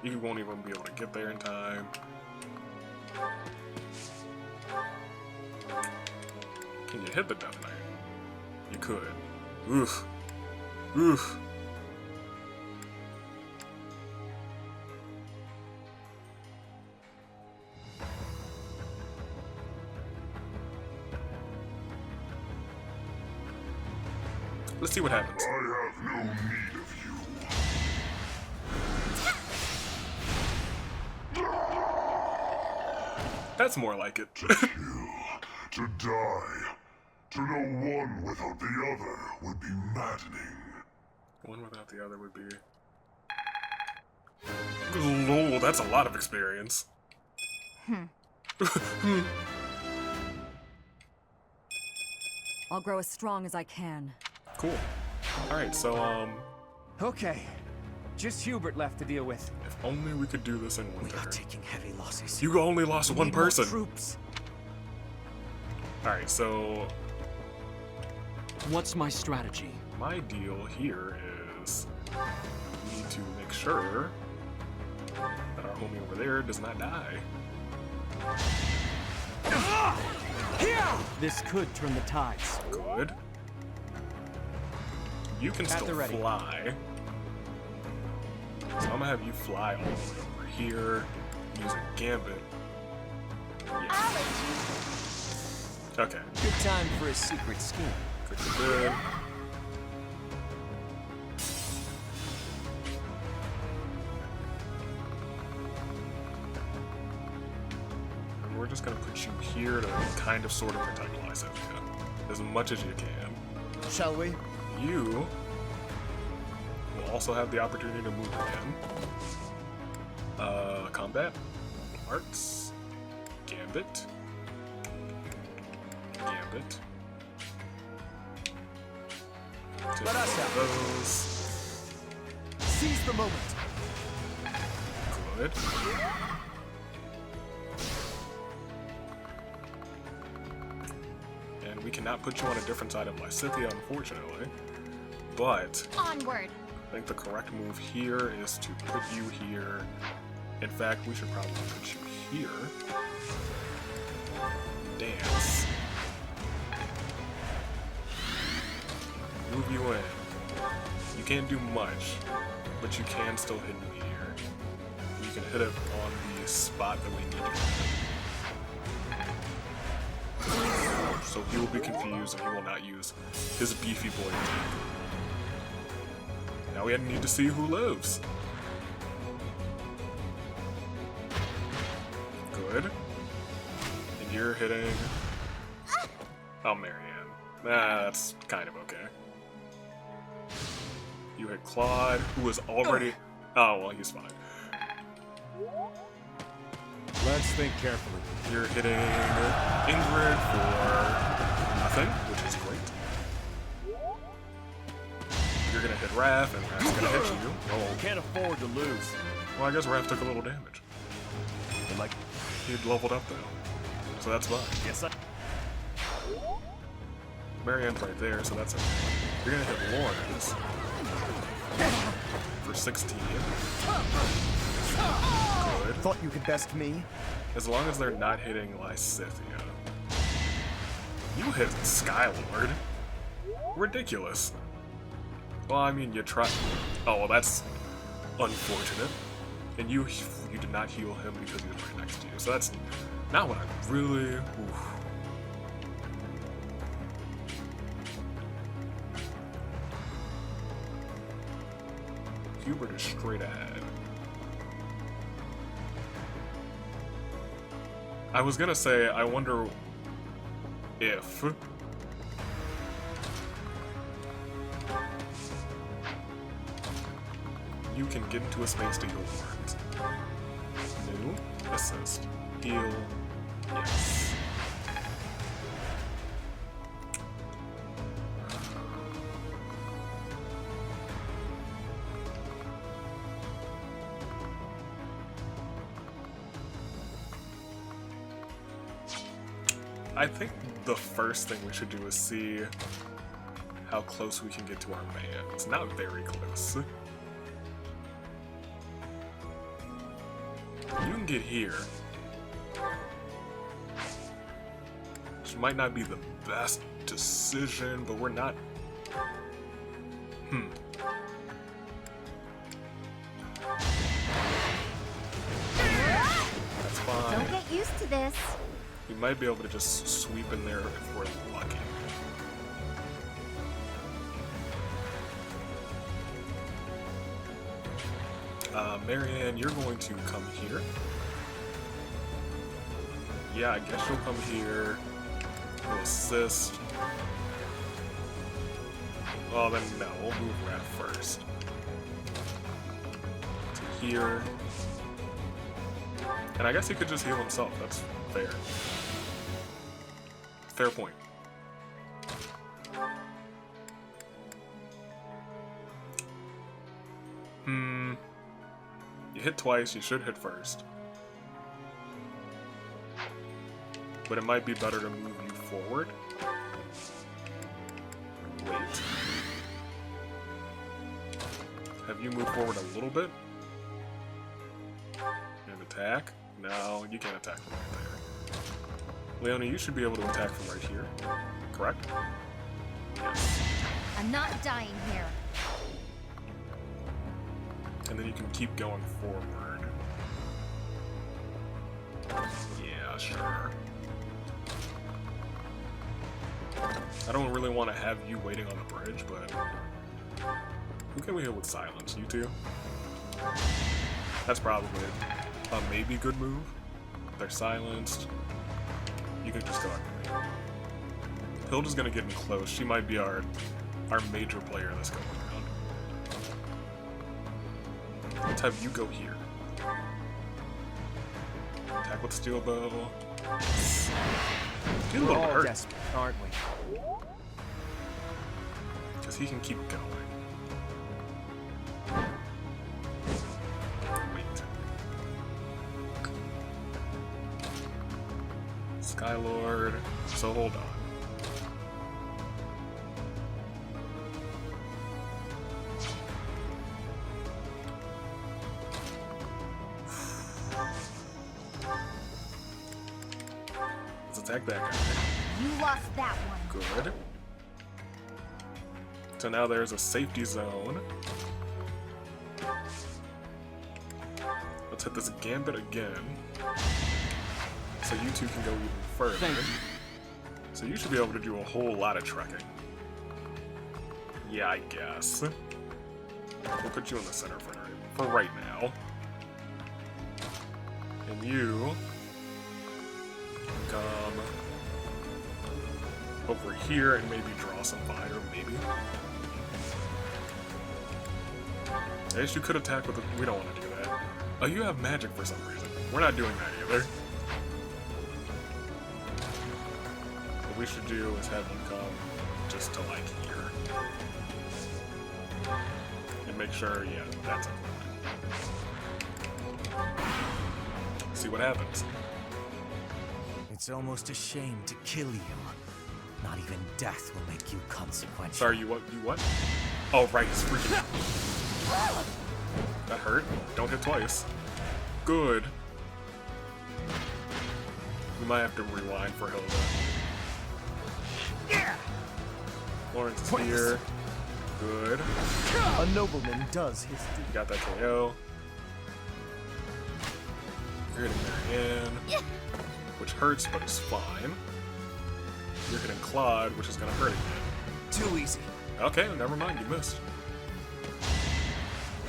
You won't even be able to get there in time. Can you hit the Death Knight? You could. Oof. Oof. Let's see what happens. I have no need of you. That's more like it. To kill, to die. To know one without the other would be maddening. One without the other would be... Lol, that's a lot of experience. I'll grow as strong as I can. Cool. Alright, so, Okay. Just Hubert left to deal with. If only we could do this in one turn. Taking heavy losses. You only lost one person. Troops. Alright, so... What's my strategy? My deal here is... We need to make sure that our homie over there does not die. This could turn the tides. Good. You can still fly. So I'm gonna have you fly all the way over here, use a gambit. Yeah. Okay. Good time for a secret scheme. Good. And we're just gonna put you here to kind of sort of protect Lysithea as much as you can. Shall we? You will also have the opportunity to move again. Combat, arts, gambit, gambit. Let us have those. Seize the moment. Good. And we cannot put you on a different side of Lysithea, unfortunately. But Onward. I think the correct move here is to put you here. In fact, we should probably put you here. Dance. Move you in. You can't do much, but you can still hit me here. You can hit it on the spot that we need to hit. So he will be confused and he will not use his beefy boy attack. Now we need to see who lives. Good. And you're hitting... Oh, Marianne. Nah, that's kind of okay. You hit Claude, who was already... Oh, well, he's fine. Let's think carefully. You're hitting Ingrid for nothing, which is great. You're gonna hit Raph, and Raph's gonna hit you. Oh, can't afford to lose. Well, I guess Raph took a little damage. And like, he'd leveled up though, so that's fine. Yes, I... Marianne's right there, so that's okay. You're gonna hit Lawrence for 16. Good. Thought you could best me? As long as they're not hitting Lysithea. You hit Skylord. Ridiculous. Well, I mean, you try. Oh, well, that's unfortunate. And you did not heal him because he was right next to you. So that's not what I really. Oof. Hubert is straight ahead. I was gonna say, I wonder if you can get into a space to heal wards. New, assist, heal, yes. I think the first thing we should do is see how close we can get to our man. It's not very close. You can get here. Which might not be the best decision, but we're not... That's fine. Don't get used to this. We might be able to just sweep in there if we're lucky. Marianne, you're going to come here. Yeah, I guess you'll come here. You'll assist. Well, then no, we'll move Rat first. To here. And I guess he could just heal himself. That's fair. Fair point. You hit twice, you should hit first. But it might be better to move you forward. Wait. Have you moved forward a little bit? And attack? No, you can't attack from right there. Leonie, you should be able to attack from right here. Correct? Yes. I'm not dying here. And then you can keep going forward. Yeah, sure. I don't really want to have you waiting on the bridge, but who can we hit with silence? You two? That's probably a maybe good move. They're silenced. You can just go after me. Hilda's gonna get in close. She might be our major player this going around. Let's have you go here. Attack with steel bow. Get a little hurt. Desperate, aren't we? Because he can keep going. Wait. Skylord. So hold on. Attack that guy. You lost that one. Good. So now there's a safety zone. Let's hit this gambit again. So you two can go even further. So you should be able to do a whole lot of trekking. Yeah, I guess. We'll put you in the center for right now. And you come over here and maybe draw some fire, maybe. I guess you could attack with we don't want to do that. Oh, you have magic for some reason. We're not doing that either. What we should do is have you come just to like here. And make sure, yeah, that's it. See what happens. It's almost a shame to kill you. Not even death will make you consequential. Sorry, you what? You what? Oh, right, it's freaking out. That hurt. Don't hit twice. Good. We might have to rewind for Hilda. Lawrence is here. Good. A nobleman does his duty. You got that KO. You're hitting Marianne, which hurts but is fine. You're hitting Claude, which is gonna hurt again. Too easy. Okay, never mind, you missed.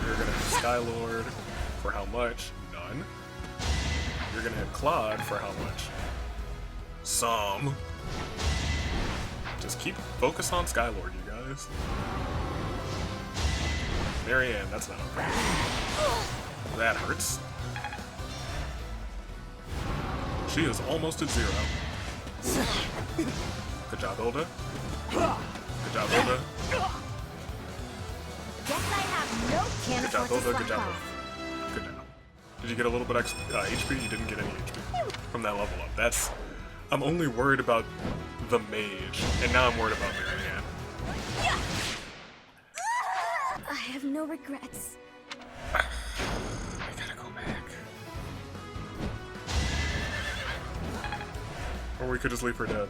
You're gonna hit Skylord for how much? None. You're gonna hit Claude for how much? Some. Just keep focus on Skylord, you guys. Marianne, that's not okay. That hurts. She is almost at 0. Good job, Hilda. Good job, Hilda. Guess I have no can Good job, afford to Hilda. Good slack job, off. Hilda. Good job. Did you get a little bit extra HP? You didn't get any HP from that level up. That's... I'm only worried about the mage, and now I'm worried about Marianne. I have no regrets. I gotta go back. Or we could just leave her dead.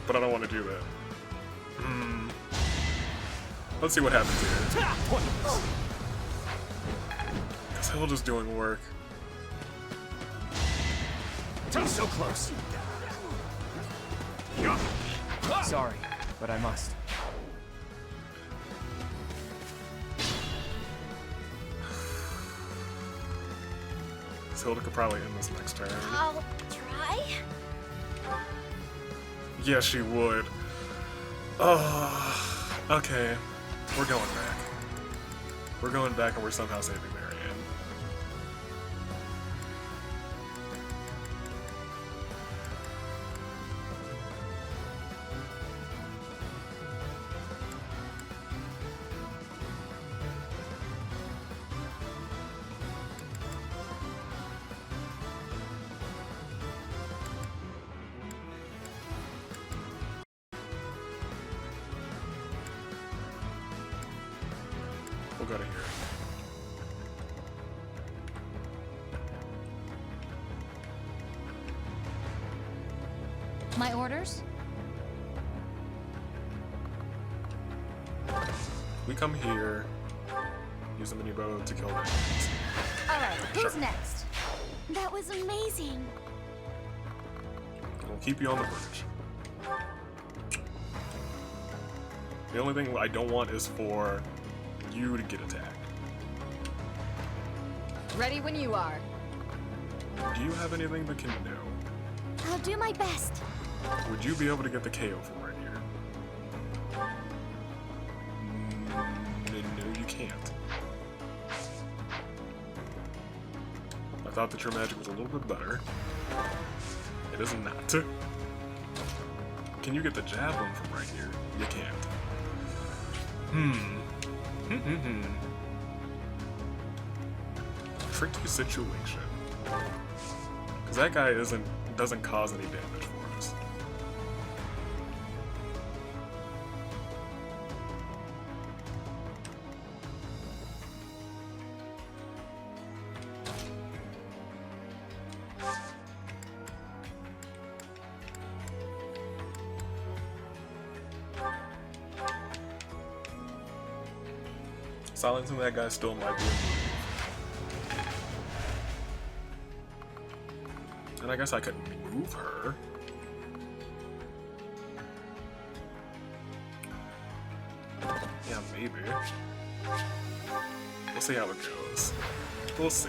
But I don't want to do that. Let's see what happens here. Because he'll just doing work. So close. Sorry, but I must. Hilda could probably end this next turn. I'll try. Yeah, she would. Oh, okay. We're going back. We're going back and we're somehow saving Marianne. We'll go to here. My orders? We come here, use the mini bow to kill them. Alright, who's Sure. next? That was amazing. We'll keep you on the bridge. The only thing I don't want is for you to get attacked. Ready when you are. Do you have anything that can know? I'll do my best. Would you be able to get the KO from right here? No, you can't. I thought that your magic was a little bit better. It is not. Can you get the javelin from right here? You can't. Tricky situation. Because that guy doesn't cause any damage for us. Silencing that guy still might be a move. And I guess I could move her. Yeah, maybe. We'll see how it goes. We'll see.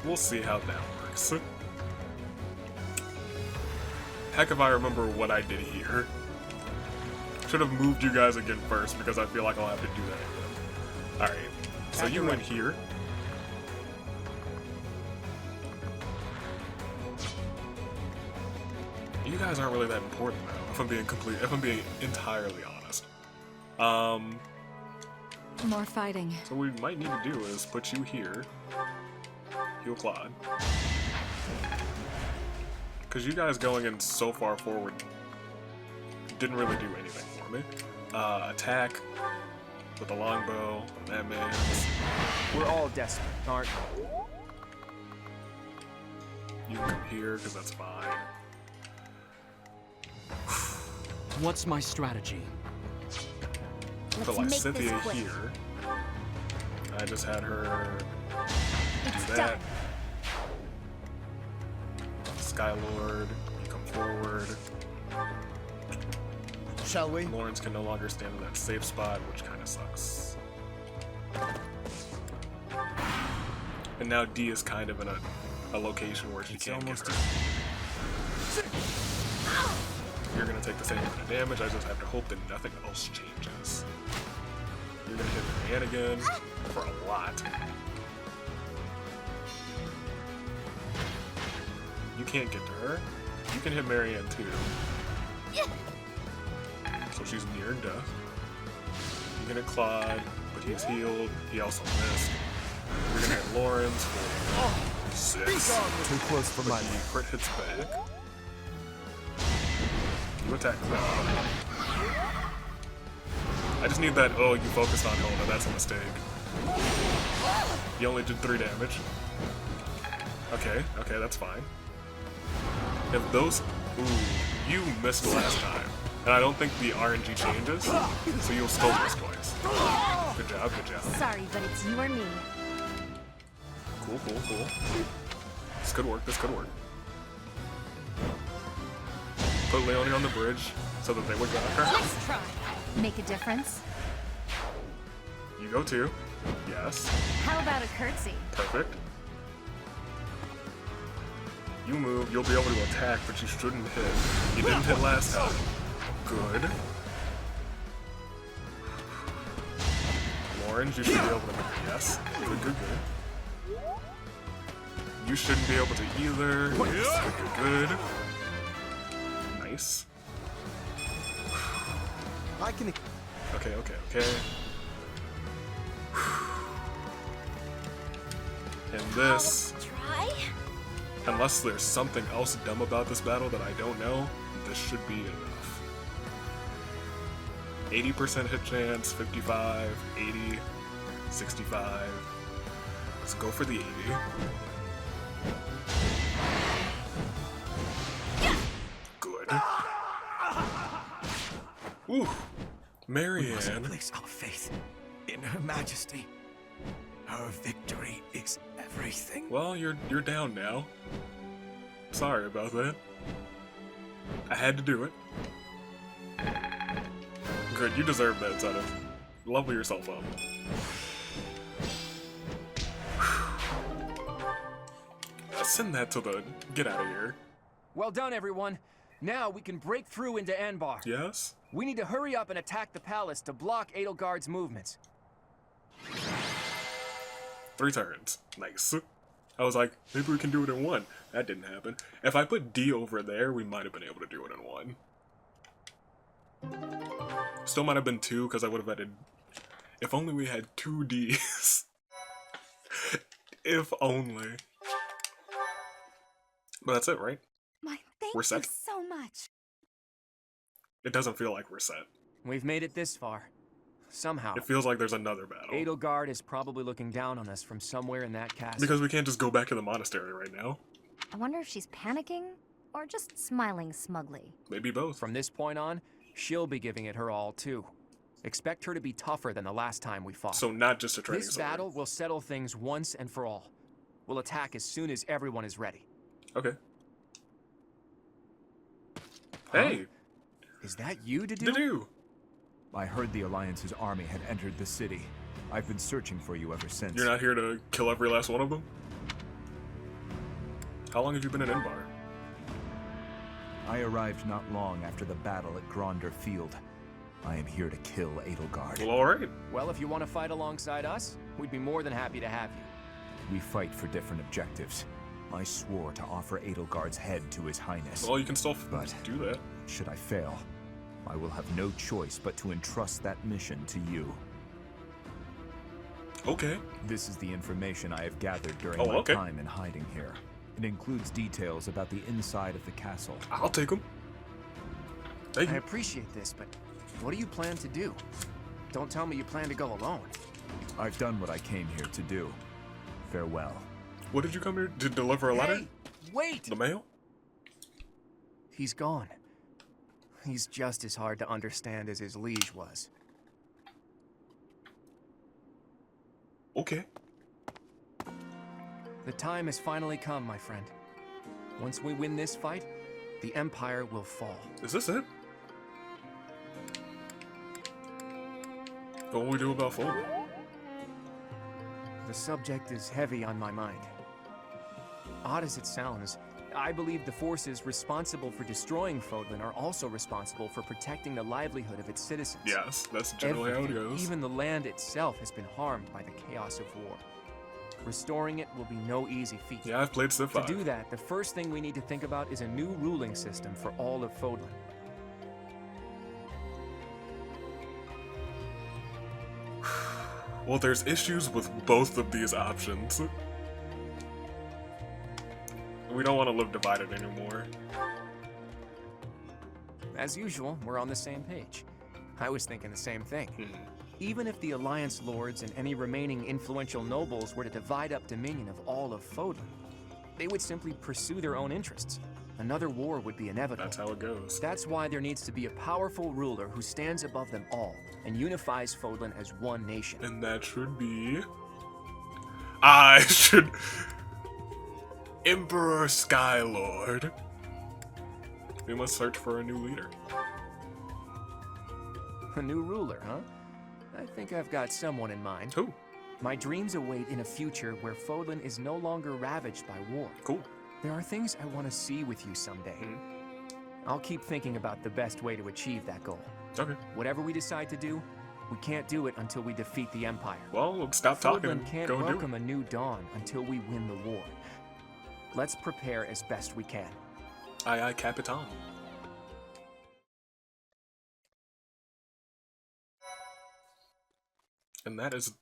We'll see how that works. Heck if I remember what I did here. Should have moved you guys again first because I feel like I'll have to do that again. Alright, so you went here. You guys aren't really that important though, if I'm being entirely honest. More fighting. So what we might need to do is put you here. Heal Claude. Because you guys going in so far forward didn't really do anything for me. Attack. with the longbow, and that man's. We're all desperate, aren't we? You can come here, because that's fine. What's my strategy? Put Lysithea here. I just had her do that. Skylord, you come forward. Shall we? Lawrence can no longer stand in that safe spot, which kind of sucks. And now D is kind of in a location where she can't get her. You're gonna take the same amount of damage, I just have to hope that nothing else changes. You're gonna hit Marianne again for a lot. You can't get to her. You can hit Marianne too. So she's near death. You're gonna hit Claude, but he's healed. He also missed. You're gonna hit Lawrence for 6. Too close for my crit hits back. You attack that. I just need that, oh, you focused on Hilda, that's a mistake. You only did 3 damage. Okay, that's fine. If those... Ooh, you missed last time. And I don't think the RNG changes, so you'll still miss twice. Good job, good job. Sorry, but it's you or me. Cool. This could work, Put Leonie on the bridge so that they would grab her. Let's try. Make a difference? You go too. Yes. How about a curtsy? Perfect. You move, you'll be able to attack, but you shouldn't hit. You didn't hit last time. Good. Lawrence, you should be able to... Yes. Good. You shouldn't be able to either. Yes. Good. Nice. I can... Okay. And this... Try? Unless there's something else dumb about this battle that I don't know, this should be enough. 80% hit chance, 55, 80, 65. Let's go for the 80. Good. Ooh, Marianne. We must place our faith in Her Majesty. Her victory is everything. Well, you're down now. Sorry about that. I had to do it. Good, you deserve that, Zenith. Level yourself up. Send that to the... Get out of here. Well done, everyone. Now we can break through into Anbar. Yes? We need to hurry up and attack the palace to block Edelgard's movements. 3 turns. Nice. I was like, maybe we can do it in 1. That didn't happen. If I put D over there, we might have been able to do it in 1. Still might have been 2, because I would have added... If only we had 2 Ds. If only. But that's it, right? Thank We're set. you so much. It doesn't feel like we're set. We've made it this far. Somehow. It feels like there's another battle. Edelgard is probably looking down on us from somewhere in that castle. Because we can't just go back to the monastery right now. I wonder if she's panicking or just smiling smugly. Maybe both. From this point on, she'll be giving it her all too. Expect her to be tougher than the last time we fought. So not just a training This battle will settle things once and for all. We'll attack as soon as everyone is ready. Okay. Hey! Is that you, Dedue? Dedue! I heard the Alliance's army had entered the city. I've been searching for you ever since. You're not here to kill every last one of them? How long have you been in Inbar? I arrived not long after the battle at Gronder Field. I am here to kill Edelgard. Well, alright. Well, if you want to fight alongside us, we'd be more than happy to have you. We fight for different objectives. I swore to offer Edelgard's head to His Highness. Well, you can still but do that. Should I fail, I will have no choice but to entrust that mission to you. Okay. This is the information I have gathered during my time in hiding here. It includes details about the inside of the castle. I'll take them. Thank you. I appreciate this, but what do you plan to do? Don't tell me you plan to go alone. I've done what I came here to do. Farewell. What did you come here to deliver a letter? Hey, wait! The mail? He's gone. He's just as hard to understand as his liege was. Okay. The time has finally come, my friend. Once we win this fight, the Empire will fall. Is this it? What will we do about Fulton? The subject is heavy on my mind. Odd as it sounds, I believe the forces responsible for destroying Fodlan are also responsible for protecting the livelihood of its citizens. Yes, that's generally how it Everything, goes. even the land itself, has been harmed by the chaos of war. Restoring it will be no easy feat. Yeah, I've played Civ 5. To do that, the first thing we need to think about is a new ruling system for all of Fodlan. Well, there's issues with both of these options. We don't want to live divided anymore. As usual, we're on the same page. I was thinking the same thing. Even if the Alliance Lords and any remaining influential nobles were to divide up dominion of all of Fodlan, they would simply pursue their own interests. Another war would be inevitable. That's how it goes. That's why there needs to be a powerful ruler who stands above them all and unifies Fodlan as one nation. And that should be... I should... Emperor Skylord. We must search for a new leader. A new ruler, huh? I think I've got someone in mind. Who? My dreams await in a future where Fodlan is no longer ravaged by war. Cool. There are things I want to see with you someday. I'll keep thinking about the best way to achieve that goal. Okay. Whatever we decide to do, we can't do it until we defeat the Empire. Well, stop talking Fodlan and can't go do welcome a new dawn until we win the war. Let's prepare as best we can. Aye, aye, Capitan. And that is...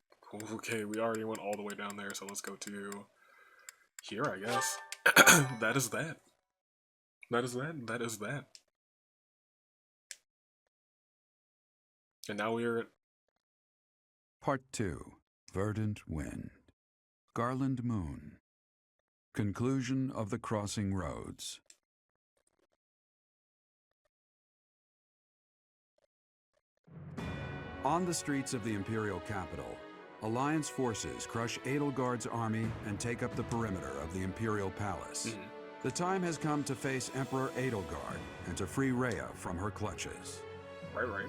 Okay, we already went all the way down there, so let's go to... here, I guess. That is that. That is that. That is that. And now we are at... Part 2. Verdant Wind. Garland Moon. Conclusion of the Crossing Roads. On the streets of the Imperial capital, Alliance forces crush Edelgard's army and take up the perimeter of the Imperial Palace. The time has come to face Emperor Edelgard and to free Rhea from her clutches. Right.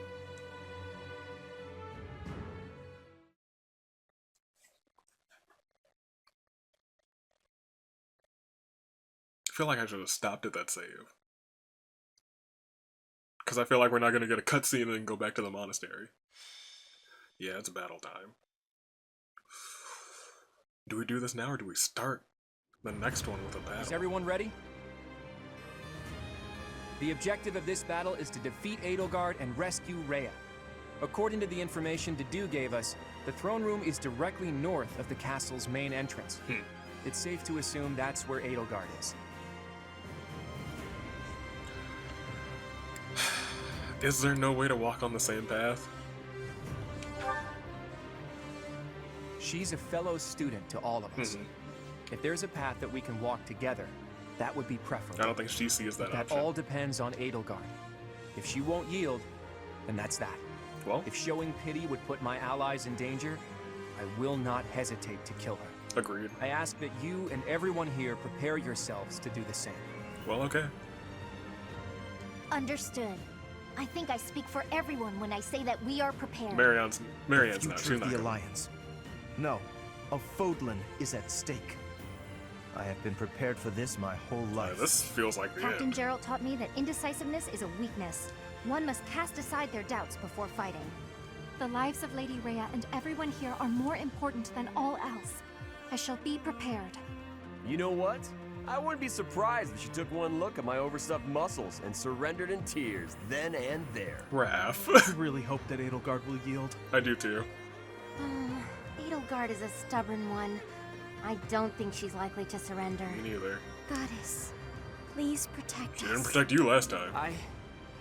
I feel like I should have stopped at that save. Because I feel like we're not going to get a cutscene and then go back to the monastery. Yeah, it's battle time. Do we do this now or do we start the next one with a battle? Is everyone ready? The objective of this battle is to defeat Edelgard and rescue Rhea. According to the information Dedue gave us, the throne room is directly north of the castle's main entrance. It's safe to assume that's where Edelgard is. Is there no way to walk on the same path? She's a fellow student to all of us. If there's a path that we can walk together, that would be preferable. I don't think she sees that That option. all depends on Edelgard. If she won't yield, then that's that. Well, if showing pity would put my allies in danger, I will not hesitate to kill her. Agreed. I ask that you and everyone here prepare yourselves to do the same. Well, okay. Understood. I think I speak for everyone when I say that we are prepared. Marianne's not. The She's future of not the gonna- Alliance. No, of Fodlan is at stake. I have been prepared for this my whole life. Yeah, this feels like the Captain end. Geralt taught me that indecisiveness is a weakness. One must cast aside their doubts before fighting. The lives of Lady Rhea and everyone here are more important than all else. I shall be prepared. You know what? I wouldn't be surprised if she took one look at my overstuffed muscles and surrendered in tears then and there. Raph. I really hope that Edelgard will yield. I do too. Edelgard is a stubborn one. I don't think she's likely to surrender. Me neither. Goddess, please protect She us. didn't protect you last time.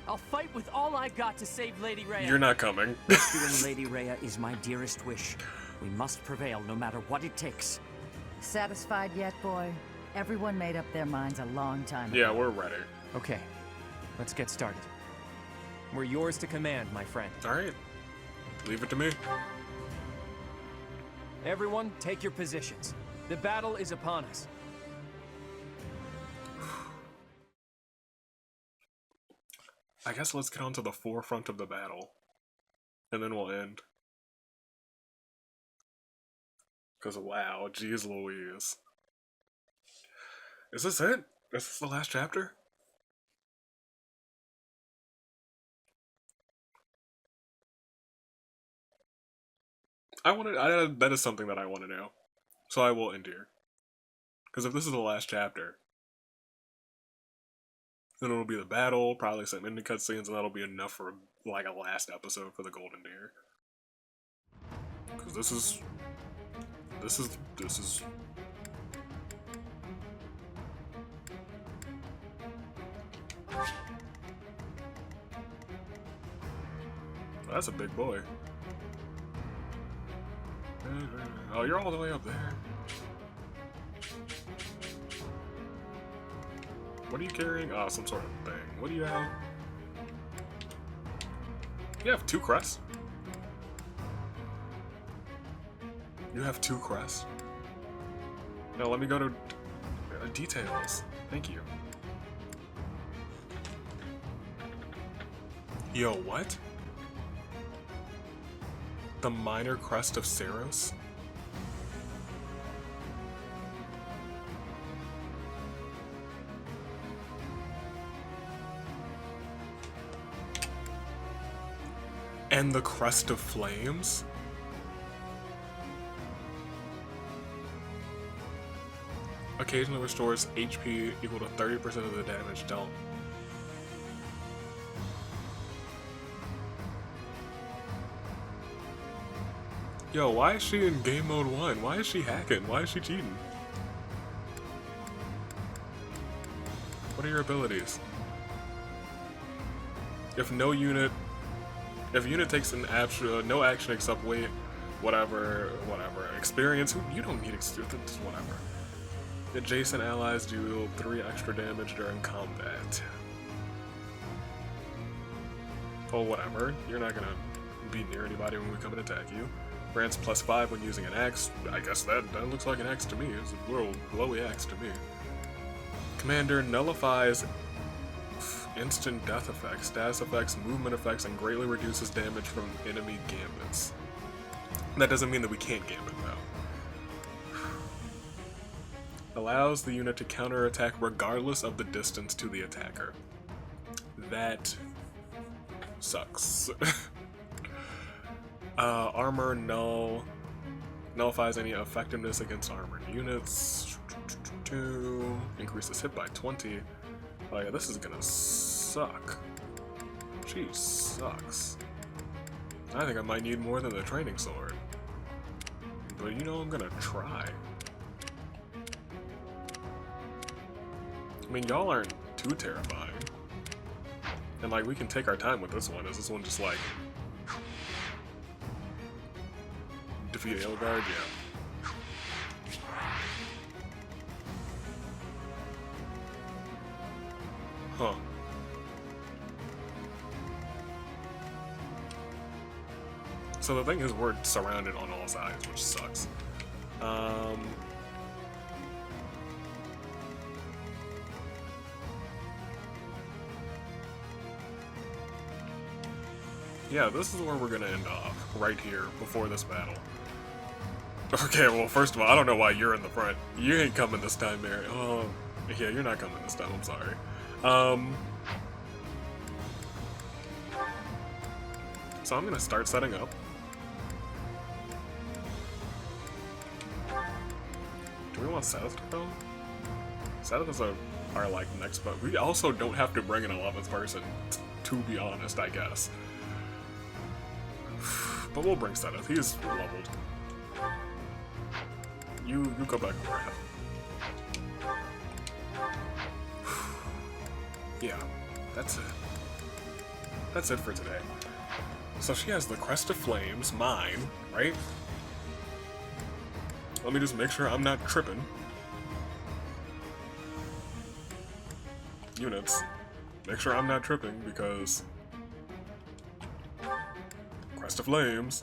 I'll fight with all I've got to save Lady Rhea. You're not coming. Rescuing Lady Rhea is my dearest wish. We must prevail no matter what it takes. Satisfied yet, boy? Everyone made up their minds a long time ago. Yeah, we're ready. Okay, let's get started. We're yours to command, my friend. All right, leave it to me. Everyone, take your positions. The battle is upon us. I guess let's get onto the forefront of the battle, and then we'll end. Because wow, geez Louise. Is this it? Is this the last chapter? That is something that I want to know. So I will end here. Because if this is the last chapter, then it'll be the battle, probably some ending cutscenes, and that'll be enough for like a last episode for the Golden Deer. Because this is that's a big boy. Oh, you're all the way up there. What are you carrying? Oh, some sort of thing. What do you have? You have 2 crests? You have 2 crests? No, let me go to details. Thank you. Yo, what? The minor crest of Saros? And the crest of flames? Occasionally restores HP equal to 30% of the damage dealt. Yo, why is she in game mode 1? Why is she hacking? Why is she cheating? What are your abilities? If unit takes an no action except wait, whatever, experience, you don't need experience, whatever. Adjacent allies deal 3 extra damage during combat. Oh, whatever. You're not gonna be near anybody when we come and attack you. Grants +5 when using an axe. I guess that looks like an axe to me. It's a little glowy axe to me. Commander nullifies instant death effects, status effects, movement effects, and greatly reduces damage from enemy gambits. That doesn't mean that we can't gambit, though. Allows the unit to counterattack regardless of the distance to the attacker. That sucks. Armor nullifies any effectiveness against armored units. Increases hit by 20. Oh yeah, this is gonna suck. She sucks. I think I might need more than the training sword. But you know, I'm gonna try. I mean, y'all aren't too terrifying. And like, we can take our time with this one. Is this one just like... defeat Edelgard? Yeah. Huh. So the thing is, we're surrounded on all sides, which sucks. Yeah, this is where we're gonna end off, right here, before this battle. Okay, well, first of all, I don't know why you're in the front. You ain't coming this time, Mary. Oh, yeah, you're not coming this time, I'm sorry. So I'm gonna start setting up. Do we want Seth to go? Seth is our like next, but we also don't have to bring an 11th person, to be honest, I guess. But we'll bring Seth. He's leveled. You go back to Wrath. Yeah, that's it. that's it for today. So she has the Crest of Flames, mine, right? Let me just make sure I'm not tripping. Units. Make sure I'm not tripping because... Crest of Flames.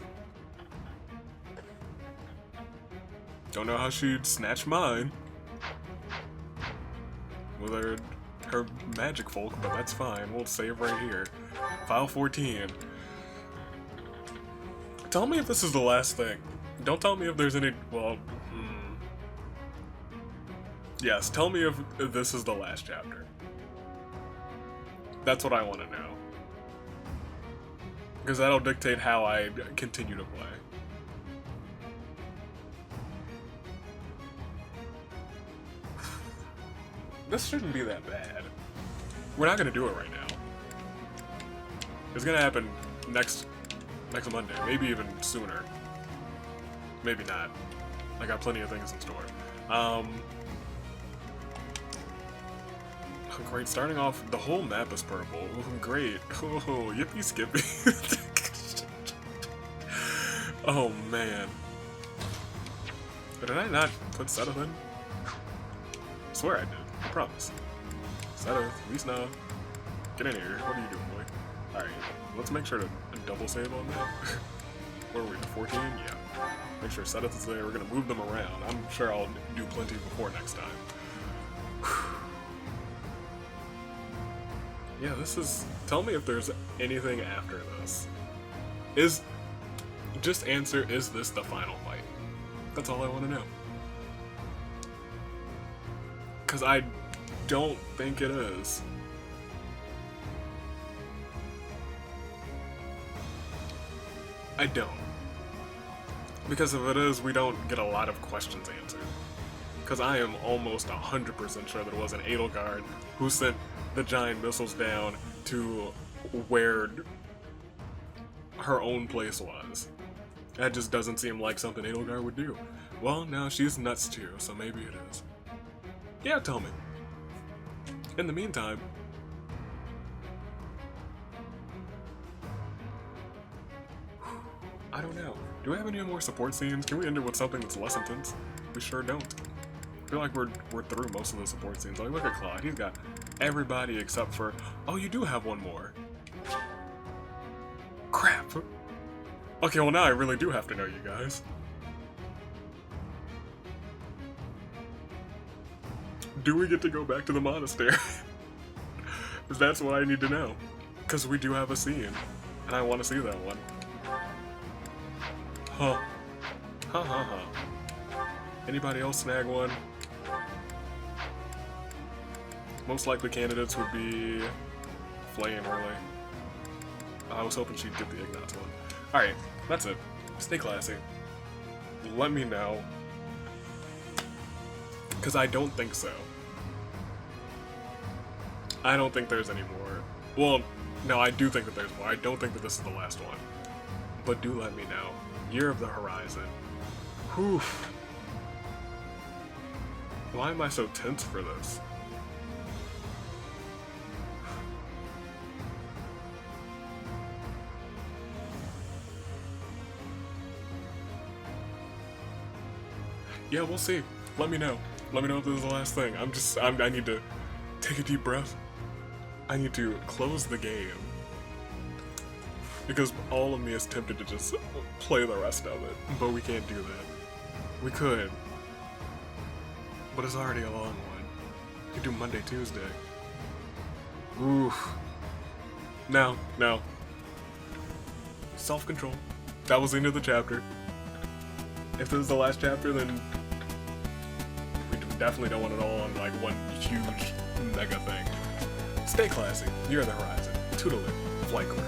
Don't know how she'd snatch mine. With her magic folk, but that's fine. We'll save right here. File 14. Tell me if this is the last thing. Don't tell me if there's any... Well... Yes, tell me if this is the last chapter. That's what I want to know. Because that'll dictate how I continue to play. This shouldn't be that bad. We're not gonna do it right now. It's gonna happen next Monday, maybe even sooner. Maybe not. I got plenty of things in store. Oh, great, starting off, the whole map is purple. Great. Oh, yippee skippy. Oh man. Did I not put Seteth in? I swear I did. I promise. Seteth, Lisna, get in here. What are you doing, boy? Alright, let's make sure to double save on that. Where are we, 14? Yeah. Make sure Seteth is there. We're gonna move them around. I'm sure I'll do plenty before next time. Yeah, this is... Tell me if there's anything after this. Just answer, is this the final fight? That's all I want to know. Because I don't think it is. I don't. Because if it is, we don't get a lot of questions answered. Because I am almost 100% sure that it was an Edelgard who sent the giant missiles down to where her own place was. That just doesn't seem like something Edelgard would do. Well, now she's nuts too, so maybe it is. Yeah, tell me. In the meantime... I don't know. Do we have any more support scenes? Can we end it with something that's less intense? We sure don't. I feel like we're through most of the support scenes. Like, look at Claude. He's got everybody except for... Oh, you do have one more. Crap. Okay, well now I really do have to know, you guys. Do we get to go back to the monastery? Because that's what I need to know. Because we do have a scene. And I want to see that one. Huh. Ha ha ha. Anybody else snag one? Most likely candidates would be Flay and Orley. I was hoping she'd get the Ignatz one. Alright, that's it. Stay classy. Let me know. Because I don't think so. I don't think there's any more. Well, no, I do think that there's more. I don't think that this is the last one. But do let me know. Year of the Horizon. Whew. Why am I so tense for this? Yeah, we'll see. Let me know. Let me know if this is the last thing. I need to take a deep breath. I need to close the game. Because all of me is tempted to just play the rest of it. But we can't do that. We could. But it's already a long one. We could do Monday, Tuesday. Oof. No. Self-control. That was the end of the chapter. If this is the last chapter, then we definitely don't want it all on like one huge mega thing. Stay classy. You're the Horizon. Toodaloo. Flight Crew.